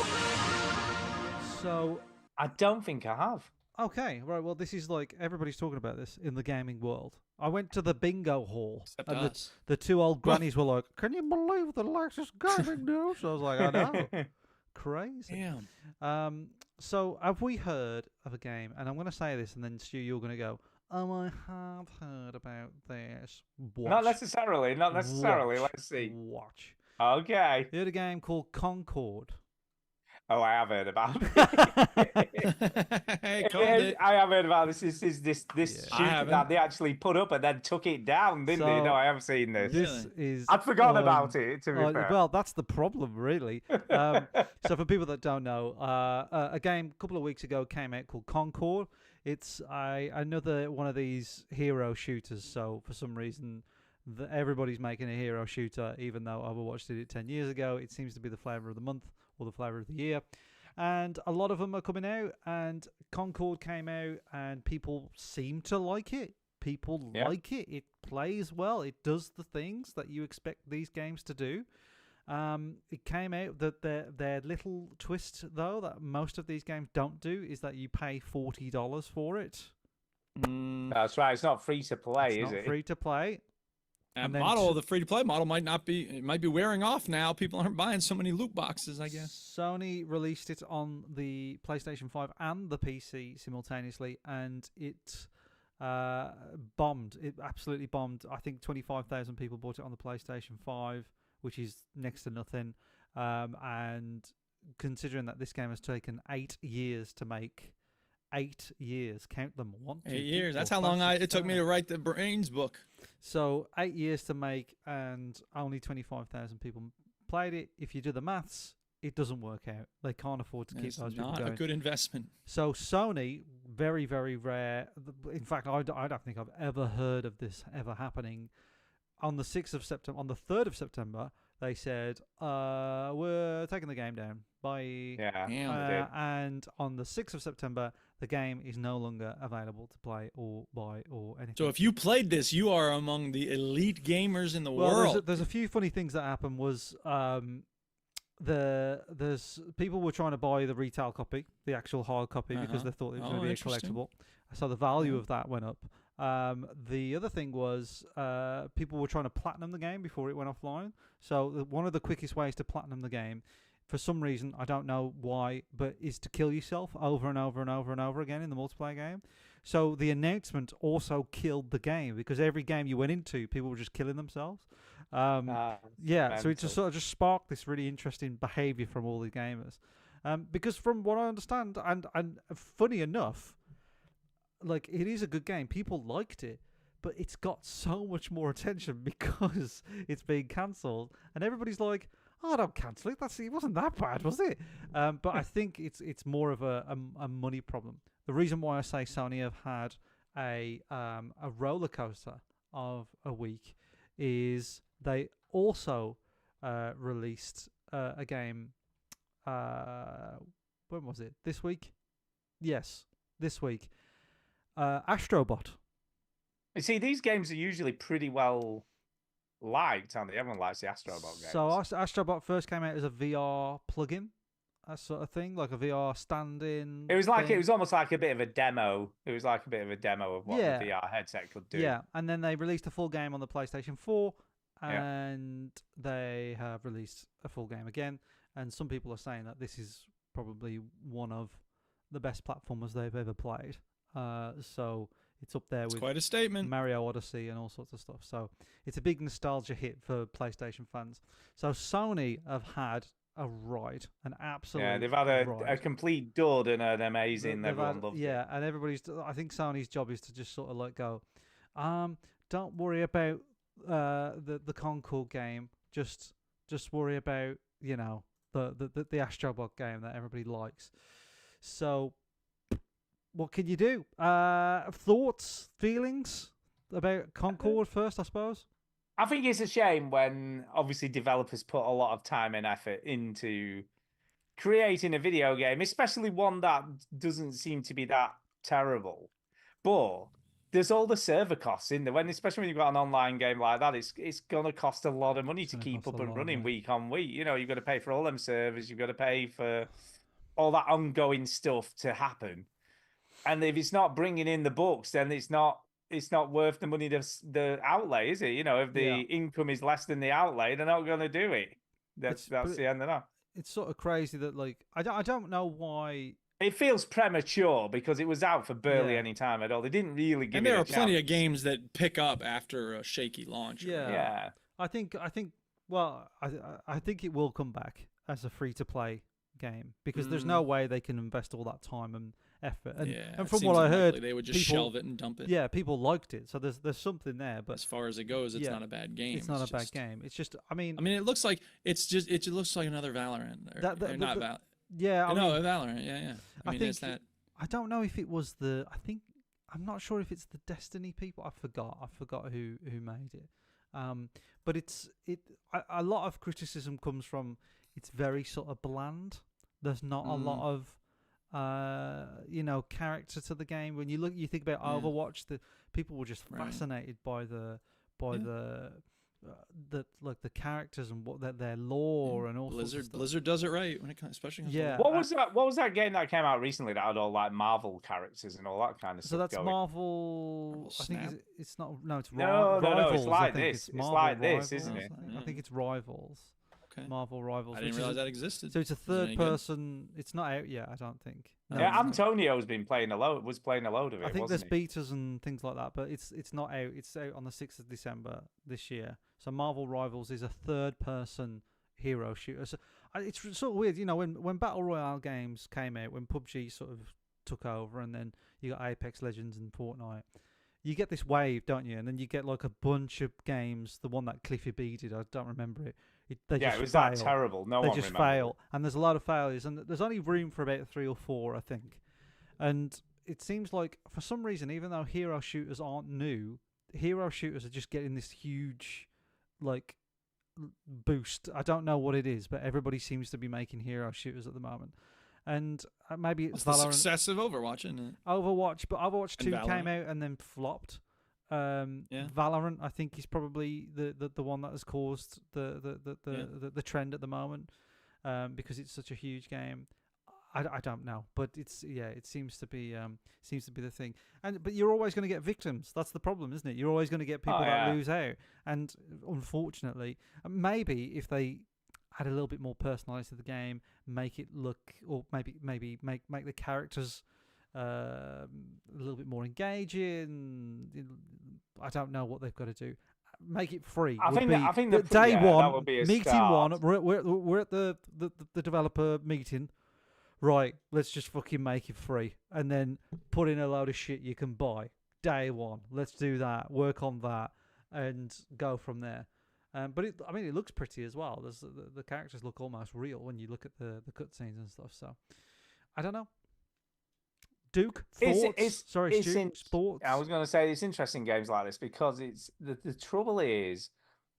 Speaker 3: So
Speaker 1: I don't think I have.
Speaker 3: Okay, right. Well, this is like everybody's talking about this in the gaming world. I went to the bingo hall, and the 2 old grannies were like, "Can you believe the latest gaming news?" I was like, "I know, crazy."
Speaker 2: Damn.
Speaker 3: So have we heard of a game? And I'm going to say this, and then Stu, you're going to go, "Oh, I have heard about this." Watch.
Speaker 1: Not necessarily.
Speaker 3: Watch.
Speaker 1: Let's see.
Speaker 3: Watch.
Speaker 1: Okay.
Speaker 3: You heard a game called Concord.
Speaker 1: Oh, I have heard about it.
Speaker 2: I
Speaker 1: have heard about this. This shooter that they actually put up and then took it down, didn't they? No, I haven't seen this.
Speaker 3: This is.
Speaker 1: I'd forgotten about it, to be fair.
Speaker 3: Well, that's the problem, really. So for people that don't know, a game a couple of weeks ago came out called Concord. It's another one of these hero shooters. So for some reason, everybody's making a hero shooter, even though Overwatch did it 10 years ago. It seems to be the flavor of the month or the flavor of the year. And a lot of them are coming out, and Concord came out, and people seem to like it. People like it. It plays well. It does the things that you expect these games to do. It came out that their little twist, though, that most of these games don't do, is that you pay $40 for it.
Speaker 1: That's right. It's not free to play, is it?
Speaker 3: It's not free to play.
Speaker 2: And the free-to-play model might be wearing off now. People aren't buying so many loot boxes, I guess.
Speaker 3: Sony released it on the PlayStation 5 and the PC simultaneously, and it bombed. It absolutely bombed. I think 25,000 people bought it on the PlayStation 5, which is next to nothing. And considering that this game has taken 8 years to make, 8 years, count them, 1, 2,
Speaker 2: 8 years.
Speaker 3: 3,
Speaker 2: That's
Speaker 3: 4,
Speaker 2: how
Speaker 3: 5,
Speaker 2: long
Speaker 3: 6,
Speaker 2: it took me to write the Brains book.
Speaker 3: So 8 years to make, and only 25,000 people played it. If you do the maths, it doesn't work out. They can't afford to keep
Speaker 2: It's
Speaker 3: those people
Speaker 2: not
Speaker 3: going.
Speaker 2: a good investment.
Speaker 3: So Sony, very, very rare. In fact, I don't think I've ever heard of this ever happening. On the 6th of September, on the 3rd of September, they said, we're taking the game down. Bye.
Speaker 1: Yeah.
Speaker 3: And on the 6th of September, the game is no longer available to play or buy or anything.
Speaker 2: So if you played this, you are among the elite gamers in the world.
Speaker 3: There's a few funny things that happened. Was there's people were trying to buy the retail copy, the actual hard copy, because they thought it was going to be a collectible. So the value of that went up. The other thing was people were trying to platinum the game before it went offline. So one of the quickest ways to platinum the game, for some reason, I don't know why, but is to kill yourself over and over and over and over again in the multiplayer game. So the announcement also killed the game, because every game you went into, people were just killing themselves. So it just sort of just sparked this really interesting behavior from all the gamers. Because from what I understand, and funny enough, like, it is a good game. People liked it, but it's got so much more attention because it's being cancelled, and everybody's like, "Oh, don't cancel it. It wasn't that bad, was it?" But I think it's more of a money problem. The reason why I say Sony have had a roller coaster of a week is they also released a game. When was it? This week? Yes, this week. Astrobot.
Speaker 1: You see, these games are usually pretty well liked, aren't they? Everyone likes the Astrobot games.
Speaker 3: So Astrobot first came out as a VR plugin, that sort of thing, like a VR stand-in.
Speaker 1: It was like it was almost like a bit of a demo. It was like a bit of a demo of what the VR headset could do.
Speaker 3: Yeah, and then they released a full game on the PlayStation 4, and they have released a full game again. And some people are saying that this is probably one of the best platformers they've ever played. So it's up there with
Speaker 2: quite a statement.
Speaker 3: Mario Odyssey and all sorts of stuff. So it's a big nostalgia hit for PlayStation fans. So Sony have had a ride, an absolute
Speaker 1: they've had a complete dud and an amazing. Everyone loves it.
Speaker 3: Yeah, and everybody's. I think Sony's job is to just sort of let go. Don't worry about the Concord game. Just worry about the Astrobot game that everybody likes. So, what can you do? Thoughts, feelings about Concord first, I suppose?
Speaker 1: I think it's a shame when obviously developers put a lot of time and effort into creating a video game, especially one that doesn't seem to be that terrible. But there's all the server costs in there. Especially when you've got an online game like that, it's gonna cost a lot of money to keep up and running week on week. You've got to pay for all them servers. You've got to pay for all that ongoing stuff to happen. And if it's not bringing in the books, then it's not worth the money the outlay, is it? If the income is less than the outlay, they're not going to do it. That's the end of that.
Speaker 3: It's sort of crazy that, like, I don't know why.
Speaker 1: It feels premature because it was out for barely any time at all. They didn't really give it a chance.
Speaker 2: And there are plenty of games that pick up after a shaky launch.
Speaker 3: Yeah. I think it will come back as a free-to-play game because there's no way they can invest all that time and effort. And from what I heard,
Speaker 2: they would just shelve it and dump it.
Speaker 3: Yeah, people liked it, so there's something there. But
Speaker 2: as far as it goes, it's not a bad game.
Speaker 3: It's not a bad game. It's just, I mean,
Speaker 2: it looks like it just looks like another Valorant. Valorant. Yeah. I think it's that.
Speaker 3: I don't know if it was I'm not sure if it's the Destiny people. I forgot who made it. But a lot of criticism comes from it's very sort of bland. There's not a lot of character to the game. When you think about Overwatch, the people were just fascinated by the characters and what their lore and all.
Speaker 2: Blizzard does it right when it comes, especially.
Speaker 1: What was that game that came out recently that had all like Marvel characters and all that kind of stuff?
Speaker 3: So that's
Speaker 1: going?
Speaker 3: Marvel. I think it's not. No, it's
Speaker 1: Rivals.
Speaker 3: No.
Speaker 1: It's like this.
Speaker 3: It's
Speaker 1: like this,
Speaker 3: Rivals,
Speaker 1: isn't it?
Speaker 3: I think it's Rivals.
Speaker 2: Okay.
Speaker 3: Marvel Rivals.
Speaker 2: I didn't realize that existed.
Speaker 3: So it's a third person. It's not out yet, I don't think. No,
Speaker 1: yeah, Antonio's been playing a load of it.
Speaker 3: I think there's betas and things like that, but it's not out. It's out on the 6th of December this year. So Marvel Rivals is a third person hero shooter. So it's sort of weird, when Battle Royale games came out, when PUBG sort of took over, and then you got Apex Legends and Fortnite. you get this wave, don't you? And then you get like a bunch of games. The one that Cliffy B did, I don't remember it. They just
Speaker 1: it was
Speaker 3: fail.
Speaker 1: that terrible. No
Speaker 3: they
Speaker 1: one
Speaker 3: just
Speaker 1: remembered
Speaker 3: fail, and there's a lot of failures, and there's only room for about 3 or 4, I think. And it seems like for some reason, even though hero shooters aren't new, hero shooters are just getting this huge, like, boost. I don't know what it is, but everybody seems to be making hero shooters at the moment. And maybe it's
Speaker 2: the
Speaker 3: Valorant.
Speaker 2: success of Overwatch, isn't it?
Speaker 3: Overwatch, but Overwatch 2
Speaker 2: And
Speaker 3: came
Speaker 2: Valorant.
Speaker 3: out and then flopped. Valorant, I think, is probably the one that has caused the trend at the moment, because it's such a huge game. I don't know, but it seems to be the thing. But you're always going to get victims. That's the problem, isn't it? You're always going to get people that lose out. And unfortunately, maybe if they add a little bit more personality to the game, make it look, or maybe make the characters a little bit more engaging. I don't know what they've got to do. Make it free.
Speaker 1: I think the
Speaker 3: day one
Speaker 1: that would be a
Speaker 3: meeting
Speaker 1: start.
Speaker 3: one. We're at the developer meeting. Right, let's just fucking make it free, and then put in a load of shit you can buy. Day one, let's do that. Work on that, and go from there. But it looks pretty as well. The characters look almost real when you look at the cutscenes and stuff. So, I don't know. Duke, thoughts? Sports.
Speaker 1: I was going to say it's interesting games like this because it's the trouble is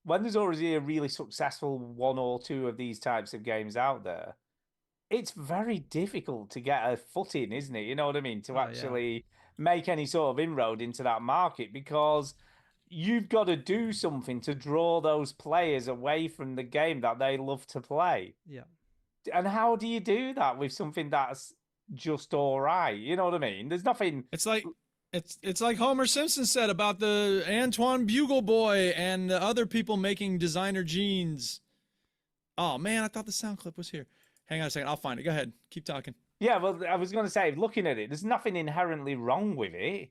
Speaker 1: when there's already a really successful 1 or 2 of these types of games out there, it's very difficult to get a foot in, isn't it? You know what I mean? To actually make any sort of inroad into that market because you've got to do something to draw those players away from the game that they love to play.
Speaker 3: Yeah.
Speaker 1: And how do you do that with something that's just all right? You know what I mean? There's nothing.
Speaker 2: It's like Homer Simpson said about the Antoine Bugle Boy and the other people making designer jeans. Oh man, I thought the sound clip was here. Hang on a second, I'll find it. Go ahead, keep talking.
Speaker 1: Yeah, well, I was going to say, looking at it, there's nothing inherently wrong with it.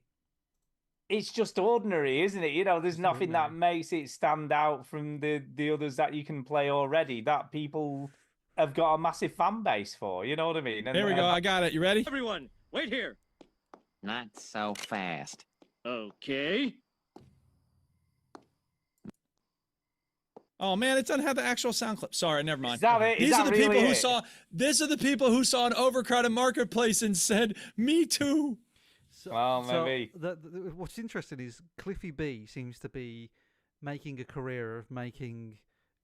Speaker 1: It's just ordinary, isn't it? You know, there's nothing that makes it stand out from the others that you can play already that people have got a massive fan base for. You know what I mean?
Speaker 2: There we go. I got it. You ready?
Speaker 7: Everyone, wait here.
Speaker 6: Not so fast.
Speaker 7: Okay.
Speaker 2: Oh man, it doesn't have the actual sound clip. Sorry, never mind.
Speaker 1: Is that it?
Speaker 2: These are the people who saw. These are the people who saw an overcrowded marketplace and said, "Me too."
Speaker 1: Well, maybe.
Speaker 3: What's interesting is Cliffy B seems to be making a career of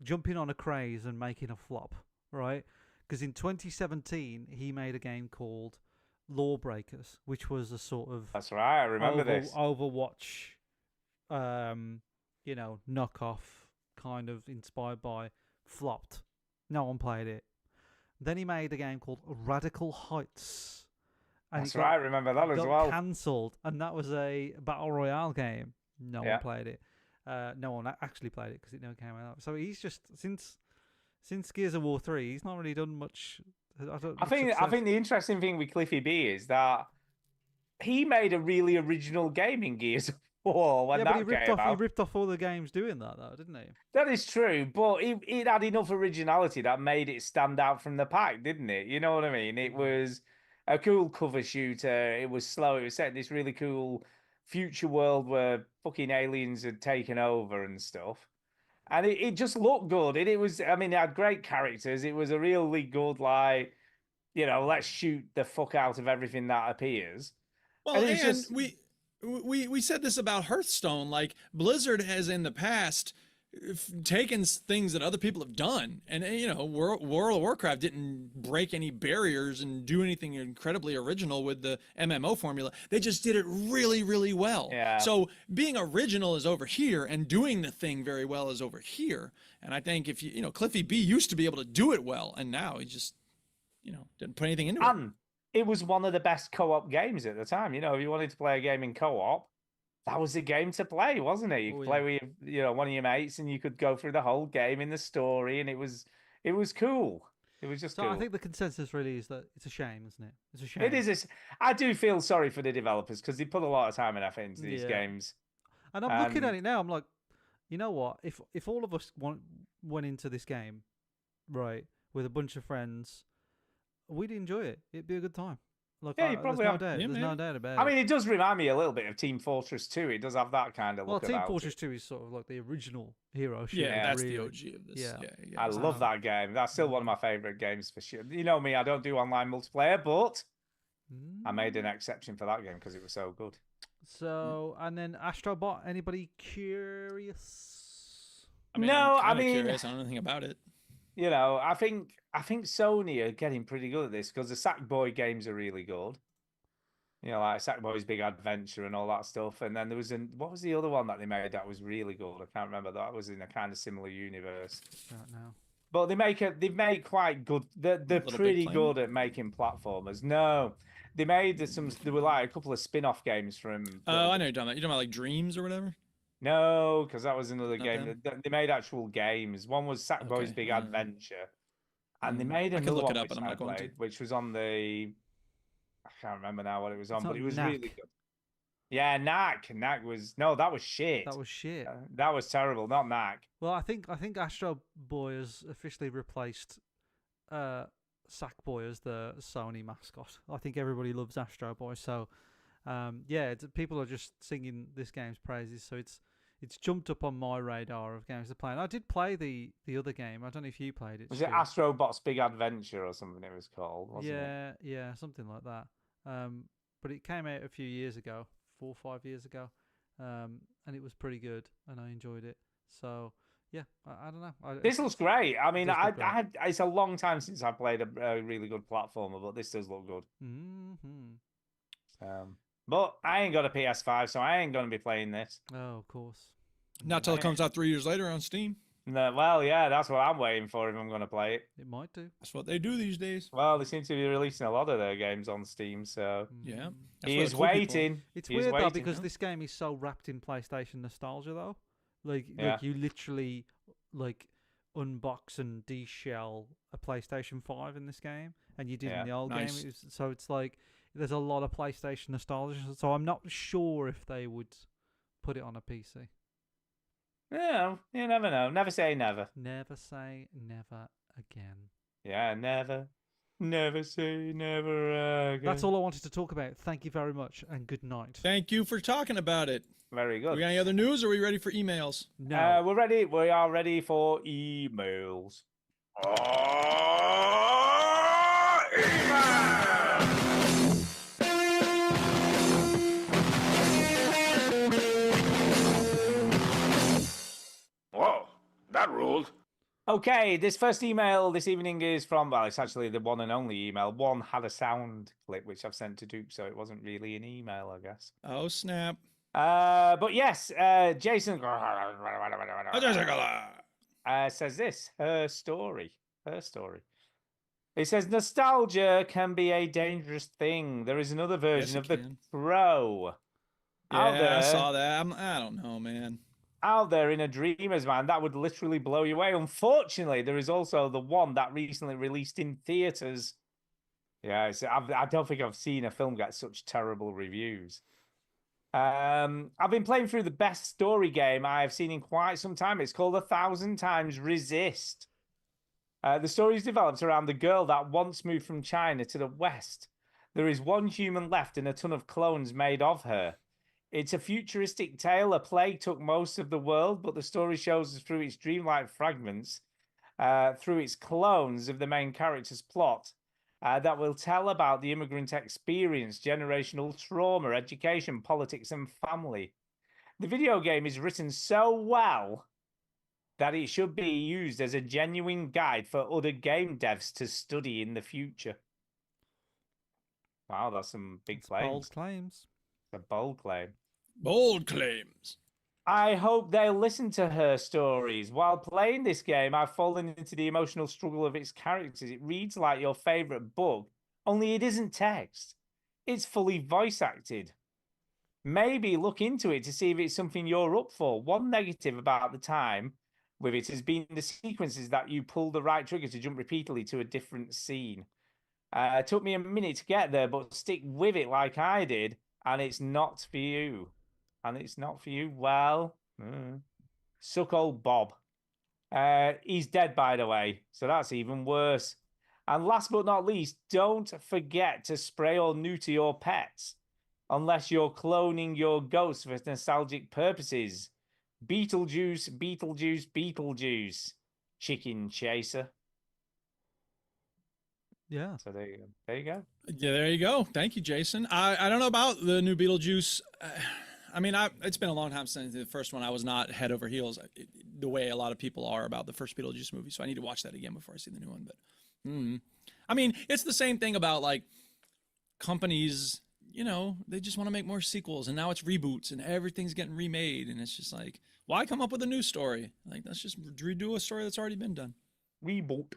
Speaker 3: jumping on a craze and making a flop, right? Because in 2017 he made a game called Lawbreakers, which was a sort of
Speaker 1: that's right. I remember this
Speaker 3: Overwatch, knockoff, kind of inspired by, flopped. No one played it. Then he made a game called Radical Heights. And
Speaker 1: that's right. I remember that as well.
Speaker 3: Cancelled, and that was a battle royale game. No one played it. No one actually played it because it never came out. So he's just since Gears of War 3, he's not really done much.
Speaker 1: I think the interesting thing with Cliffy B is that he made a really original game in Gears of War when that came out.
Speaker 3: He ripped off all the games doing that, though, didn't he?
Speaker 1: That is true, but it had enough originality that made it stand out from the pack, didn't it? You know what I mean? It was a cool cover shooter. It was slow. It was set in this really cool future world where fucking aliens had taken over and stuff. And it just looked good. It had great characters. It was a really good, let's shoot the fuck out of everything that appears.
Speaker 2: Well, and we said this about Hearthstone. Like, Blizzard has in the past taken things that other people have done, and World of Warcraft didn't break any barriers and do anything incredibly original with the MMO formula. They just did it really, really well.
Speaker 1: Yeah.
Speaker 2: So being original is over here, and doing the thing very well is over here. And I think if Cliffy B used to be able to do it well, and now he just didn't put anything into it.
Speaker 1: And it was one of the best co-op games at the time. If you wanted to play a game in co-op, that was the game to play, wasn't it? You could play with one of your mates, and you could go through the whole game in the story, and it was cool. It was just cool.
Speaker 3: I think the consensus really is that it's a shame, isn't it? It's a shame.
Speaker 1: It is. I do feel sorry for the developers because they put a lot of time and effort into these games.
Speaker 3: And I'm looking at it now. I'm like, you know what? If all of us went into this game, right, with a bunch of friends, we'd enjoy it. It'd be a good time. Look,
Speaker 1: Yeah, you probably
Speaker 3: there's no
Speaker 1: have.
Speaker 3: doubt.
Speaker 2: Yeah,
Speaker 3: There's no
Speaker 2: maybe.
Speaker 3: doubt about
Speaker 1: I
Speaker 3: it.
Speaker 1: mean, it does remind me a little bit of Team Fortress 2. It does have that kind of
Speaker 3: Well,
Speaker 1: look
Speaker 3: Team
Speaker 1: about
Speaker 3: Fortress
Speaker 1: it.
Speaker 3: 2 is sort of like the original hero shooter.
Speaker 2: Yeah, that's
Speaker 3: really.
Speaker 2: the OG of this.
Speaker 3: Yeah.
Speaker 2: Yeah,
Speaker 1: I love that game. That's still one of my favorite games for sure. You know me, I don't do online multiplayer, but I made an exception for that game because it was so good.
Speaker 3: So, and then Astrobot, anybody curious?
Speaker 2: I mean,
Speaker 1: No,
Speaker 2: I'm
Speaker 1: I mean,
Speaker 2: curious. I don't know anything about it.
Speaker 1: You know, I think Sony are getting pretty good at this because the Sackboy games are really good. You know, like Sackboy's Big Adventure and all that stuff. And then there was what was the other one that they made that was really good? I can't remember. That was in a kind of similar universe.
Speaker 3: Don't know.
Speaker 1: But they've made quite good. They're
Speaker 2: Little Big
Speaker 1: pretty
Speaker 2: Planet?
Speaker 1: good at making platformers. No, they made some. There were like a couple of spin-off games from.
Speaker 2: Oh, I know you're talking about. You're talking about like Dreams or whatever.
Speaker 1: No, because that was another
Speaker 2: Not
Speaker 1: game.
Speaker 2: them?
Speaker 1: They made actual games. One was Sackboy's
Speaker 2: Okay,
Speaker 1: Big Adventure, and they
Speaker 2: Mm.
Speaker 1: made
Speaker 2: I could
Speaker 1: another
Speaker 2: look it
Speaker 1: one
Speaker 2: up,
Speaker 1: which
Speaker 2: but I'm
Speaker 1: I
Speaker 2: not going to.
Speaker 1: played, which was on the. I can't remember now what it was on, but
Speaker 3: not
Speaker 1: it was
Speaker 3: Knack.
Speaker 1: really good. Yeah, Knack. Knack was that was shit.
Speaker 3: That was shit.
Speaker 1: That was terrible. Not Knack.
Speaker 3: Well, I think Astro Boy has officially replaced Sackboy as the Sony mascot. I think everybody loves Astro Boy, so yeah, people are just singing this game's praises. So it's jumped up on my radar of games to play. And I did play the other game. I don't know if you played it.
Speaker 1: Was it
Speaker 3: Stu.
Speaker 1: Astrobot's Big Adventure or something? It was called. Wasn't it?
Speaker 3: Yeah, something like that. But it came out a few years ago, 4 or 5 years ago, and it was pretty good, and I enjoyed it. So yeah, I don't know.
Speaker 1: This looks great. I mean,
Speaker 3: does look great.
Speaker 1: it's a long time since I played a really good platformer, but this does look good. But I ain't got a PS5, so I ain't going to be playing this.
Speaker 3: Oh, of course.
Speaker 2: Not till it comes out 3 years later on Steam.
Speaker 1: No, well, yeah, that's what I'm waiting for if I'm going to play it.
Speaker 3: It might do.
Speaker 2: That's what they do these days.
Speaker 1: Well, they seem to be releasing a lot of their games on Steam, so
Speaker 2: Yeah.
Speaker 1: he is waiting.
Speaker 3: It's
Speaker 1: He is
Speaker 3: weird though
Speaker 1: waiting.
Speaker 3: because this game is so wrapped in PlayStation nostalgia though. Like
Speaker 1: Yeah.
Speaker 3: you literally like unbox and de-shell a PlayStation 5 in this game, and you did in the old
Speaker 2: Nice.
Speaker 3: game. So it's like there's a lot of PlayStation nostalgia. So I'm not sure if they would put it on a PC.
Speaker 1: Yeah, you never know. Never say never.
Speaker 3: Never say never again.
Speaker 1: Yeah, never say never again.
Speaker 3: That's all I wanted to talk about. Thank you very much, and good night.
Speaker 2: Thank you for talking about it.
Speaker 1: Very
Speaker 2: We
Speaker 1: good.
Speaker 2: got any other news, or are we ready for emails?
Speaker 3: No.
Speaker 1: We're ready. We are ready for emails.
Speaker 7: Whoa, that ruled.
Speaker 1: Okay, this first email this evening is from, well, it's actually the one and only email. One had a sound clip, which I've sent to Dupe, so it wasn't really an email, I guess.
Speaker 2: Oh, snap.
Speaker 1: But yes, Jason says this, her story. It says, nostalgia can be a dangerous thing. There is another version
Speaker 2: it
Speaker 1: of the
Speaker 2: can.
Speaker 1: Crow. Out
Speaker 2: Yeah,
Speaker 1: there,
Speaker 2: I saw that. I don't know, man.
Speaker 1: out there in a dreamer's mind, that would literally blow you away. Unfortunately, there is also the one that recently released in theaters. Yeah, I don't think I've seen a film get such terrible reviews. I've been playing through the best story game I have seen in quite some time. It's called 1,000 Times Resist. The story is developed around the girl that once moved from China to the West. There is one human left and a ton of clones made of her. It's a futuristic tale. A plague took most of the world, but the story shows us through its dreamlike fragments, through its clones of the main character's plot, that will tell about the immigrant experience, generational trauma, education, politics, and family. The video game is written so well that it should be used as a genuine guide for other game devs to study in the future. Wow, that's some big claims.
Speaker 3: Bold claims.
Speaker 1: It's a bold claim.
Speaker 2: Bold claims.
Speaker 1: I hope they'll listen to her stories. While playing this game, I've fallen into the emotional struggle of its characters. It reads like your favorite book, only it isn't text. It's fully voice acted. Maybe look into it to see if it's something you're up for. One negative about the time with it has been the sequences that you pull the right trigger to jump repeatedly to a different scene. It took me a minute to get there, but stick with it like I did, and it's not for you. And it's not for you. Well, suck old Bob. He's dead, by the way, so that's even worse. And last but not least, don't forget to spray or neuter your pets unless you're cloning your ghost for nostalgic purposes. Beetlejuice, Beetlejuice, Beetlejuice. Chicken chaser.
Speaker 3: Yeah.
Speaker 1: So there you go. There you go.
Speaker 2: Yeah, there you go. Thank you, Jason. I don't know about the new Beetlejuice. I mean, it's been a long time since the first one. I was not head over heels the way a lot of people are about the first Beetlejuice movie. So I need to watch that again before I see the new one. But I mean, it's the same thing about like companies, you know, they just want to make more sequels, and now it's reboots and everything's getting remade. And it's just like, why come up with a new story? Like, let's just redo a story that's already been done.
Speaker 1: Reboot.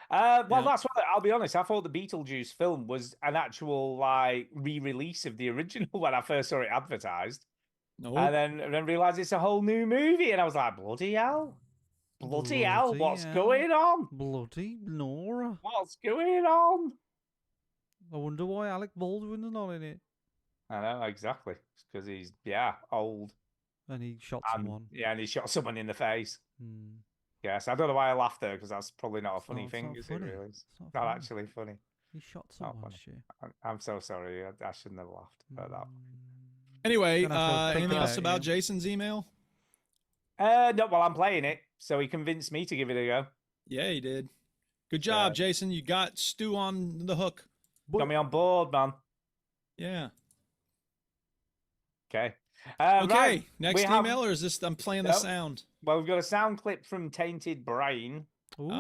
Speaker 1: That's what I'll be honest. I thought the Beetlejuice film was an actual like re-release of the original when I first saw it advertised, and then realized it's a whole new movie, and I was like, bloody hell, bloody hell, what's going on?
Speaker 3: Bloody Nora.
Speaker 1: What's going on?
Speaker 3: I wonder why Alec Baldwin's not in it.
Speaker 1: I know exactly. It's because he's old,
Speaker 3: and he shot someone.
Speaker 1: Yeah, and he shot someone in the face.
Speaker 3: Hmm.
Speaker 1: Yes, I don't know why I laughed there because that's probably not a funny thing, is
Speaker 3: funny.
Speaker 1: it? Really,
Speaker 3: it's not
Speaker 1: not
Speaker 3: funny.
Speaker 1: actually funny.
Speaker 3: He shot someone.
Speaker 1: I'm so sorry. I shouldn't have laughed about that.
Speaker 2: Anyway, anything else about Jason's email?
Speaker 1: No. Well, I'm playing it, so he convinced me to give it a go.
Speaker 2: Yeah, he did. Good job, Jason. You got Stu on the hook.
Speaker 1: Got me on board, man.
Speaker 2: Yeah.
Speaker 1: Okay.
Speaker 2: Okay.
Speaker 1: Right.
Speaker 2: Next email, or is this? I'm playing the sound.
Speaker 1: Well, we've got a sound clip from Tainted Brain,
Speaker 2: which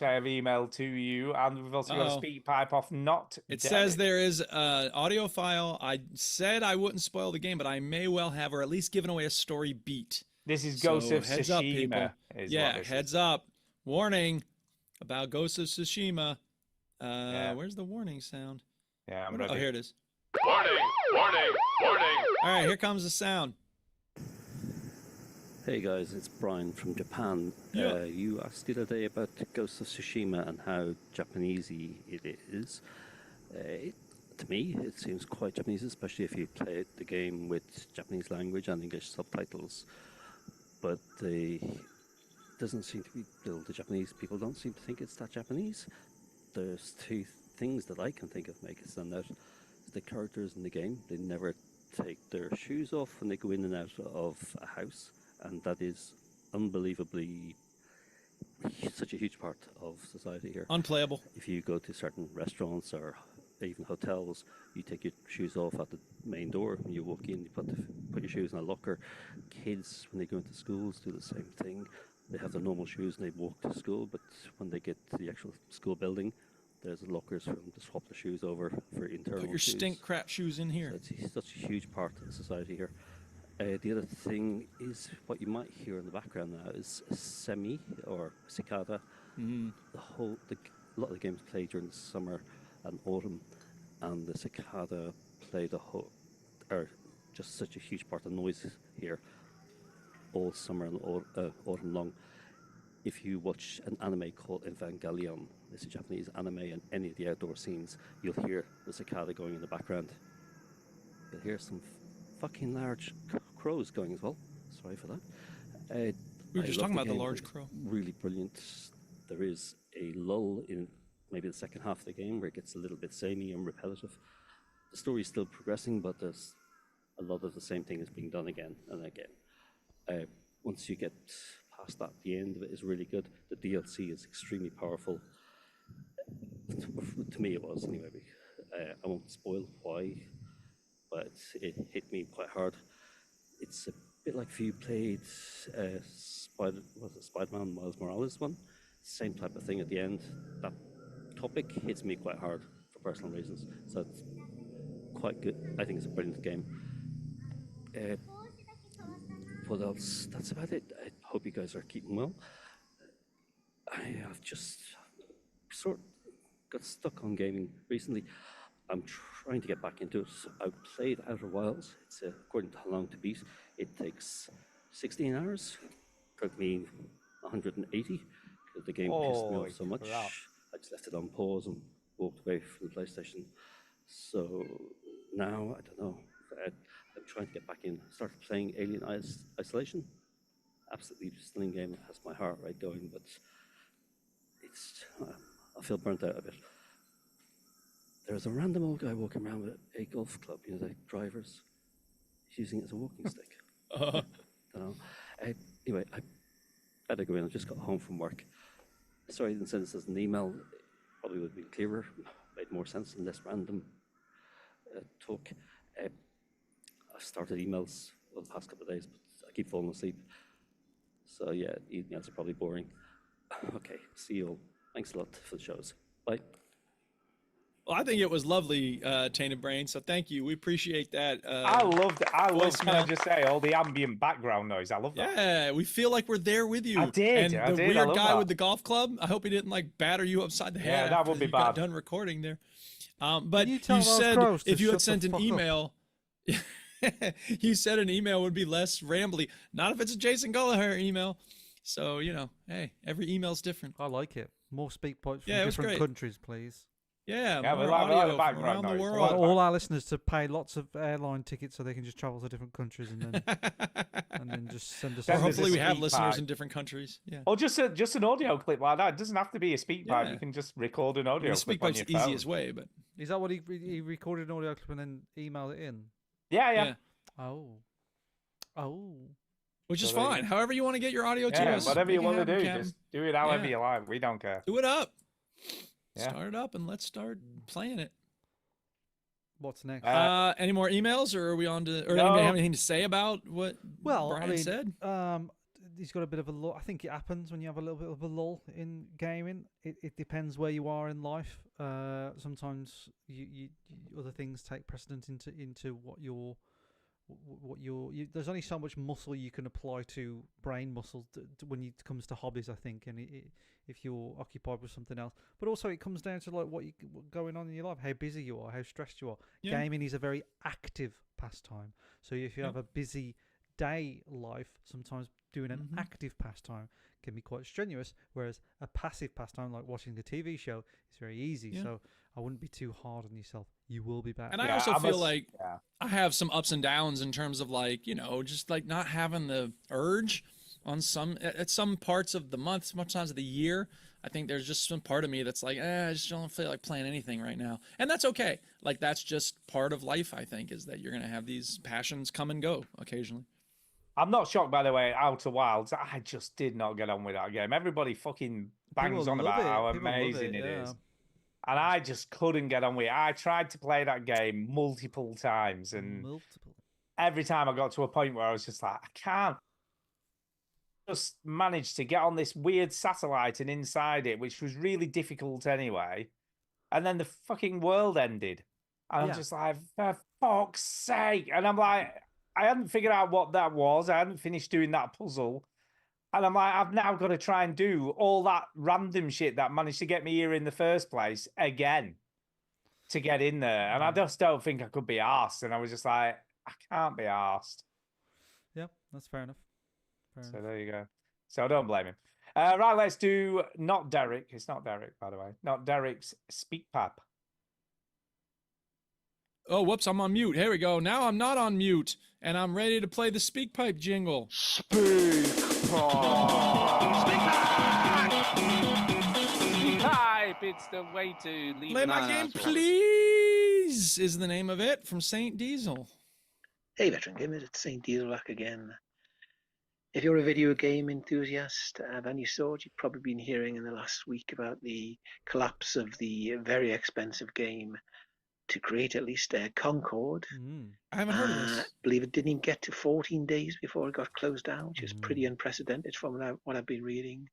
Speaker 1: I have emailed to you, and we've also got a speak pipe off Not.
Speaker 2: It says there is an audio file. I said I wouldn't spoil the game, but I may well have, or at least given away a story beat.
Speaker 1: This is Ghost of
Speaker 2: heads up,
Speaker 1: Tsushima.
Speaker 2: people. Yeah, heads up. Warning about Ghost of Tsushima. Where's the warning sound?
Speaker 1: Yeah, I'm ready.
Speaker 2: Oh, here it is.
Speaker 7: Warning! Warning! Warning!
Speaker 2: All right, here comes the sound.
Speaker 11: Hey guys, it's Brian from Japan.
Speaker 2: Yeah.
Speaker 11: You asked the other day about Ghost of Tsushima and how Japanesey it is. To me, it seems quite Japanese, especially if you play the game with Japanese language and English subtitles. But it doesn't seem to be, the Japanese people don't seem to think it's that Japanese. There's two things that I can think of make it stand out. The characters in the game, they never take their shoes off when they go in and out of a house, and that is unbelievably such a huge part of society here.
Speaker 2: Unplayable.
Speaker 11: If you go to certain restaurants or even hotels, you take your shoes off at the main door. When you walk in, you put your shoes in a locker. Kids, when they go into schools, do the same thing. They have their normal shoes and they walk to school, but when they get to the actual school building, there's lockers for them to swap their shoes over for internal
Speaker 2: Put your
Speaker 11: shoes.
Speaker 2: stink crap shoes in here.
Speaker 11: So it's such a huge part of society here. The other thing is what you might hear in the background now is a semi or cicada. A lot of the games play during the summer and autumn, and the cicada play are just such a huge part of noise here all summer and autumn long. If you watch an anime called Evangelion, it's a Japanese anime, and any of the outdoor scenes, you'll hear the cicada going in the background. You'll hear some fucking large crows going as well. Sorry for that.
Speaker 2: We were just talking about the large crow.
Speaker 11: Really brilliant. There is a lull in maybe the second half of the game where it gets a little bit samey and repetitive. The story is still progressing, but there's a lot of the same thing is being done again and again. Once you get past that, the end of it is really good. The DLC is extremely powerful. To me, it was anyway. I won't spoil why, but it hit me quite hard. It's a bit like if you played Spider-Man Miles Morales one. Same type of thing at the end. That topic hits me quite hard for personal reasons. So it's quite good. I think it's a brilliant game. What else? That's about it. I hope you guys are keeping well. I have just sort of got stuck on gaming recently. I'm trying to get back into it. I played Outer Wilds. It's according to how long to beat. It takes 16 hours. Took me 180 because the game pissed me off so much. I just left it on pause and walked away from the PlayStation. So now I don't know. I'm trying to get back in. Started playing Alien Isolation. Absolutely stunning game. It has my heart rate going, but it's I feel burnt out a bit. There's a random old guy walking around with a golf club, you know, the drivers. He's using it as a walking stick. I don't know. Anyway, I better go in. I just got home from work. Sorry I didn't send this as an email. Probably would have been clearer, made more sense and less random talk. I've started emails for the past couple of days, but I keep falling asleep. So yeah, emails are probably boring. Okay, see you all. Thanks a lot for the shows. Bye.
Speaker 2: Well, I think it was lovely, Tainted Brain. So thank you. We appreciate that.
Speaker 1: I loved. Can I
Speaker 2: voicemail.
Speaker 1: just say all the ambient background noise? I love that.
Speaker 2: Yeah, we feel like we're there with you.
Speaker 1: I did.
Speaker 2: And
Speaker 1: I
Speaker 2: the
Speaker 1: did. I
Speaker 2: weird
Speaker 1: love
Speaker 2: guy
Speaker 1: that.
Speaker 2: with the golf club. I hope he didn't like batter you upside the head.
Speaker 1: Yeah, that
Speaker 2: after
Speaker 1: would be
Speaker 2: you got
Speaker 1: bad.
Speaker 2: done recording there. But
Speaker 3: You
Speaker 2: you,
Speaker 3: tell those
Speaker 2: said
Speaker 3: crows to
Speaker 2: if you
Speaker 3: shut
Speaker 2: had
Speaker 3: the
Speaker 2: sent an
Speaker 3: fuck up.
Speaker 2: email, you said an email would be less rambly. Not if it's a Jason Gallagher email. So you know, hey, every email's different.
Speaker 3: I like it. More speak pipes from
Speaker 2: Yeah, it was
Speaker 3: different
Speaker 2: great.
Speaker 3: countries, please.
Speaker 2: Yeah,
Speaker 1: Yeah, we
Speaker 2: more
Speaker 1: like the
Speaker 2: audio from
Speaker 1: background
Speaker 2: around the
Speaker 1: noise.
Speaker 3: I
Speaker 2: world.
Speaker 3: want all our listeners to pay lots of airline tickets so they can just travel to different countries and then just send us.
Speaker 2: Or
Speaker 1: Send us
Speaker 2: hopefully
Speaker 1: a
Speaker 2: we have
Speaker 1: speak
Speaker 2: listeners
Speaker 1: pipe.
Speaker 2: in different countries. Yeah.
Speaker 1: Or just an audio clip like that. It doesn't have to be a speak pipe.
Speaker 2: Yeah.
Speaker 1: You can just record an
Speaker 2: I
Speaker 1: audio
Speaker 2: mean,
Speaker 1: clip
Speaker 2: speak
Speaker 1: on
Speaker 2: pipe's
Speaker 1: your
Speaker 2: the
Speaker 1: phone.
Speaker 2: easiest way, but
Speaker 3: Is that what he recorded an audio clip and then emailed it in?
Speaker 1: Yeah, yeah.
Speaker 2: yeah.
Speaker 3: Oh.
Speaker 2: Which is
Speaker 1: So there you
Speaker 2: fine.
Speaker 1: go.
Speaker 2: However you want to get your audio to
Speaker 1: Yeah,
Speaker 2: us.
Speaker 1: whatever you
Speaker 2: make it
Speaker 1: want to
Speaker 2: happen,
Speaker 1: do,
Speaker 2: Captain.
Speaker 1: just do it however
Speaker 2: Yeah.
Speaker 1: you like. We don't care.
Speaker 2: Do it up.
Speaker 1: Yeah.
Speaker 2: Start it up and let's start playing it.
Speaker 3: What's next?
Speaker 2: Any more emails, or are we on to? Or
Speaker 1: No.
Speaker 2: anybody have anything to say about what
Speaker 3: Well,
Speaker 2: Brian
Speaker 3: I mean,
Speaker 2: said?
Speaker 3: He's got a bit of a lull. I think it happens when you have a little bit of a lull in gaming. It depends where you are in life. Sometimes you other things take precedent into what your there's only so much muscle you can apply to brain muscle when it comes to hobbies, I think, and if you're occupied with something else. But also it comes down to like what's going on in your life, how busy you are, how stressed you are.
Speaker 2: Yeah.
Speaker 3: Gaming is a very active pastime. So if you have a busy day life, sometimes doing an active pastime can be quite strenuous, whereas a passive pastime like watching a TV show is very easy.
Speaker 2: Yeah.
Speaker 3: So I wouldn't be too hard on yourself. You will be back.
Speaker 2: And I
Speaker 1: Yeah,
Speaker 2: also
Speaker 1: I
Speaker 2: feel
Speaker 1: must-
Speaker 2: like
Speaker 1: yeah.
Speaker 2: I have some ups and downs in terms of like, you know, just like not having the urge on at some parts of the month, sometimes of the year. I think there's just some part of me that's like, I just don't feel like playing anything right now. And that's okay. Like that's just part of life, I think, is that you're going to have these passions come and go occasionally.
Speaker 1: I'm not shocked, by the way, Outer Wilds. I just did not get on with that game. Everybody fucking bangs
Speaker 3: People
Speaker 1: on
Speaker 3: love
Speaker 1: about
Speaker 3: it.
Speaker 1: how
Speaker 3: People love
Speaker 1: amazing
Speaker 3: it,
Speaker 1: it is.
Speaker 3: yeah.
Speaker 1: And I just couldn't get on with it. I tried to play that game multiple times, and
Speaker 3: Multiple.
Speaker 1: every time I got to a point where I was just like, I can't. Just managed to get on this weird satellite and inside it, which was really difficult anyway. And then the fucking world ended. And I'm
Speaker 3: Yeah.
Speaker 1: just like, for fuck's sake. And I'm like, I hadn't figured out what that was. I hadn't finished doing that puzzle. And I'm like, I've now got to try and do all that random shit that managed to get me here in the first place again to get in there. And I just don't think I could be arsed. And I was just like, I can't be arsed.
Speaker 3: Yeah, that's fair enough.
Speaker 1: So there you go. So I don't blame him. Right, let's do not Derek. It's not Derek, by the way. Not Derek's Speak Pap.
Speaker 2: Oh, whoops, I'm on mute. Here we go. Now I'm not on mute, and I'm ready to play the speak pipe jingle.
Speaker 6: Speak pipe. It's the way to leave
Speaker 2: Play
Speaker 6: an
Speaker 2: my
Speaker 6: eye
Speaker 2: game,
Speaker 6: on us.
Speaker 2: please, is the name of it from Saint Diesel.
Speaker 12: Hey, Veteran Gamers, it's St. Diesel back again. If you're a video game enthusiast of any sort, you've probably been hearing in the last week about the collapse of the very expensive game to create at least Concord.
Speaker 2: I haven't heard of this.
Speaker 12: I believe it didn't even get to 14 days before it got closed down, which is pretty unprecedented from what I've been reading.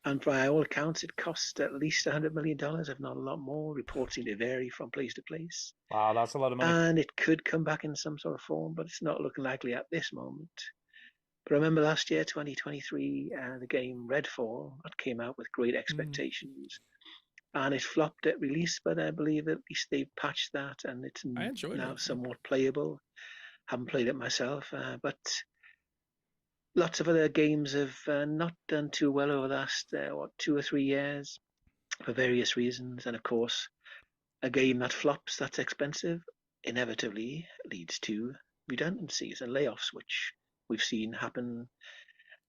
Speaker 12: And by all accounts, it cost at least $100 million, if not a lot more. Reports seem to vary from place to place.
Speaker 1: Wow, that's a lot of money.
Speaker 12: And it could come back in some sort of form, but it's not looking likely at this moment. But I remember last year, 2023, the game Redfall, that came out with great expectations. And it flopped at release, but I believe at least they've patched that and it's
Speaker 2: I enjoyed
Speaker 12: now
Speaker 2: it.
Speaker 12: somewhat playable. Haven't played it myself, but lots of other games have not done too well over the last, 2 or 3 years for various reasons. And of course, a game that flops, that's expensive, inevitably leads to redundancies and layoffs, which we've seen happen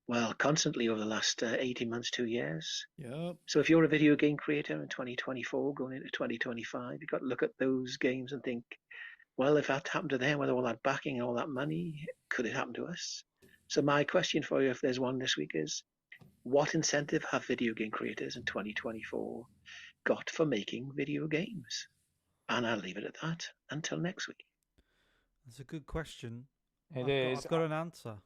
Speaker 12: well, constantly over the last 18 months, 2 years.
Speaker 2: Yep.
Speaker 12: So if you're a video game creator in 2024 going into 2025, you've got to look at those games and think, well, if that happened to them with all that backing and all that money, could it happen to us? So my question for you, if there's one this week, is what incentive have video game creators in 2024 got for making video games? And I'll leave it at that until next week.
Speaker 3: That's a good question.
Speaker 1: I've
Speaker 3: got an answer.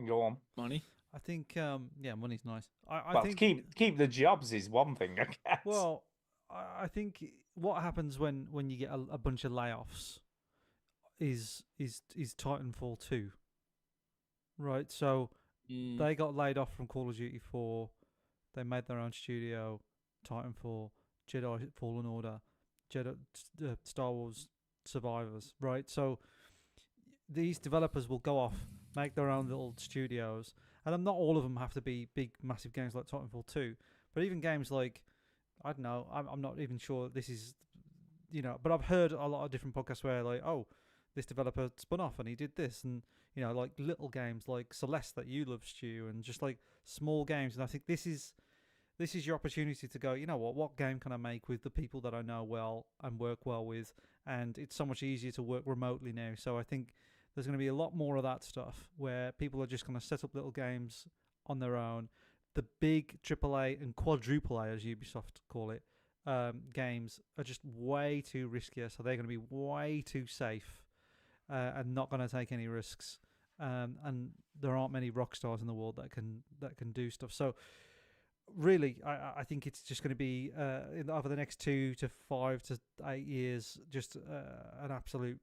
Speaker 1: Go on.
Speaker 2: Money.
Speaker 3: I think, yeah, money's nice. I
Speaker 1: Well,
Speaker 3: think
Speaker 1: keep the jobs is one thing, I guess.
Speaker 3: Well, I think what happens when you get a bunch of layoffs is Titanfall 2. Right, so they got laid off from Call of Duty 4. They made their own studio, Titanfall, Jedi Fallen Order, Star Wars Survivors. Right, so these developers will go off, make their own little studios, and not all of them have to be big, massive games like Titanfall 2. But even games like, I don't know, I'm not even sure this is, but I've heard a lot of different podcasts where like, oh, this developer spun off and he did this, and like little games like Celeste that you love, Stu, and just like small games. And I think this is your opportunity to go, what game can I make with the people that I know well and work well with? And it's so much easier to work remotely now. So I think there's going to be a lot more of that stuff where people are just going to set up little games on their own. The big AAA and quadruple A, as Ubisoft call it, games are just way too riskier. So they're going to be way too safe and not going to take any risks. And there aren't many rock stars in the world that can do stuff. So really, I think it's just going to be over the next 2 to 5 to 8 years, just an absolute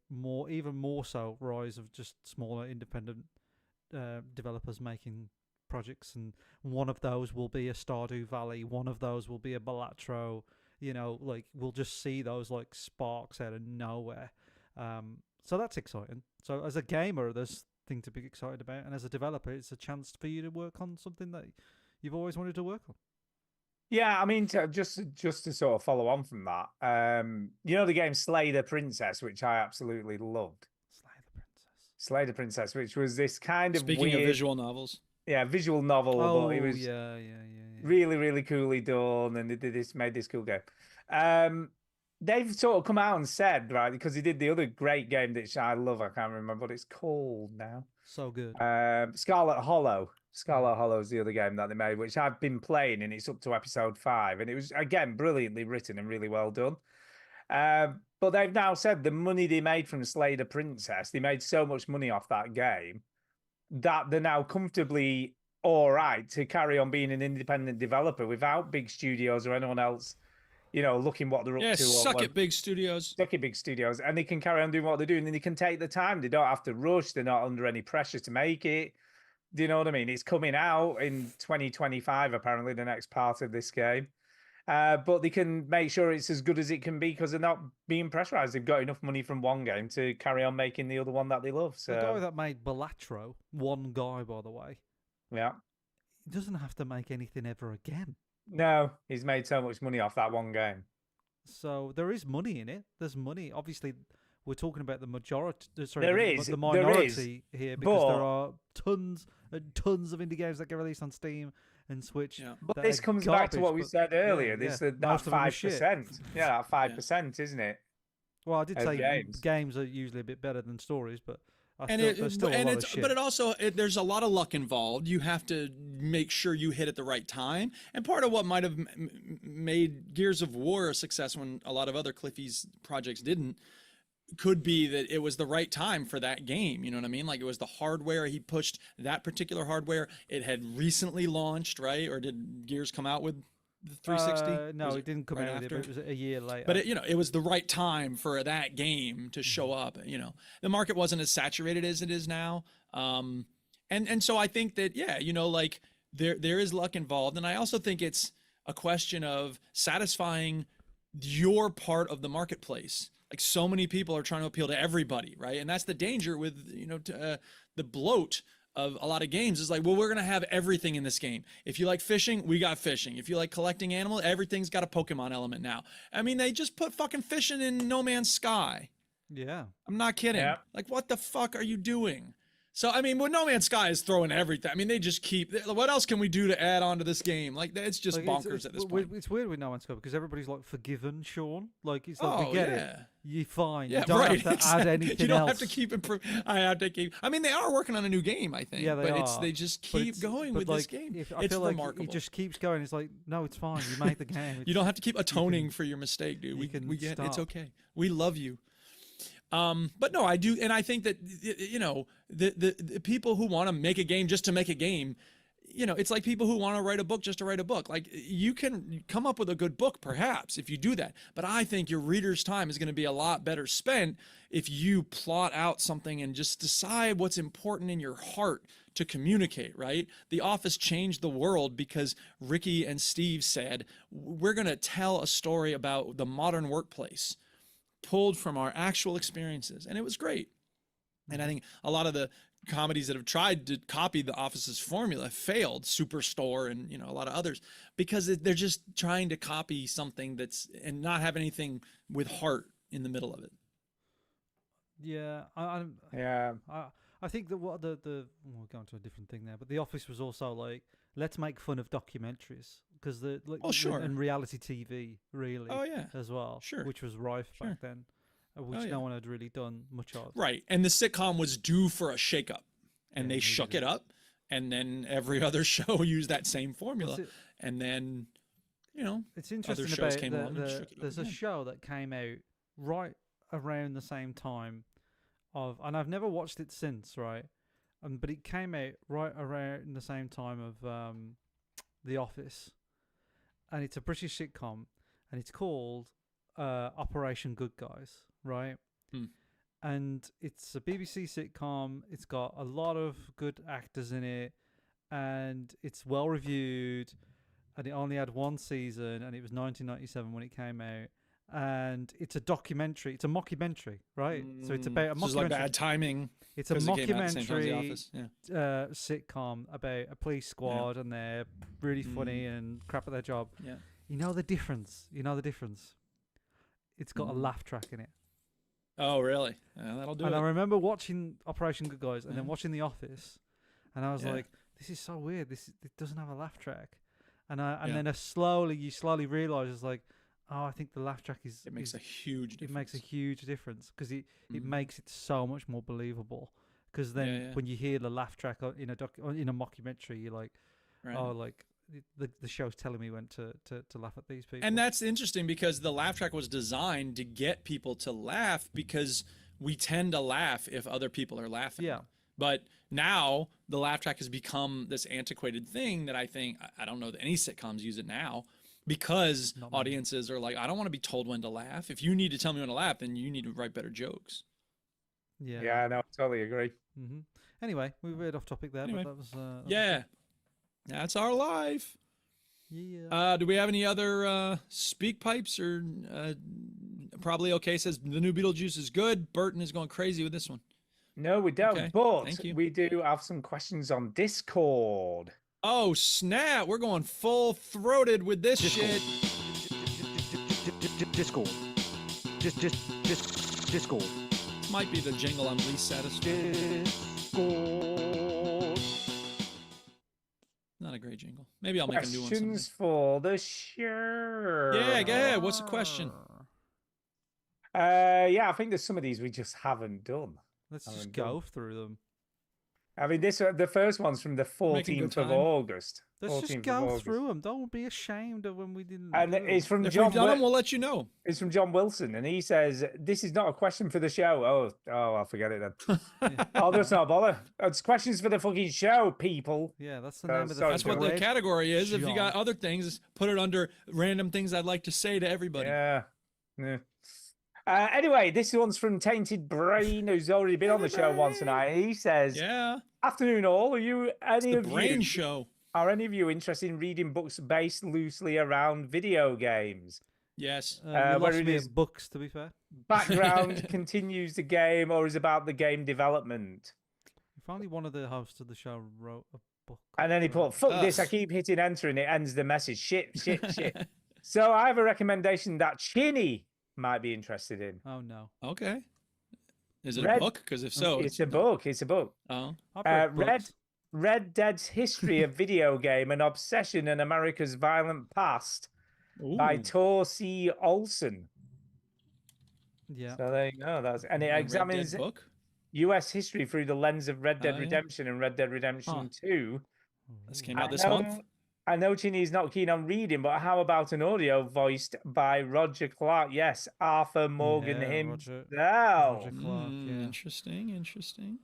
Speaker 3: even more so rise of just smaller independent developers making projects, and one of those will be a Stardew Valley, one of those will be a Balatro. Like we'll just see those like sparks out of nowhere. So that's exciting. So as a gamer, there's thing to be excited about, and as a developer, it's a chance for you to work on something that you've always wanted to work on.
Speaker 1: Yeah, I mean, just to sort of follow on from that, the game Slay the Princess, which I absolutely loved. Slay the Princess, which was this kind of
Speaker 2: Speaking
Speaker 1: weird,
Speaker 2: of visual novels.
Speaker 1: Yeah, visual novel, but it was really, really coolly done, and they made this cool game. They've sort of come out and said, right, because he did the other great game that I love, I can't remember what it's called now.
Speaker 3: So good.
Speaker 1: Scarlet Hollow. Scarlet Hollow is the other game that they made, which I've been playing, and it's up to episode 5. And it was, again, brilliantly written and really well done. But they've now said the money they made from Slay the Princess, they made so much money off that game that they're now comfortably all right to carry on being an independent developer without big studios or anyone else, looking what they're up to.
Speaker 2: Suck it, big studios.
Speaker 1: Suck it, big studios. And they can carry on doing what they're doing, and they can take the time. They don't have to rush. They're not under any pressure to make it. Do you know what I mean? It's coming out in 2025, apparently, the next part of this game. But they can make sure it's as good as it can be because they're not being pressurized. They've got enough money from one game to carry on making the other one that they love. So
Speaker 3: the guy that made Balatro, one guy, by the way.
Speaker 1: Yeah.
Speaker 3: He doesn't have to make anything ever again.
Speaker 1: No, he's made so much money off that one game.
Speaker 3: So there is money in it. There's money. Obviously, we're talking about the majority.
Speaker 1: The
Speaker 3: minority here, because there are tons and tons of indie games that get released on Steam and Switch.
Speaker 1: Yeah. But this comes back to what we said earlier. That 5%. Yeah, that 5%, isn't it?
Speaker 3: Well, I did say games are usually a bit better than stories, but there's still a lot of shit.
Speaker 2: But it also, there's a lot of luck involved. You have to make sure you hit at the right time. And part of what might have made Gears of War a success when a lot of other Cliffy's projects didn't, could be that it was the right time for that game. You know what I mean? Like it was the hardware. He pushed that particular hardware. It had recently launched, right? Or did Gears come out with the 360?
Speaker 3: No, it didn't come out with it, but it was a year later.
Speaker 2: But it was the right time for that game to show up. The market wasn't as saturated as it is now. And so I think that, like there is luck involved. And I also think it's a question of satisfying your part of the marketplace. Like so many people are trying to appeal to everybody, right? And that's the danger with, the bloat of a lot of games is like, well, we're going to have everything in this game. If you like fishing, we got fishing. If you like collecting animals, everything's got a Pokemon element now. I mean, they just put fucking fishing in No Man's Sky.
Speaker 3: Yeah.
Speaker 2: I'm not kidding.
Speaker 1: Yeah.
Speaker 2: Like, what the fuck are you doing? So I mean, No Man's Sky is throwing everything. I mean, they just keep. What else can we do to add on to this game? Like it's just
Speaker 3: Like,
Speaker 2: bonkers at this point.
Speaker 3: It's weird with No Man's Sky because everybody's like forgiven Sean. Like it's like we get it. You're fine.
Speaker 2: Yeah,
Speaker 3: you don't
Speaker 2: right.
Speaker 3: have to add anything
Speaker 2: You don't
Speaker 3: else.
Speaker 2: have to keep improving. I have to keep. I mean, they are working on a new game. I think.
Speaker 3: Yeah, they
Speaker 2: but
Speaker 3: are.
Speaker 2: they just
Speaker 3: But
Speaker 2: keep going
Speaker 3: but
Speaker 2: with
Speaker 3: like,
Speaker 2: this game.
Speaker 3: I
Speaker 2: It's
Speaker 3: feel like
Speaker 2: remarkable.
Speaker 3: it just keeps going. It's like, no, it's fine. You made the game.
Speaker 2: You don't have to keep atoning for your mistake, dude. We get it's
Speaker 3: stop.
Speaker 2: okay. We love you. But no, I do, and I think that the people who want to make a game just to make a game, it's like people who want to write a book just to write a book. Like you can come up with a good book, perhaps, if you do that. But I think your reader's time is going to be a lot better spent if you plot out something and just decide what's important in your heart to communicate, right? The Office changed the world because Ricky and Steve said, we're going to tell a story about the modern workplace, pulled from our actual experiences, and it was great. And I think a lot of the comedies that have tried to copy the Office's formula failed, Superstore and a lot of others, because they're just trying to copy something and not have anything with heart in the middle of it.
Speaker 3: Yeah, I think that what we'll go on to a different thing there, but The Office was also like, let's make fun of documentaries because and reality TV really.
Speaker 2: Oh yeah,
Speaker 3: as well.
Speaker 2: Sure,
Speaker 3: which was rife back then, which no one had really done much of.
Speaker 2: Right, and the sitcom was due for a shakeup, and they shook it up, and then every other show used that same formula, and then
Speaker 3: it's interesting
Speaker 2: other shows
Speaker 3: about
Speaker 2: came along and shook it up.
Speaker 3: there's a show that came out right around the same time and I've never watched it since, right? But it came out right around the same time of The Office, and it's a British sitcom, and it's called Operation Good Guys, right? And it's a BBC sitcom. It's got a lot of good actors in it, and it's well reviewed. And it only had one season, and it was 1997 when it came out. And it's a documentary. It's a mockumentary, right? So it's about a mockumentary.
Speaker 2: It's like bad timing.
Speaker 3: It's a mockumentary sitcom about a police squad, and they're really funny and crap at their job.
Speaker 2: Yeah.
Speaker 3: You know the difference. It's got a laugh track in it.
Speaker 2: Oh, really? Yeah, that'll do it.
Speaker 3: And I remember watching Operation Good Guys and then watching The Office, and I was like, "This is so weird. It doesn't have a laugh track." And then you slowly realise it's like, oh, I think the laugh track
Speaker 2: it makes a huge difference.
Speaker 3: It makes a huge difference because it makes it so much more believable. Because then when you hear the laugh track in a mockumentary, you're like, oh, like the show's telling me when to laugh at these people.
Speaker 2: And that's interesting because the laugh track was designed to get people to laugh because we tend to laugh if other people are laughing.
Speaker 3: Yeah.
Speaker 2: But now the laugh track has become this antiquated thing that I think, I don't know that any sitcoms use it now, because audiences are like, I don't want to be told when to laugh. If you need to tell me when to laugh, then you need to write better jokes.
Speaker 3: Yeah.
Speaker 1: Yeah, no, I totally agree.
Speaker 3: Mm-hmm. Anyway, we veered off topic there, but that was
Speaker 2: that's our life.
Speaker 3: Yeah.
Speaker 2: Do we have any other speak pipes or probably okay says the new Beetlejuice is good. Burton is going crazy with this one.
Speaker 1: No, we don't.
Speaker 2: Okay.
Speaker 1: But
Speaker 2: Thank you.
Speaker 1: we do have some questions on Discord.
Speaker 2: Oh snap! We're going full throated with this shit.
Speaker 6: Discord. Discord.
Speaker 2: This might be the jingle I'm least satisfied.
Speaker 6: Discord.
Speaker 2: Not a great jingle. Maybe I'll make a new one.
Speaker 1: Questions for the show.
Speaker 2: Yeah, go ahead. What's the question?
Speaker 1: Yeah, I think there's some of these we just haven't done.
Speaker 3: Let's just go through them.
Speaker 1: I mean, the first one's from the 14th of August.
Speaker 3: Let's just go through them. Don't be ashamed of when we didn't.
Speaker 1: And it's from
Speaker 2: if
Speaker 1: John.
Speaker 2: we've done them, we'll let you know.
Speaker 1: It's from John Wilson, and he says, "This is not a question for the show." Oh, I'll forget it then. I'll just not bother. It's questions for the fucking show, people.
Speaker 3: Yeah, that's the name of the.
Speaker 2: That's what the category is. If you got other things, put it under random things I'd like to say to everybody.
Speaker 1: Yeah. Anyway, this one's from Tainted Brain, who's already been on the show once tonight. He says, "Afternoon, all. Are you any of
Speaker 2: Brain
Speaker 1: you?
Speaker 2: Show.
Speaker 1: Are any of you interested in reading books based loosely around video games?
Speaker 2: Yes.
Speaker 3: Whether it is books, to be fair.
Speaker 1: Background continues the game, or is about the game development?"
Speaker 3: If only one of the hosts of the show wrote a book.
Speaker 1: And then he put, "Fuck this! I keep hitting enter, and it ends the message. Shit." So I have a recommendation that Chinny might be interested in.
Speaker 3: Oh no.
Speaker 2: Okay. Is it a book? Because if so,
Speaker 1: it's a book. It's a book.
Speaker 2: Oh,
Speaker 1: Red Dead's History of Video Game, An Obsession in America's Violent Past by Tor C. Olson.
Speaker 3: Yeah.
Speaker 1: So there you go. And it examines U.S. history through the lens of Red Dead Redemption and Red Dead Redemption 2.
Speaker 2: This came out this month.
Speaker 1: I know Chinny's not keen on reading, but how about an audio voiced by Roger Clark? Yes, Arthur Morgan himself.
Speaker 3: Roger Clark,
Speaker 2: Interesting.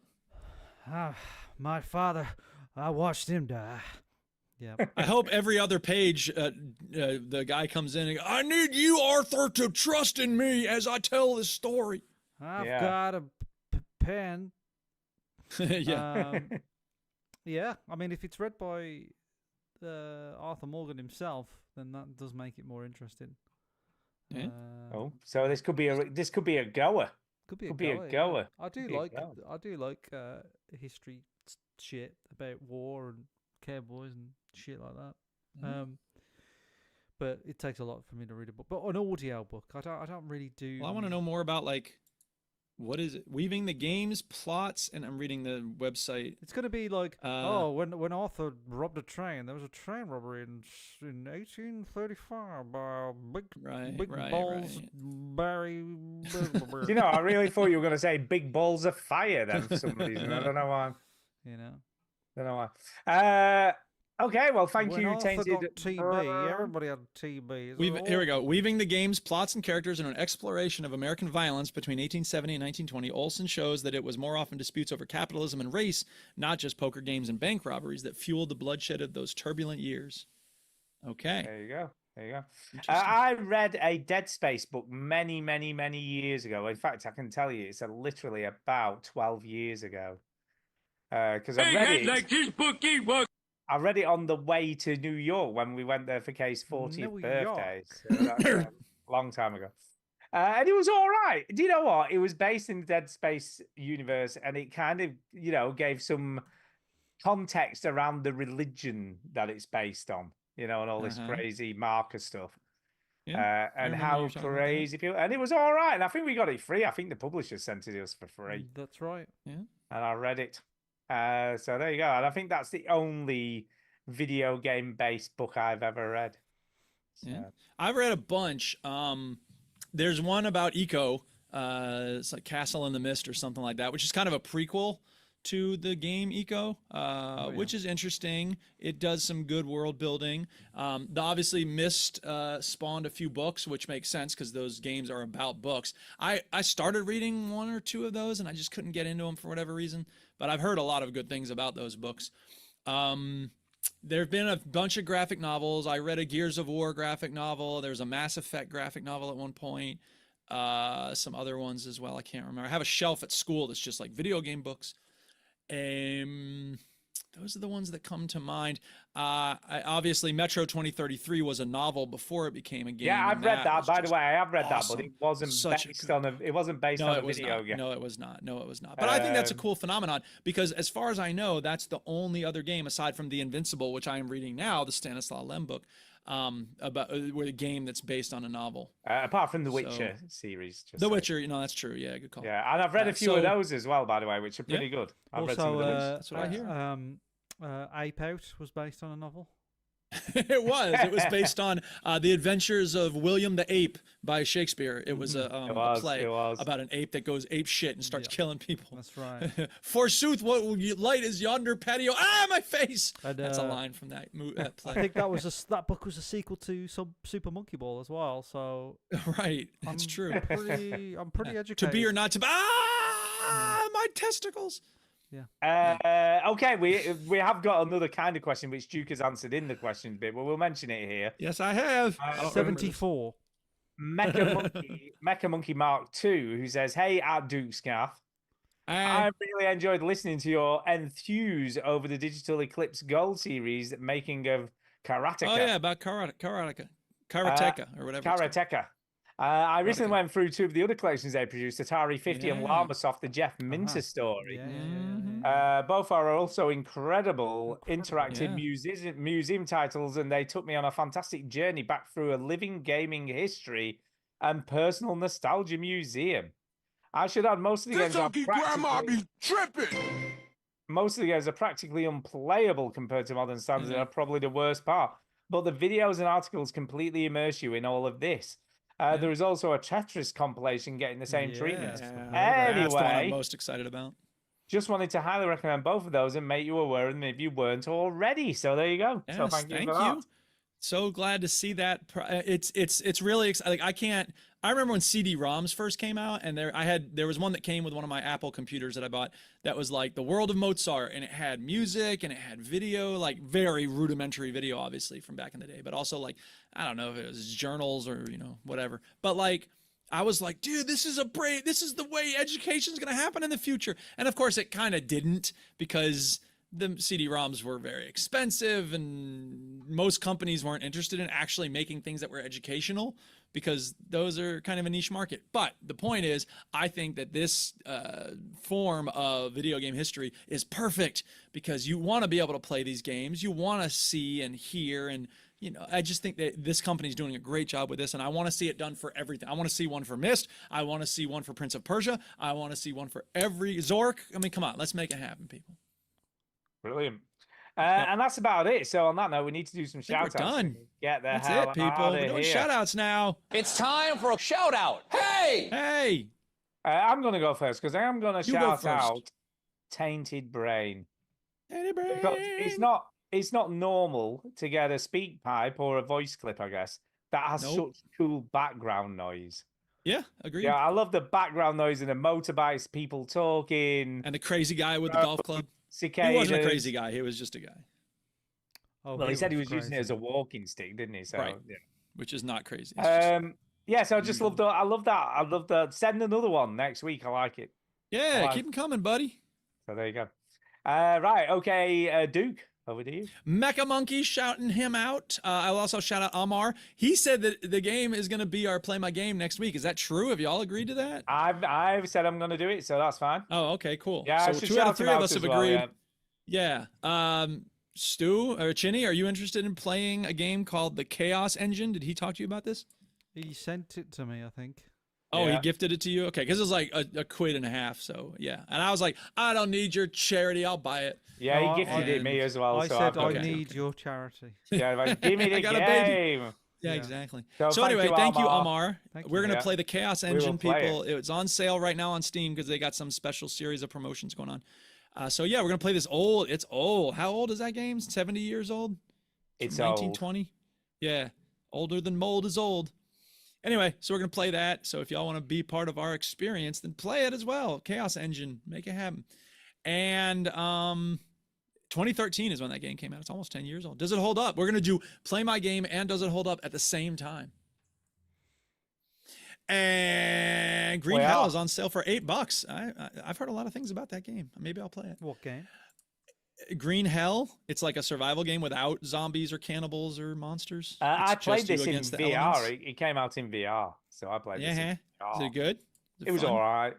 Speaker 3: My father, I watched him die. Yeah.
Speaker 2: I hope every other page, the guy comes in and goes, I need you, Arthur, to trust in me as I tell this story.
Speaker 3: I've got a pen.
Speaker 2: Yeah.
Speaker 3: Yeah. I mean, if it's read by Arthur Morgan himself, then that does make it more interesting.
Speaker 2: Yeah.
Speaker 1: So this could be a goer.
Speaker 3: Could be a goer. Yeah. I do like history shit about war and cowboys and shit like that. But it takes a lot for me to read a book. But an audio book, I don't really do.
Speaker 2: Well, I want to know more about what is it? Weaving the game's plots, and I'm reading the website.
Speaker 3: It's going to be like, when Arthur robbed a train, there was a train robbery in 1835 by big balls Barry.
Speaker 1: You know, I really thought you were going to say big balls of fire then for some reason. I don't know why.
Speaker 3: You know.
Speaker 1: Don't know why. Okay, well, thank
Speaker 3: when
Speaker 1: you,
Speaker 3: Arthur
Speaker 1: Tainted.
Speaker 3: got TB, everybody had TB.
Speaker 2: Here we go. Weaving the game's plots and characters in an exploration of American violence between 1870 and 1920, Olson shows that it was more often disputes over capitalism and race, not just poker games and bank robberies, that fueled the bloodshed of those turbulent years. Okay.
Speaker 1: There you go. I read a Dead Space book many, many, many years ago. In fact, I can tell you it's literally about 12 years ago. Because I read it.
Speaker 7: Like this bookie book.
Speaker 1: I read it on the way to New York when we went there for Kay's 40th birthday. So that's a long time ago. And it was all right. Do you know what? It was based in the Dead Space universe, and it kind of, gave some context around the religion that it's based on, and all this crazy marker stuff.
Speaker 2: Yeah,
Speaker 1: and how crazy people. And it was all right. And I think we got it free. I think the publisher sent it to us for free.
Speaker 3: That's right.
Speaker 2: Yeah.
Speaker 1: And I read it. So there you go. And I think that's the only video game based book I've ever read. So.
Speaker 2: Yeah. I've read a bunch. There's one about Eco. It's like Castle in the Mist or something like that, which is kind of a prequel to the game Eco, which is interesting. It does some good world building. Obviously Myst spawned a few books, which makes sense because those games are about books. I started reading one or two of those and I just couldn't get into them for whatever reason, but I've heard a lot of good things about those books. There have been a bunch of graphic novels. I read a Gears of War graphic novel. There was a Mass Effect graphic novel at one point. Some other ones as well. I can't remember. I have a shelf at school that's just like video game books. Those are the ones that come to mind. Obviously, Metro 2033 was a novel before it became a game.
Speaker 1: Yeah, I've read that. By the way, I have read that, but it wasn't based on a. It wasn't based on a video game.
Speaker 2: No, it was not. No, it was not. But I think that's a cool phenomenon because, as far as I know, that's the only other game aside from The Invincible, which I am reading now, the Stanislaw Lem book, about a game that's based on a novel.
Speaker 1: Apart from the Witcher series.
Speaker 2: The Witcher, that's true. Yeah, good call.
Speaker 1: Yeah, and I've read a few of those as well, by the way, which are pretty good. I've read some of those.
Speaker 2: That's what I hear.
Speaker 3: Ape Out was based on a novel.
Speaker 2: It was based on The Adventures of William the Ape by Shakespeare. It was a play about an ape that goes ape shit and starts killing people.
Speaker 3: That's right.
Speaker 2: Forsooth, what light is yonder patio? Ah, my face. That's a line from that play.
Speaker 3: I think that book was a sequel to Super Monkey Ball as well. So
Speaker 2: right, that's true.
Speaker 3: I'm pretty educated.
Speaker 2: To be or not to be. My testicles.
Speaker 3: Yeah.
Speaker 1: Okay, we have got another kind of question which Duke has answered in the question bit, but we'll mention it here.
Speaker 2: Yes, I have.
Speaker 3: 74.
Speaker 1: Mecha Monkey Mark II, who says, "Hey, at Duke Scaff, I really enjoyed listening to your enthuse over the Digital Eclipse Gold series making of Karateka."
Speaker 2: Oh yeah, about Karateka or whatever.
Speaker 1: Karateka. I recently went through two of the other collections they produced, Atari 50 and Llamasoft, the Jeff Minter story. Both are also incredible interactive museum titles, and they took me on a fantastic journey back through a living gaming history and personal nostalgia museum. I should add most of the
Speaker 7: This
Speaker 1: games are
Speaker 7: Unky Grandma
Speaker 1: practically,
Speaker 7: be tripping.
Speaker 1: most of the games are practically unplayable compared to modern standards and are probably the worst part. But the videos and articles completely immerse you in all of this. There is also a Tetris compilation getting the same treatment.
Speaker 2: That's the one I'm
Speaker 1: Anyway,
Speaker 2: most excited about.
Speaker 1: just wanted to highly recommend both of those and make you aware of them if you weren't already. So there you go. So
Speaker 2: Yes,
Speaker 1: thank you
Speaker 2: thank
Speaker 1: for that.
Speaker 2: So glad to see that. It's really exciting. Like I remember when CD-ROMs first came out, and there was one that came with one of my Apple computers that I bought that was like the World of Mozart, and it had music and it had video, like very rudimentary video, obviously from back in the day, but also like I don't know if it was journals or whatever. But like I was like, dude, this is the way education's gonna happen in the future. And of course, it kind of didn't because the CD-ROMs were very expensive and most companies weren't interested in actually making things that were educational because those are kind of a niche market. But the point is, I think that this form of video game history is perfect because you want to be able to play these games. You want to see and hear and I just think that this company is doing a great job with this, and I want to see it done for everything. I want to see one for Myst. I want to see one for Prince of Persia. I want to see one for every Zork. I mean, come on, let's make it happen, people.
Speaker 1: Brilliant. And that's about it. So on that note, we need to do some shout outs.
Speaker 2: We're done.
Speaker 1: Get the
Speaker 2: That's
Speaker 1: hell
Speaker 2: it, people.
Speaker 1: out
Speaker 2: We're
Speaker 1: of
Speaker 2: doing
Speaker 1: here.
Speaker 2: shout outs now.
Speaker 6: It's time for a shout out. Hey!
Speaker 2: Hey!
Speaker 1: I'm going to go first because I am going to
Speaker 2: You go
Speaker 1: shout
Speaker 2: first.
Speaker 1: out Tainted Brain.
Speaker 2: Tainted Brain.
Speaker 1: Because it's not normal to get a speak pipe or a voice clip, I guess, that has such cool background noise.
Speaker 2: Yeah, agreed.
Speaker 1: Yeah, I love the background noise and the motorbikes, people talking.
Speaker 2: And the crazy guy with the golf club.
Speaker 1: Cicadas.
Speaker 2: He wasn't a crazy guy. He was just a guy.
Speaker 3: Oh,
Speaker 1: Well, he said he was using it as a walking stick, didn't he? So,
Speaker 2: Right.
Speaker 1: yeah.
Speaker 2: Which is not crazy.
Speaker 1: Yeah, so I just love that. I love that. I love that. Send another one next week. I like it.
Speaker 2: Yeah, keep them coming, buddy.
Speaker 1: So there you go. Right, okay, Duke, over to you.
Speaker 2: Mecha Monkey shouting him out. I'll also shout out Amar. He said that the game is going to be our Play My Game next week. Is that true? Have you all agreed to that?
Speaker 1: I've said I'm going to do it, so that's fine.
Speaker 2: Oh, okay, cool.
Speaker 1: Yeah, I
Speaker 2: so
Speaker 1: should
Speaker 2: 2 out
Speaker 1: shout
Speaker 2: of 3
Speaker 1: him
Speaker 2: of
Speaker 1: out
Speaker 2: us have
Speaker 1: as well,
Speaker 2: agreed.
Speaker 1: yeah.
Speaker 2: Yeah. Stu or Chinny, are you interested in playing a game called the Chaos Engine? Did he talk to you about this?
Speaker 3: He sent it to me, I think.
Speaker 2: Oh,
Speaker 1: Yeah.
Speaker 2: he gifted it to you? Okay, because it was like a quid and a half. So, yeah. And I was like, I don't need your charity. I'll buy it.
Speaker 1: Yeah,
Speaker 3: No,
Speaker 1: he gifted it me as well.
Speaker 3: I
Speaker 1: so
Speaker 3: said
Speaker 1: I've got
Speaker 3: I
Speaker 1: it.
Speaker 3: need your charity.
Speaker 1: Yeah, like, give me the
Speaker 2: I got a baby.
Speaker 1: game.
Speaker 2: Yeah, exactly.
Speaker 1: So
Speaker 2: So
Speaker 1: thank
Speaker 2: anyway,
Speaker 1: you,
Speaker 2: thank you,
Speaker 1: Amar.
Speaker 2: Amar.
Speaker 3: Thank
Speaker 2: We're
Speaker 3: you.
Speaker 2: gonna
Speaker 1: Yeah.
Speaker 2: play the Chaos
Speaker 1: We will
Speaker 2: Engine,
Speaker 1: play
Speaker 2: people. It's on sale right now on Steam because they got some special series of promotions going on. So yeah, we're gonna play this old. It's old. How old is that game? 70 years old?
Speaker 1: It's
Speaker 2: From
Speaker 1: old.
Speaker 2: 1920. Yeah, older than mold is old. Anyway, so we're gonna play that. So if y'all want to be part of our experience, then play it as well. Chaos Engine, make it happen. And 2013 is when that game came out. It's almost 10 years old. Does it hold up? We're gonna do Play My Game and Does It Hold Up at the same time. And Green
Speaker 1: Well-
Speaker 2: Hell is on sale for $8. I've heard a lot of things about that game. Maybe I'll play it.
Speaker 3: What game?
Speaker 2: Green Hell. It's like a survival game without zombies or cannibals or monsters.
Speaker 1: I
Speaker 2: It's
Speaker 1: played
Speaker 2: just you
Speaker 1: this in
Speaker 2: against the
Speaker 1: VR.
Speaker 2: elements.
Speaker 1: It came out in VR, so I played this
Speaker 2: Yeah.
Speaker 1: in VR.
Speaker 2: Is it good?
Speaker 1: It was all right.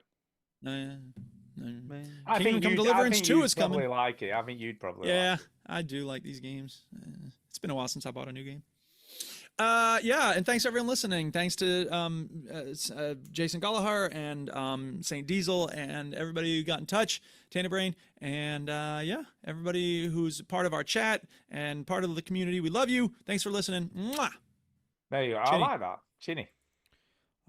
Speaker 3: Man.
Speaker 1: I
Speaker 2: Kingdom
Speaker 1: think
Speaker 2: Come
Speaker 1: you'd-
Speaker 2: Deliverance
Speaker 1: I think
Speaker 2: 2
Speaker 1: you'd
Speaker 2: is coming.
Speaker 1: probably like it. I think you'd probably
Speaker 2: Yeah,
Speaker 1: like it.
Speaker 2: I do like these games. It's been a while since I bought a new game. Yeah, and thanks everyone listening. Thanks to Jason Gallagher and Saint Diesel and everybody who got in touch, Tana Brain, and yeah, everybody who's part of our chat and part of the community. We love you. Thanks for listening. Mwah!
Speaker 1: There you go.
Speaker 2: Chinny.
Speaker 1: I like that. Chinny.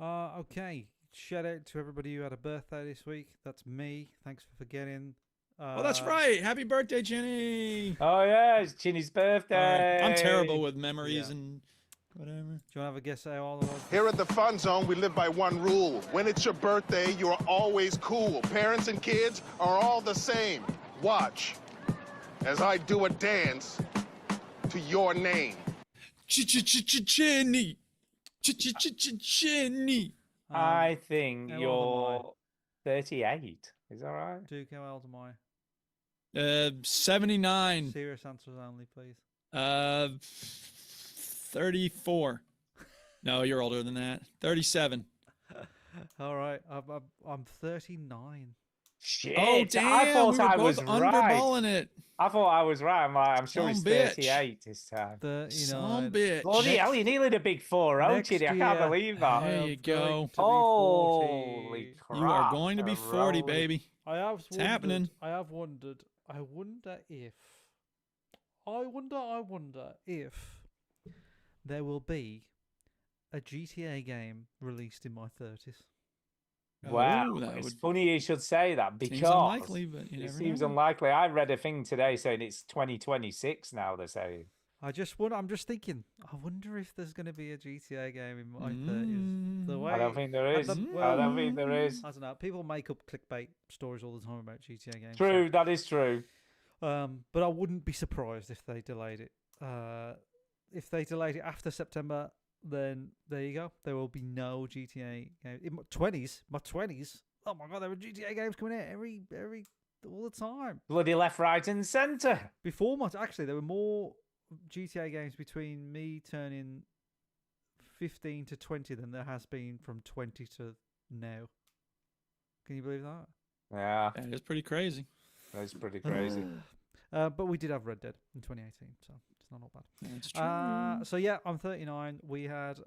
Speaker 3: Okay. Shout out to everybody who had a birthday this week. That's me. Thanks for forgetting.
Speaker 2: Oh, that's right. Happy birthday, Jenny.
Speaker 1: Oh, yeah. It's Chinny's birthday.
Speaker 2: I'm terrible with memories
Speaker 3: Yeah.
Speaker 2: and whatever.
Speaker 3: Do you want to have a guess how all of us?
Speaker 13: Here at the Fun Zone, we live by one rule. When it's your birthday, you're always cool. Parents and kids are all the same. Watch as I do a dance to your name.
Speaker 2: Jenny. Jenny.
Speaker 1: I think
Speaker 3: how old am
Speaker 1: you're 38. Is that right?
Speaker 3: Duke, how old am I?
Speaker 2: 79.
Speaker 3: Serious answers only, please.
Speaker 2: 34. No, you're older than that. 37.
Speaker 3: All right. I'm 39.
Speaker 1: Shit.
Speaker 2: Oh damn!
Speaker 1: I thought
Speaker 2: we were
Speaker 1: I
Speaker 2: both
Speaker 1: was right.
Speaker 2: underballing it.
Speaker 1: I thought I was right. I'm sure
Speaker 2: Some
Speaker 1: it's
Speaker 2: bitch.
Speaker 1: 38 this time.
Speaker 3: 39.
Speaker 2: Some bitch.
Speaker 1: Bloody hell, you nearly a big 4-0,
Speaker 3: next
Speaker 1: Chitty. I
Speaker 3: year,
Speaker 1: can't believe that.
Speaker 2: There
Speaker 3: I
Speaker 2: you
Speaker 3: am
Speaker 2: go.
Speaker 3: going to be
Speaker 1: Holy
Speaker 3: 40.
Speaker 1: crap.
Speaker 2: You are going to be 40,
Speaker 1: Rolling.
Speaker 2: baby.
Speaker 3: I have
Speaker 2: It's happening.
Speaker 3: I have wondered. I wonder if there will be a GTA game released in my 30s.
Speaker 1: Wow,
Speaker 2: Oh, that
Speaker 1: it's
Speaker 2: would
Speaker 1: funny you should say that because
Speaker 2: seems unlikely, but you
Speaker 1: it
Speaker 2: never
Speaker 1: seems
Speaker 2: know.
Speaker 1: unlikely. I read a thing today saying it's 2026 now. They're saying.
Speaker 3: I'm just thinking. I wonder if there's going to be a GTA game in my 30s. The way
Speaker 1: I don't think there is. I don't think there is.
Speaker 3: I don't know. People make up clickbait stories all the time about GTA games.
Speaker 1: True, that is true.
Speaker 3: But I wouldn't be surprised if they delayed it. If they delayed it after September, then there you go. There will be no GTA game in my 20s. My 20s. Oh my god, there were GTA games coming out every all the time.
Speaker 1: Bloody left, right, and centre.
Speaker 3: Before actually, there were more GTA games between me turning 15 to 20 than there has been from 20 to now. Can you believe that?
Speaker 1: Yeah,
Speaker 2: That is pretty crazy.
Speaker 1: that's pretty crazy.
Speaker 3: But we did have Red Dead in 2018, so it's not all bad.
Speaker 2: That's true.
Speaker 3: So yeah, I'm 39. We had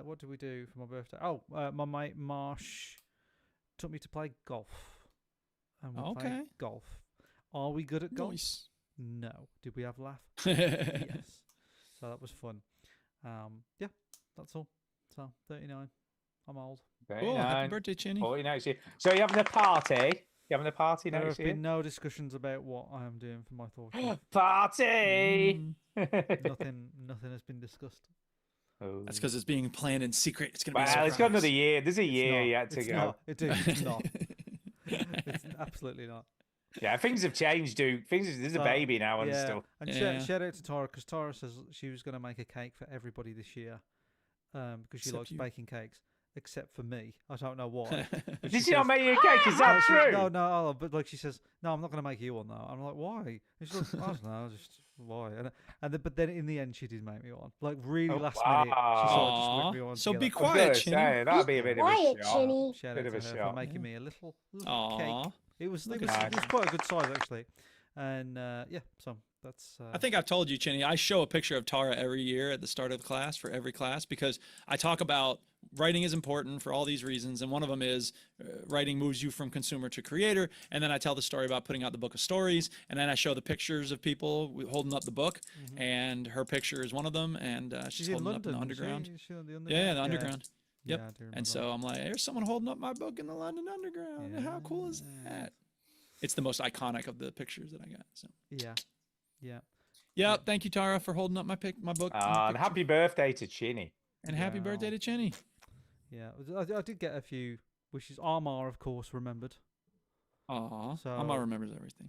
Speaker 3: what did we do for my birthday? Oh, my mate Marsh took me to play golf. And we played
Speaker 2: Okay.
Speaker 3: golf. Are we good at golf?
Speaker 2: Nice.
Speaker 3: No. Did we have a laugh? Yes. So that was fun. Yeah, that's all. So 39. I'm old.
Speaker 2: Oh, happy
Speaker 1: 39,
Speaker 2: birthday, Chinny.
Speaker 1: 40 next year. So you're having a party? You having a party
Speaker 3: There
Speaker 1: next
Speaker 3: have
Speaker 1: year?
Speaker 3: been no discussions about what I am doing for my 40th.
Speaker 1: Party!
Speaker 3: Nothing has been discussed.
Speaker 1: Oh.
Speaker 2: That's because it's being planned in secret. It's gonna be.
Speaker 1: Well,
Speaker 2: A
Speaker 1: it's got another
Speaker 2: surprise.
Speaker 1: year. There's a
Speaker 3: It's
Speaker 1: year
Speaker 3: not.
Speaker 1: yet to
Speaker 3: It's
Speaker 1: go.
Speaker 3: not. It's not. It's absolutely not.
Speaker 1: Yeah, things have changed, dude. There's a
Speaker 3: So,
Speaker 1: baby now and
Speaker 3: yeah.
Speaker 1: stuff.
Speaker 3: And
Speaker 2: Yeah.
Speaker 3: shout out to Tara because Tara says she was going to make a cake for everybody this year because she
Speaker 2: Except
Speaker 3: likes
Speaker 2: you.
Speaker 3: baking cakes, except for me. I don't know why. But
Speaker 1: Did she not
Speaker 3: says-
Speaker 1: make you a cake? Is that
Speaker 3: she-
Speaker 1: true?
Speaker 3: No, but like she says, no, I'm not going to make you one though. I'm like, why? And she goes, I don't know, just why? But then in the end, she did make me one. Like really
Speaker 1: Oh,
Speaker 3: last minute, she sort of just
Speaker 2: Aw.
Speaker 3: whipped me one.
Speaker 2: So
Speaker 3: together.
Speaker 2: be
Speaker 1: I was
Speaker 2: quiet,
Speaker 1: gonna
Speaker 2: Chinny.
Speaker 1: say, that'd be a bit of a
Speaker 4: Quiet,
Speaker 1: shock.
Speaker 4: Chinny.
Speaker 3: Shout
Speaker 1: Bit
Speaker 3: out
Speaker 1: of
Speaker 3: to
Speaker 1: a
Speaker 3: her
Speaker 1: shock.
Speaker 3: for making me a little
Speaker 2: Aw.
Speaker 3: cake. It was
Speaker 2: Look
Speaker 3: it
Speaker 2: at
Speaker 3: was quite a good size actually, and yeah, so that's.
Speaker 2: I think I've told you, Chinny. I show a picture of Tara every year at the start of the class for every class because I talk about writing is important for all these reasons, and one of them is writing moves you from consumer to creator. And then I tell the story about putting out the book of stories, and then I show the pictures of people holding up the book, and her picture is one of them, and she's
Speaker 3: in
Speaker 2: holding
Speaker 3: London.
Speaker 2: up in the underground.
Speaker 3: She on the underground.
Speaker 2: Yeah, the underground. Yep.
Speaker 3: Yeah, I do remember
Speaker 2: And so I'm like, there's someone holding up my book in the London Underground. How cool is that? It's the most iconic of the pictures that I got. So.
Speaker 3: Yeah, yeah.
Speaker 2: Yeah, thank you, Tara, for holding up my my book.
Speaker 1: And happy birthday to Chinny.
Speaker 2: And happy birthday to Chinny.
Speaker 3: Yeah, I did get a few wishes. Armar, of course, remembered.
Speaker 2: Aw,
Speaker 3: So
Speaker 2: Amma remembers everything.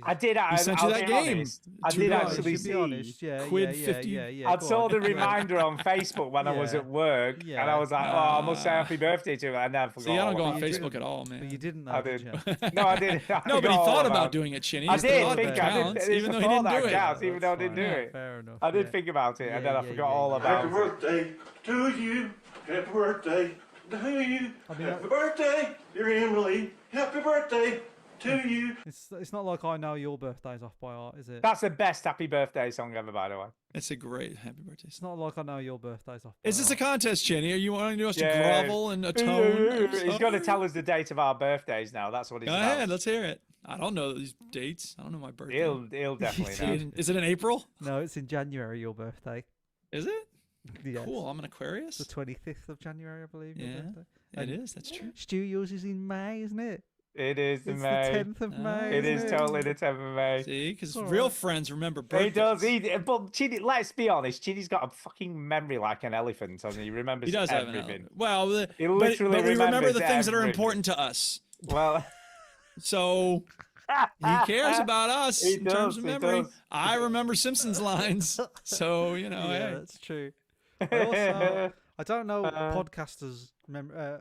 Speaker 1: I did.
Speaker 2: He sent you
Speaker 1: I'll
Speaker 2: that
Speaker 1: be
Speaker 2: game.
Speaker 1: honest, I
Speaker 2: $2.
Speaker 1: did
Speaker 2: To
Speaker 1: actually
Speaker 3: be
Speaker 1: see.
Speaker 3: honest, yeah,
Speaker 2: Quid
Speaker 3: yeah,
Speaker 2: 50.
Speaker 3: yeah.
Speaker 1: I
Speaker 3: go
Speaker 1: saw
Speaker 3: on.
Speaker 1: the reminder on Facebook when I was
Speaker 3: Yeah.
Speaker 1: at work, and I was like, "Oh, I must say happy birthday to her." And I forgot.
Speaker 2: See, I don't go
Speaker 1: all
Speaker 2: on
Speaker 1: about it.
Speaker 2: Facebook at all, man.
Speaker 3: But you didn't know,
Speaker 1: I
Speaker 3: did
Speaker 1: did.
Speaker 3: you?
Speaker 1: No, I didn't. I
Speaker 2: No, but he
Speaker 1: forgot all
Speaker 2: thought about doing it, Chinny.
Speaker 1: I
Speaker 2: It's the
Speaker 1: did
Speaker 2: thought
Speaker 1: think
Speaker 2: that
Speaker 1: I did.
Speaker 2: counts,
Speaker 1: It's
Speaker 2: even
Speaker 1: the
Speaker 2: though he
Speaker 1: thought
Speaker 2: didn't do
Speaker 1: that
Speaker 2: it.
Speaker 1: counts, even though I
Speaker 3: That's
Speaker 1: didn't do
Speaker 3: fine.
Speaker 1: it.
Speaker 3: Fair enough.
Speaker 1: I did
Speaker 3: yeah.
Speaker 1: think about it, and then I
Speaker 3: Yeah,
Speaker 1: forgot
Speaker 3: yeah,
Speaker 1: all
Speaker 3: yeah.
Speaker 1: about
Speaker 5: Happy
Speaker 1: it.
Speaker 5: birthday to you. Happy birthday to you.
Speaker 3: I mean,
Speaker 5: Happy birthday, dear Emily. Happy birthday to you.
Speaker 3: It's not like I know your birthday's off by heart, is it?
Speaker 1: That's the best happy birthday song ever, by the way.
Speaker 2: It's a great happy birthday.
Speaker 3: It's not like I know your birthday's off. By
Speaker 2: Is this a
Speaker 3: heart.
Speaker 2: contest, Chinny? Are you wanting us to
Speaker 1: Yeah.
Speaker 2: grovel and atone?
Speaker 1: He's got to tell us the date of our birthdays now. That's what he's
Speaker 2: Go
Speaker 1: about.
Speaker 2: ahead, let's hear it. I don't know these dates. I don't know my birthday.
Speaker 1: He'll definitely know.
Speaker 2: Is it in April?
Speaker 3: No, it's in January. Your birthday.
Speaker 2: Is it?
Speaker 3: Yes.
Speaker 2: Cool. I'm an Aquarius.
Speaker 3: The 25th of January, I believe. Your
Speaker 2: Yeah,
Speaker 3: birthday.
Speaker 2: it
Speaker 3: And
Speaker 2: is. That's true.
Speaker 3: Stu, yours is in May, isn't it?
Speaker 1: It is the
Speaker 3: It's
Speaker 1: May.
Speaker 3: the 10th of May.
Speaker 1: It is
Speaker 3: isn't it?
Speaker 1: totally the 10th of May.
Speaker 2: See, because
Speaker 3: All
Speaker 2: real
Speaker 3: right.
Speaker 2: friends remember
Speaker 1: He
Speaker 2: birthdays.
Speaker 1: does. But Chidi, let's be honest. Chidi's got a fucking memory like an elephant, and he remembers
Speaker 2: He does have
Speaker 1: everything.
Speaker 2: an element. Well,
Speaker 1: He
Speaker 2: but
Speaker 1: literally
Speaker 2: we remember
Speaker 1: remembers
Speaker 2: the things that are
Speaker 1: everything.
Speaker 2: important to us.
Speaker 1: Well,
Speaker 2: So he cares about us
Speaker 1: He
Speaker 2: in
Speaker 1: does,
Speaker 2: terms of
Speaker 1: he
Speaker 2: memory.
Speaker 1: does.
Speaker 2: I remember Simpsons lines. So, you know,
Speaker 3: Yeah,
Speaker 2: hey.
Speaker 3: that's true. I also, I don't know podcasters.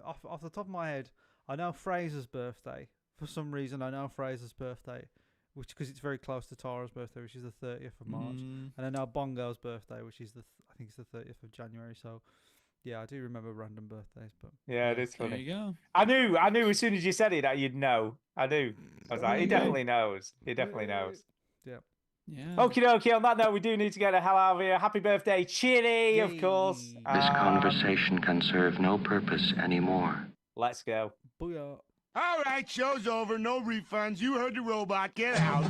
Speaker 3: Off the top of my head, I know Fraser's birthday. For some reason, I know Fraser's birthday, which because it's very close to Tara's birthday, which is the 30th of March,
Speaker 2: Mm.
Speaker 3: and I know Bongo's birthday, which is I think it's the 30th of January. So, Yeah, I do remember random birthdays, but
Speaker 1: Yeah, it is
Speaker 2: There
Speaker 1: funny.
Speaker 2: you go.
Speaker 1: I knew as soon as you said it that you'd know. I knew. I was like, he definitely knows. He definitely knows.
Speaker 3: yeah.
Speaker 2: Yeah.
Speaker 1: Okie dokie, on that note, we do need to get the hell out of here. Happy birthday, Chitty, of course.
Speaker 14: This conversation can serve no purpose anymore.
Speaker 1: Let's go.
Speaker 3: Booyah.
Speaker 7: All right, show's over. No refunds. You heard the robot. Get out.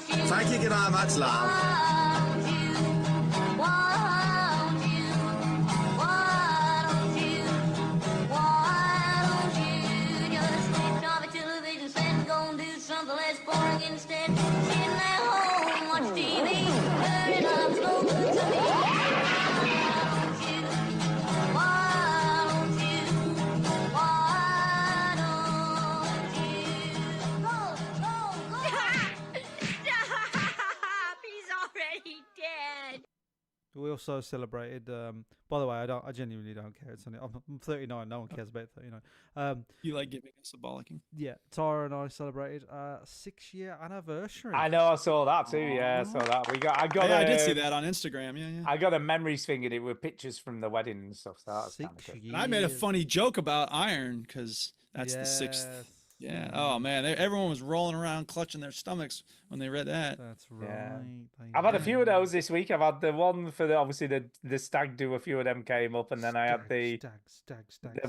Speaker 8: Thank you very much, love.
Speaker 15: Instead, sitting at home, watch TV, heard love's no good to me. Why don't you? Go! Stop! He's already dead.
Speaker 3: We also celebrated. By the way, I genuinely don't care. It's only, I'm 39. No one cares about 39.
Speaker 2: You like giving us a bollocking?
Speaker 3: Yeah, Tara and I celebrated 6-year anniversary.
Speaker 1: I know, I saw that too. Yeah, I saw that.
Speaker 2: I did see that on Instagram. Yeah.
Speaker 1: I got a memories thing and it with pictures from the wedding and stuff. So that was kind of good.
Speaker 2: And I made a funny joke about Iron because that's the 6th. Yeah. Oh man, everyone was rolling around clutching their stomachs when they read that.
Speaker 3: That's right.
Speaker 1: Yeah. I've had a few of those this week. I've had the one for obviously the stag do. A few of them came up, and then I had the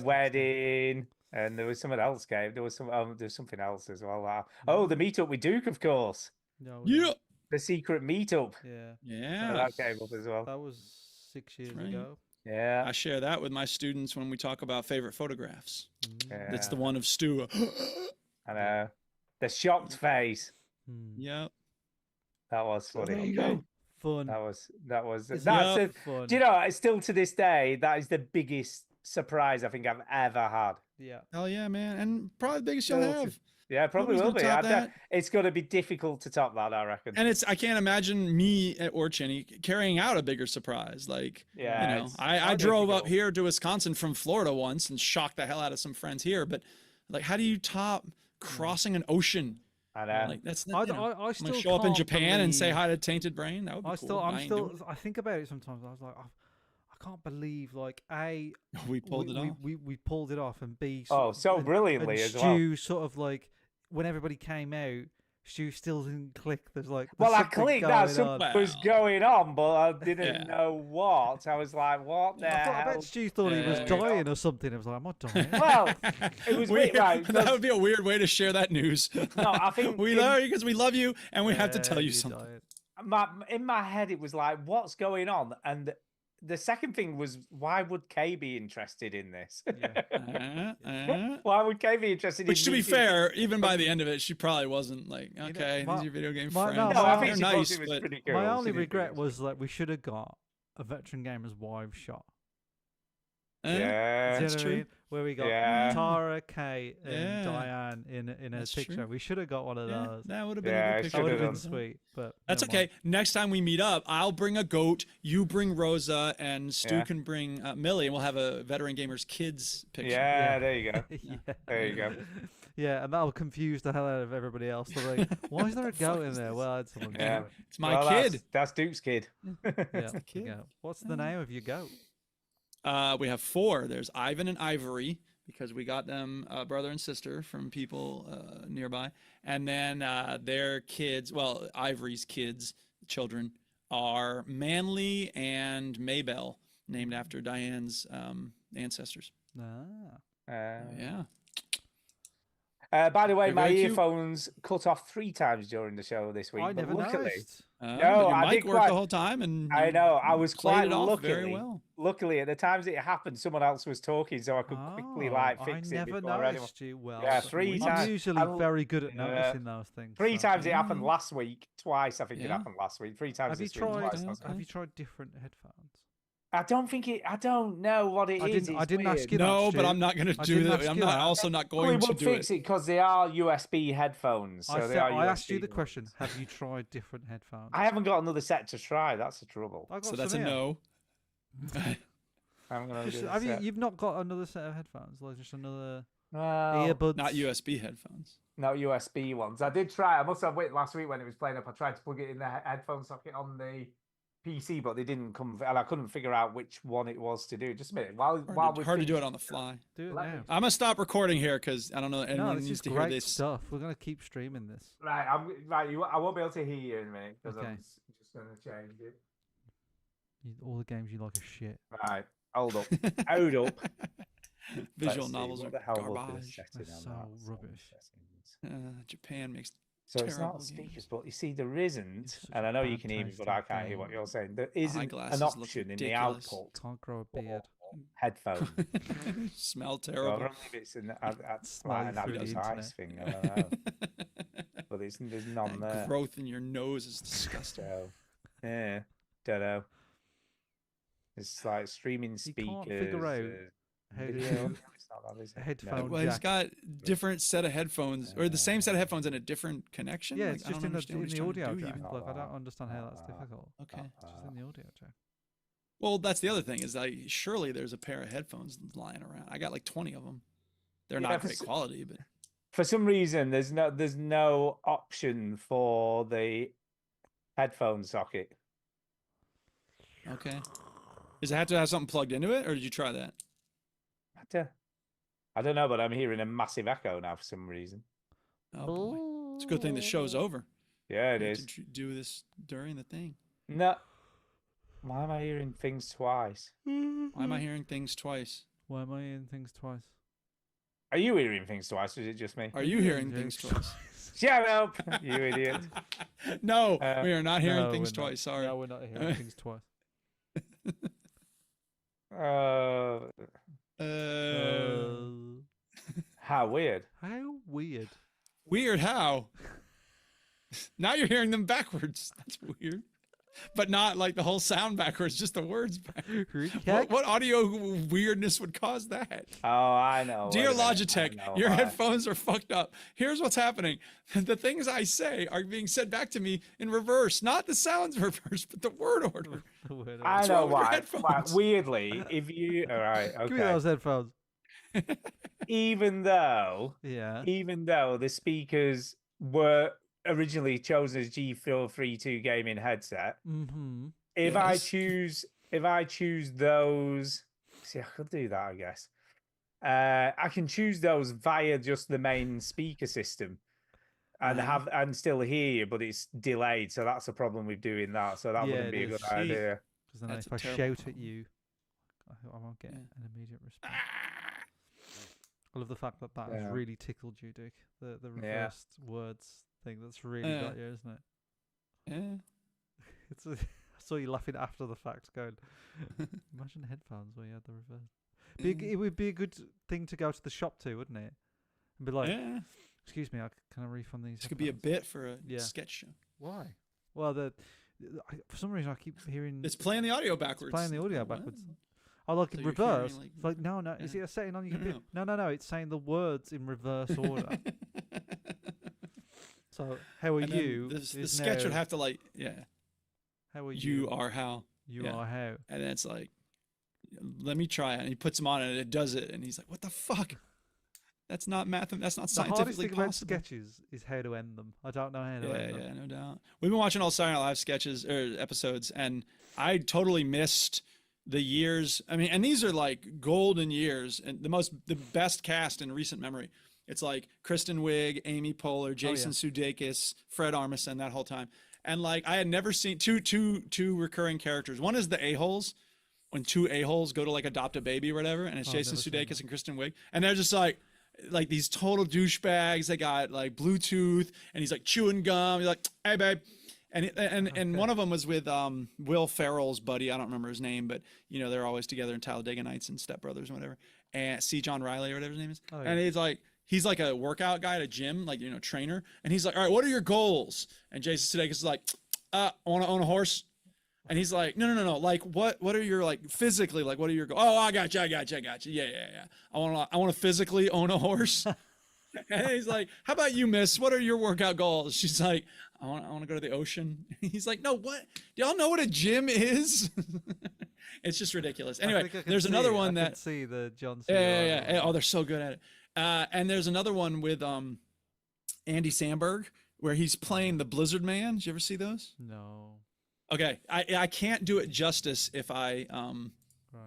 Speaker 1: wedding, and there was something else came. There was something else as well. Oh, the meetup with Duke, of course.
Speaker 3: No,
Speaker 2: yeah.
Speaker 1: The secret meetup.
Speaker 2: Yeah.
Speaker 1: So that came up as well.
Speaker 3: That was 6 years
Speaker 2: right.
Speaker 3: ago.
Speaker 1: Yeah.
Speaker 2: I share that with my students when we talk about favorite photographs.
Speaker 1: Yeah.
Speaker 2: That's the one of Stu.
Speaker 1: I know. The shocked face.
Speaker 2: Yep.
Speaker 1: That was funny.
Speaker 2: There you go.
Speaker 3: Fun.
Speaker 1: That was
Speaker 3: Fun.
Speaker 1: Do you know, still to this day, that is the biggest surprise I think I've ever had.
Speaker 3: Yeah.
Speaker 2: Hell yeah, man. And probably the biggest you'll have.
Speaker 1: Yeah, probably
Speaker 2: Nobody's
Speaker 1: will be.
Speaker 2: gonna top that.
Speaker 1: It's going to be difficult to top that, I reckon.
Speaker 2: And I can't imagine me or Chinny carrying out a bigger surprise. Like,
Speaker 1: yeah,
Speaker 2: you know, I drove up here to Wisconsin from Florida once and shocked the hell out of some friends here. But like, how do you top crossing an ocean?
Speaker 1: I know.
Speaker 2: Like, that's
Speaker 3: I
Speaker 2: still
Speaker 3: still
Speaker 2: show up in
Speaker 3: can't
Speaker 2: Japan and say
Speaker 3: believe-
Speaker 2: hi to Tainted Brain. That would be cool.
Speaker 3: I think about it sometimes. I was like, I can't believe, like, A,
Speaker 2: we pulled it off.
Speaker 3: We pulled it off, and B,
Speaker 1: so brilliantly
Speaker 3: and
Speaker 1: as well.
Speaker 3: Stu sort of like, when everybody came out, Stu still didn't click. There's
Speaker 1: well, I
Speaker 3: something
Speaker 1: clicked
Speaker 3: going
Speaker 1: that something was going on, but I didn't
Speaker 3: Yeah.
Speaker 1: know what. I was like, what the hell?
Speaker 3: I bet Stu thought he was dying or something. I was like, I'm not dying.
Speaker 1: Well, it was weird, right?
Speaker 2: That would be a weird way to share that news.
Speaker 1: No, I think
Speaker 2: we love you because we love you and we have to tell you something.
Speaker 1: In my head, it was like, what's going on? And the second thing was, why would Kay be interested in this? Why would Kay be interested
Speaker 2: Which, to
Speaker 1: in
Speaker 2: be
Speaker 1: meeting-
Speaker 2: fair, even by the end of it, she probably wasn't like, okay, these are your video game friends.
Speaker 3: no,
Speaker 1: I think
Speaker 2: They're
Speaker 1: she
Speaker 2: nice,
Speaker 1: thought it was
Speaker 2: but
Speaker 1: pretty cool.
Speaker 3: My
Speaker 1: She
Speaker 3: only
Speaker 1: didn't think
Speaker 3: regret was that we should have got a Veteran Gamers Wives shot.
Speaker 1: Yeah,
Speaker 3: Do you
Speaker 1: that's
Speaker 3: know what I
Speaker 1: true.
Speaker 3: mean? Where we got
Speaker 1: Yeah.
Speaker 3: Tara, Kay, and
Speaker 2: Yeah.
Speaker 3: Diane in a
Speaker 2: That's
Speaker 3: picture.
Speaker 2: true.
Speaker 3: We should have got one of
Speaker 2: Yeah,
Speaker 3: those.
Speaker 2: that would have been
Speaker 1: Yeah,
Speaker 2: a
Speaker 1: I
Speaker 2: good picture.
Speaker 3: That would have
Speaker 1: should've
Speaker 3: been
Speaker 1: done.
Speaker 3: sweet, but
Speaker 2: That's
Speaker 3: never mind.
Speaker 2: okay. Next time we meet up, I'll bring a goat. You bring Rosa, and Stu
Speaker 1: Yeah.
Speaker 2: can bring Millie, and we'll have a Veteran Gamers Kids picture.
Speaker 1: Yeah, there you go.
Speaker 3: Yeah.
Speaker 1: There you go.
Speaker 3: Yeah, and that'll confuse the hell out of everybody else. They're like, why is there a goat in there? Well, it's someone.
Speaker 1: Yeah,
Speaker 2: It's my
Speaker 1: Well,
Speaker 2: kid.
Speaker 1: That's Duke's kid.
Speaker 3: Yeah,
Speaker 2: the kid.
Speaker 3: yeah. What's the name of your goat?
Speaker 2: We have 4. There's Ivan and Ivory because we got them brother and sister from people nearby, and then their kids. Well, Ivory's children are Manly and Maybell, named after Diane's ancestors. Yeah.
Speaker 1: By the way,
Speaker 2: They're
Speaker 1: my
Speaker 2: very cute.
Speaker 1: earphones cut off 3 times during the show this week.
Speaker 3: I
Speaker 1: but
Speaker 3: never
Speaker 1: luckily,
Speaker 3: noticed.
Speaker 1: No,
Speaker 2: but your
Speaker 1: I
Speaker 2: mic
Speaker 1: did
Speaker 2: worked
Speaker 1: quite.
Speaker 2: the whole time, and
Speaker 1: I know. I was
Speaker 2: played
Speaker 1: quite
Speaker 2: it off
Speaker 1: lucky.
Speaker 2: very well.
Speaker 1: Luckily, at the times it happened, someone else was talking, so I could quickly like fix
Speaker 3: I
Speaker 1: it
Speaker 3: never
Speaker 1: before anyone.
Speaker 3: noticed you well.
Speaker 1: Yeah, 3 times.
Speaker 3: I'm usually very good at
Speaker 1: Yeah.
Speaker 3: noticing those things.
Speaker 1: 3
Speaker 3: so-
Speaker 1: times it happened last week. Twice I think it
Speaker 2: Yeah.
Speaker 1: happened last week. 3 times
Speaker 3: Have you
Speaker 1: this week. Twice last
Speaker 3: tried? Have
Speaker 1: week.
Speaker 3: you tried different headphones?
Speaker 1: I don't think it. I don't know what it is.
Speaker 3: I
Speaker 1: It's
Speaker 3: didn't ask
Speaker 1: weird.
Speaker 3: you that.
Speaker 2: No, but
Speaker 3: Stu.
Speaker 2: I'm not going to
Speaker 3: I
Speaker 2: do
Speaker 3: didn't
Speaker 2: that.
Speaker 3: ask
Speaker 2: I'm
Speaker 3: you
Speaker 2: not
Speaker 3: that.
Speaker 2: also not
Speaker 1: Well,
Speaker 2: going
Speaker 1: we
Speaker 2: to
Speaker 1: would
Speaker 2: do
Speaker 1: fix
Speaker 2: it.
Speaker 1: it because they are USB headphones. So they are
Speaker 3: I asked you
Speaker 1: USB
Speaker 3: the
Speaker 1: ones.
Speaker 3: question. Have you tried different headphones?
Speaker 1: I haven't got another set to try. That's the trouble.
Speaker 3: I got
Speaker 2: So that's a
Speaker 3: some here.
Speaker 2: no.
Speaker 1: I'm gonna
Speaker 3: Just-
Speaker 1: do the
Speaker 3: have you?
Speaker 1: set.
Speaker 3: You've not got another set of headphones, like just another
Speaker 1: Well,
Speaker 3: earbuds?
Speaker 2: Not USB headphones.
Speaker 1: no USB ones. I did try. I must have waited last week when it was playing up. I tried to plug it in the headphone socket on the PC, but they didn't come, and I couldn't figure out which one it was to do. Just a minute, while
Speaker 2: hard to do it on the fly.
Speaker 3: Do it
Speaker 1: Let
Speaker 3: now.
Speaker 1: me-
Speaker 2: I'm gonna stop recording here because I don't know anyone
Speaker 3: No, this
Speaker 2: needs
Speaker 3: is
Speaker 2: to hear
Speaker 3: great
Speaker 2: this.
Speaker 3: stuff. We're gonna keep streaming this.
Speaker 1: Right, I won't be able to hear you in a minute because
Speaker 3: Okay.
Speaker 1: I'm just going to change it.
Speaker 3: All the games you like are shit.
Speaker 1: Right, hold up, hold up.
Speaker 2: Visual
Speaker 1: Let's see,
Speaker 2: novels
Speaker 1: what
Speaker 2: are
Speaker 1: the hell was the
Speaker 2: garbage.
Speaker 1: setting
Speaker 3: That's
Speaker 1: on
Speaker 3: so
Speaker 1: that? Sound
Speaker 3: rubbish.
Speaker 1: settings.
Speaker 2: Japan makes
Speaker 1: So it's
Speaker 2: terrible
Speaker 1: not speakers,
Speaker 2: games.
Speaker 1: but you see, there isn't,
Speaker 3: It's such
Speaker 1: and
Speaker 3: a
Speaker 1: I know you
Speaker 3: bad
Speaker 1: can hear me,
Speaker 3: taste
Speaker 1: but
Speaker 3: in
Speaker 1: I can't hear what
Speaker 3: game.
Speaker 1: you're saying. There isn't
Speaker 2: Eyeglasses
Speaker 1: an
Speaker 2: look
Speaker 1: option in the
Speaker 2: ridiculous.
Speaker 1: output
Speaker 3: Can't grow a beard.
Speaker 1: headphone.
Speaker 2: Smell
Speaker 1: So I
Speaker 2: terrible.
Speaker 1: don't know if it's an
Speaker 3: Smelling
Speaker 1: like an
Speaker 3: through the
Speaker 1: advertised thing. I don't know, but there's none
Speaker 2: That
Speaker 1: there.
Speaker 2: growth in your nose is disgusting.
Speaker 1: So yeah, don't know. It's like streaming
Speaker 3: You
Speaker 1: speakers.
Speaker 3: can't figure out how to
Speaker 1: video.
Speaker 3: do
Speaker 1: It's not that, is it?
Speaker 3: headphone
Speaker 2: Well, he's
Speaker 3: jack.
Speaker 2: got different set of headphones, or the same set of headphones in a different connection.
Speaker 3: Yeah,
Speaker 2: Like,
Speaker 3: it's
Speaker 2: I
Speaker 3: just
Speaker 2: don't
Speaker 3: in the
Speaker 2: understand what he's
Speaker 3: audio
Speaker 2: trying to do
Speaker 3: jack.
Speaker 2: here.
Speaker 3: Like I don't understand how that's difficult.
Speaker 2: Okay.
Speaker 3: It's just in the audio jack.
Speaker 2: Well, that's the other thing is like surely there's a pair of headphones lying around. I got like 20 of them. They're
Speaker 1: Yeah,
Speaker 2: not
Speaker 1: for
Speaker 2: great
Speaker 1: s-
Speaker 2: quality, but
Speaker 1: For some reason, there's no option for the headphone socket.
Speaker 2: okay. Does it have to have something plugged into it, or did you try that?
Speaker 1: I don't know, but I'm hearing a massive echo now for some reason.
Speaker 2: Oh boy, it's a good thing the show's over.
Speaker 1: Yeah, it
Speaker 2: We have
Speaker 1: is.
Speaker 2: to do this during the thing.
Speaker 1: No. Why am I hearing things twice?
Speaker 2: Why am I hearing things twice?
Speaker 3: Why am I hearing things twice?
Speaker 1: Are you hearing things twice, or is it just me?
Speaker 2: Are you hearing things twice?
Speaker 1: Shut up, you idiot.
Speaker 2: No, we are not hearing
Speaker 3: No,
Speaker 2: things
Speaker 3: we're not.
Speaker 2: twice. Sorry.
Speaker 3: No, we're not hearing things twice.
Speaker 1: How weird.
Speaker 3: How weird.
Speaker 2: Weird how? Now you're hearing them backwards. That's weird. But not like the whole sound backwards, just the words backwards. What audio weirdness would cause that?
Speaker 1: Oh, I know.
Speaker 2: Dear
Speaker 1: Wait a minute, I
Speaker 2: Logitech,
Speaker 1: know
Speaker 2: your
Speaker 1: why.
Speaker 2: headphones are fucked up. Here's what's happening. The things I say are being said back to me in reverse. Not the sounds reverse, but the word order.
Speaker 1: I
Speaker 2: What's
Speaker 1: know
Speaker 2: wrong with your
Speaker 1: why.
Speaker 2: headphones?
Speaker 1: Weirdly, if you all right,
Speaker 3: Give me
Speaker 1: okay.
Speaker 3: those headphones.
Speaker 1: Even though the speakers were originally chosen as G432 gaming headset,
Speaker 3: Mm-hmm.
Speaker 1: if I choose those, see, I could do that, I guess. I can choose those via just the main speaker system and still hear you, but it's delayed, so that's a problem with doing that. So that
Speaker 3: Yeah,
Speaker 1: wouldn't
Speaker 3: it
Speaker 1: be a
Speaker 3: is.
Speaker 1: good idea.
Speaker 3: Because then
Speaker 2: That's
Speaker 3: if
Speaker 2: a
Speaker 3: I
Speaker 2: terrible
Speaker 3: shout at you, I won't get an immediate response. I love the fact that that has
Speaker 1: Yeah.
Speaker 3: really tickled you, Dick. The
Speaker 1: Yeah.
Speaker 3: reversed words thing. That's really got you, isn't it?
Speaker 2: Yeah.
Speaker 3: It's I saw you laughing after the fact, going, imagine headphones where you had the reverse. It would be a good thing to go to the shop to, wouldn't it? And be like,
Speaker 2: Yeah.
Speaker 3: excuse me, can I refund these?
Speaker 2: This could be a
Speaker 3: headphones?"
Speaker 2: bit for a
Speaker 3: Yeah.
Speaker 2: sketch show.
Speaker 3: Why? Well, for some reason I keep hearing
Speaker 2: It's playing the audio backwards.
Speaker 3: playing the audio
Speaker 2: Oh,
Speaker 3: backwards.
Speaker 2: wow.
Speaker 3: Oh, like
Speaker 2: So
Speaker 3: in
Speaker 2: you're hearing,
Speaker 3: reverse.
Speaker 2: like-
Speaker 3: It's like no, is it a setting on your
Speaker 2: No, no,
Speaker 3: computer? No, it's saying the words in reverse order. So how are
Speaker 2: And then
Speaker 3: you?
Speaker 2: The
Speaker 3: is
Speaker 2: sketch would
Speaker 3: now,
Speaker 2: have to like, yeah.
Speaker 3: How are
Speaker 2: You are how.
Speaker 3: You
Speaker 2: Yeah.
Speaker 3: are how.
Speaker 2: And then it's like, let me try it. And he puts them on and it does it. And he's like, what the fuck? That's not math. That's not
Speaker 3: The hardest
Speaker 2: scientifically
Speaker 3: thing about
Speaker 2: possible.
Speaker 3: sketches is how to end them. I don't know how to
Speaker 2: Yeah,
Speaker 3: end them.
Speaker 2: yeah, no doubt. We've been watching all Saturday Night Live sketches or episodes, and I totally missed the years. I mean, and these are like golden years and the best cast in recent memory. It's like Kristen Wiig, Amy Poehler, Jason Sudeikis, Fred Armisen, that whole time. And like I had never seen two recurring characters. One is the a-holes, when two a-holes go to like adopt a baby or whatever, and it's
Speaker 3: Oh,
Speaker 2: Jason
Speaker 3: never seen
Speaker 2: Sudeikis and Kristen Wiig, and they're just like these total douchebags. They got like Bluetooth, and he's like chewing gum. He's like, "Hey, babe," and one of them was with Will Ferrell's buddy. I don't remember his name, but you know they're always together in Talladega Nights and Step Brothers and whatever. And C. John Riley or whatever his name is.
Speaker 3: Oh,
Speaker 2: And he's like a workout guy at a gym, like trainer. And he's like, "All right, what are your goals?" And Jason Sudeikis is like, "I want to own a horse." And he's like, no. Like, what are your, like, physically, like, what are your goals? Oh, I got you. Yeah. I want to physically own a horse. And he's like, how about you, miss? What are your workout goals? She's like, I want to go to the ocean. He's like, no, what? Do y'all know what a gym is? It's just ridiculous. Anyway, there's another one
Speaker 3: I
Speaker 2: that.
Speaker 3: can see the John C.
Speaker 2: Yeah. Oh, they're so good at it. And there's another one with Andy Samberg where he's playing the Blizzard Man. Did you ever see those?
Speaker 3: No.
Speaker 2: Okay, I can't do it justice if I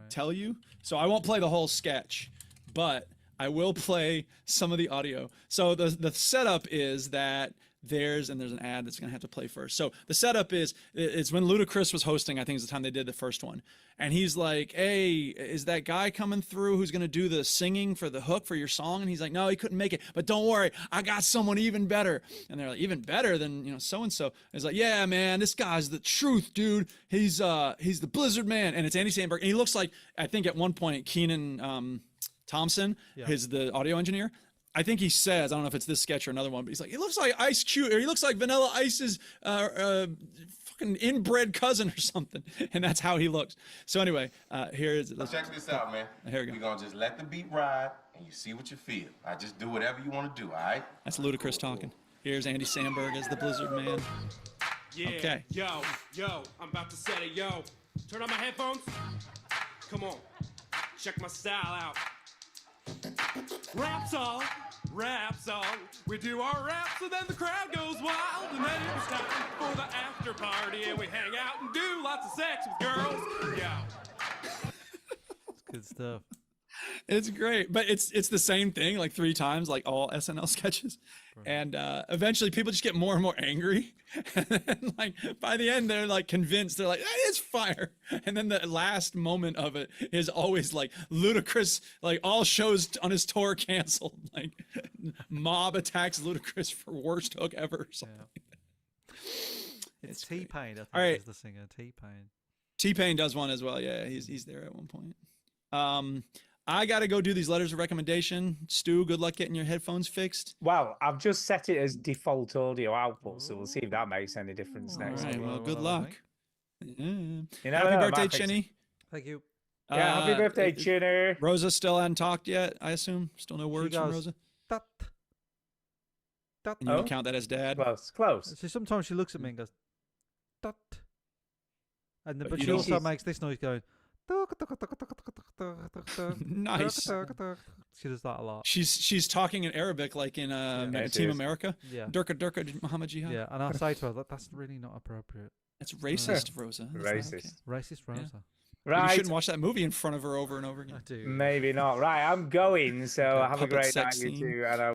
Speaker 2: tell you, so I won't play the whole sketch, but I will play some of the audio. So the setup is that there's an ad that's gonna have to play first. So the setup is it's when Ludacris was hosting. I think it's the time they did the first one, and he's like, "Hey, is that guy coming through who's gonna do the singing for the hook for your song?" And he's like, "No, he couldn't make it, but don't worry, I got someone even better." And they're like, "Even better than so and so?" He's like, "Yeah, man, this guy's the truth, dude. He's the Blizzard man." And it's Andy Samberg, and he looks like, I think at one point Keenan Thompson is the audio engineer. I think he says, I don't know if it's this sketch or another one, but he's like, he looks like Ice Cube, or he looks like Vanilla Ice's fucking inbred cousin or something. And that's how he looks. So anyway, here's...
Speaker 16: Check this out, man.
Speaker 2: Here we go.
Speaker 16: We're going to just let the beat ride, and you see what you feel. I just do whatever you want to do, all right?
Speaker 2: That's Ludacris talking. Here's Andy Samberg as the Blizzard man.
Speaker 7: Yeah,
Speaker 2: okay.
Speaker 7: Yo, I'm about to set it, yo. Turn on my headphones. Come on, check my style out. Rap song, we do our raps and then the crowd goes wild. And then it's time for the after party and we hang out and do lots of sex with girls. Yo.
Speaker 3: It's good stuff.
Speaker 2: It's great, but it's the same thing like 3 times, like all SNL sketches. And eventually people just get more and more angry. And then, like, by the end, they're like convinced. They're like, it's fire. And then the last moment of it is always like Ludacris, like all shows on his tour canceled. Like mob attacks Ludacris for worst hook ever or something. Yeah.
Speaker 3: It's T-Pain, I think,
Speaker 2: all right.
Speaker 3: is the singer. T-Pain.
Speaker 2: T-Pain does one as well. Yeah, he's there at one point. I got to go do these letters of recommendation. Stu, good luck getting your headphones fixed.
Speaker 1: Well, I've just set it as default audio output, so we'll see if that makes any difference next
Speaker 2: All right,
Speaker 1: time.
Speaker 2: well, good luck.
Speaker 1: You
Speaker 2: Happy
Speaker 1: never know,
Speaker 2: birthday,
Speaker 1: might fix it.
Speaker 2: Chinny.
Speaker 3: Thank you.
Speaker 1: Yeah, happy birthday, Chinny.
Speaker 2: Rosa still hadn't talked yet, I assume. Still no words from
Speaker 3: goes,
Speaker 2: Rosa.
Speaker 3: That.
Speaker 2: And you don't count that as dad.
Speaker 1: Close.
Speaker 3: So sometimes she looks at me and goes, "That," and then,
Speaker 2: But
Speaker 3: but
Speaker 2: you
Speaker 3: she
Speaker 2: don't-
Speaker 3: also makes this noise going.
Speaker 2: Nice.
Speaker 3: She does that a lot.
Speaker 2: She's talking in Arabic, like in Team America.
Speaker 3: Yeah.
Speaker 2: Durka Durka Muhammad Jihad.
Speaker 3: Yeah, and I say to her, that's really not appropriate.
Speaker 2: That's racist, Rosa. Is that
Speaker 1: Racist.
Speaker 2: okay?
Speaker 3: Racist Rosa.
Speaker 2: Yeah.
Speaker 1: Right.
Speaker 2: You shouldn't watch that movie in front of her over and over again.
Speaker 3: I do.
Speaker 1: Maybe not. Right, I'm going, so have a
Speaker 2: puppet
Speaker 1: great
Speaker 2: sex
Speaker 1: night, you
Speaker 2: scene.
Speaker 1: two, and I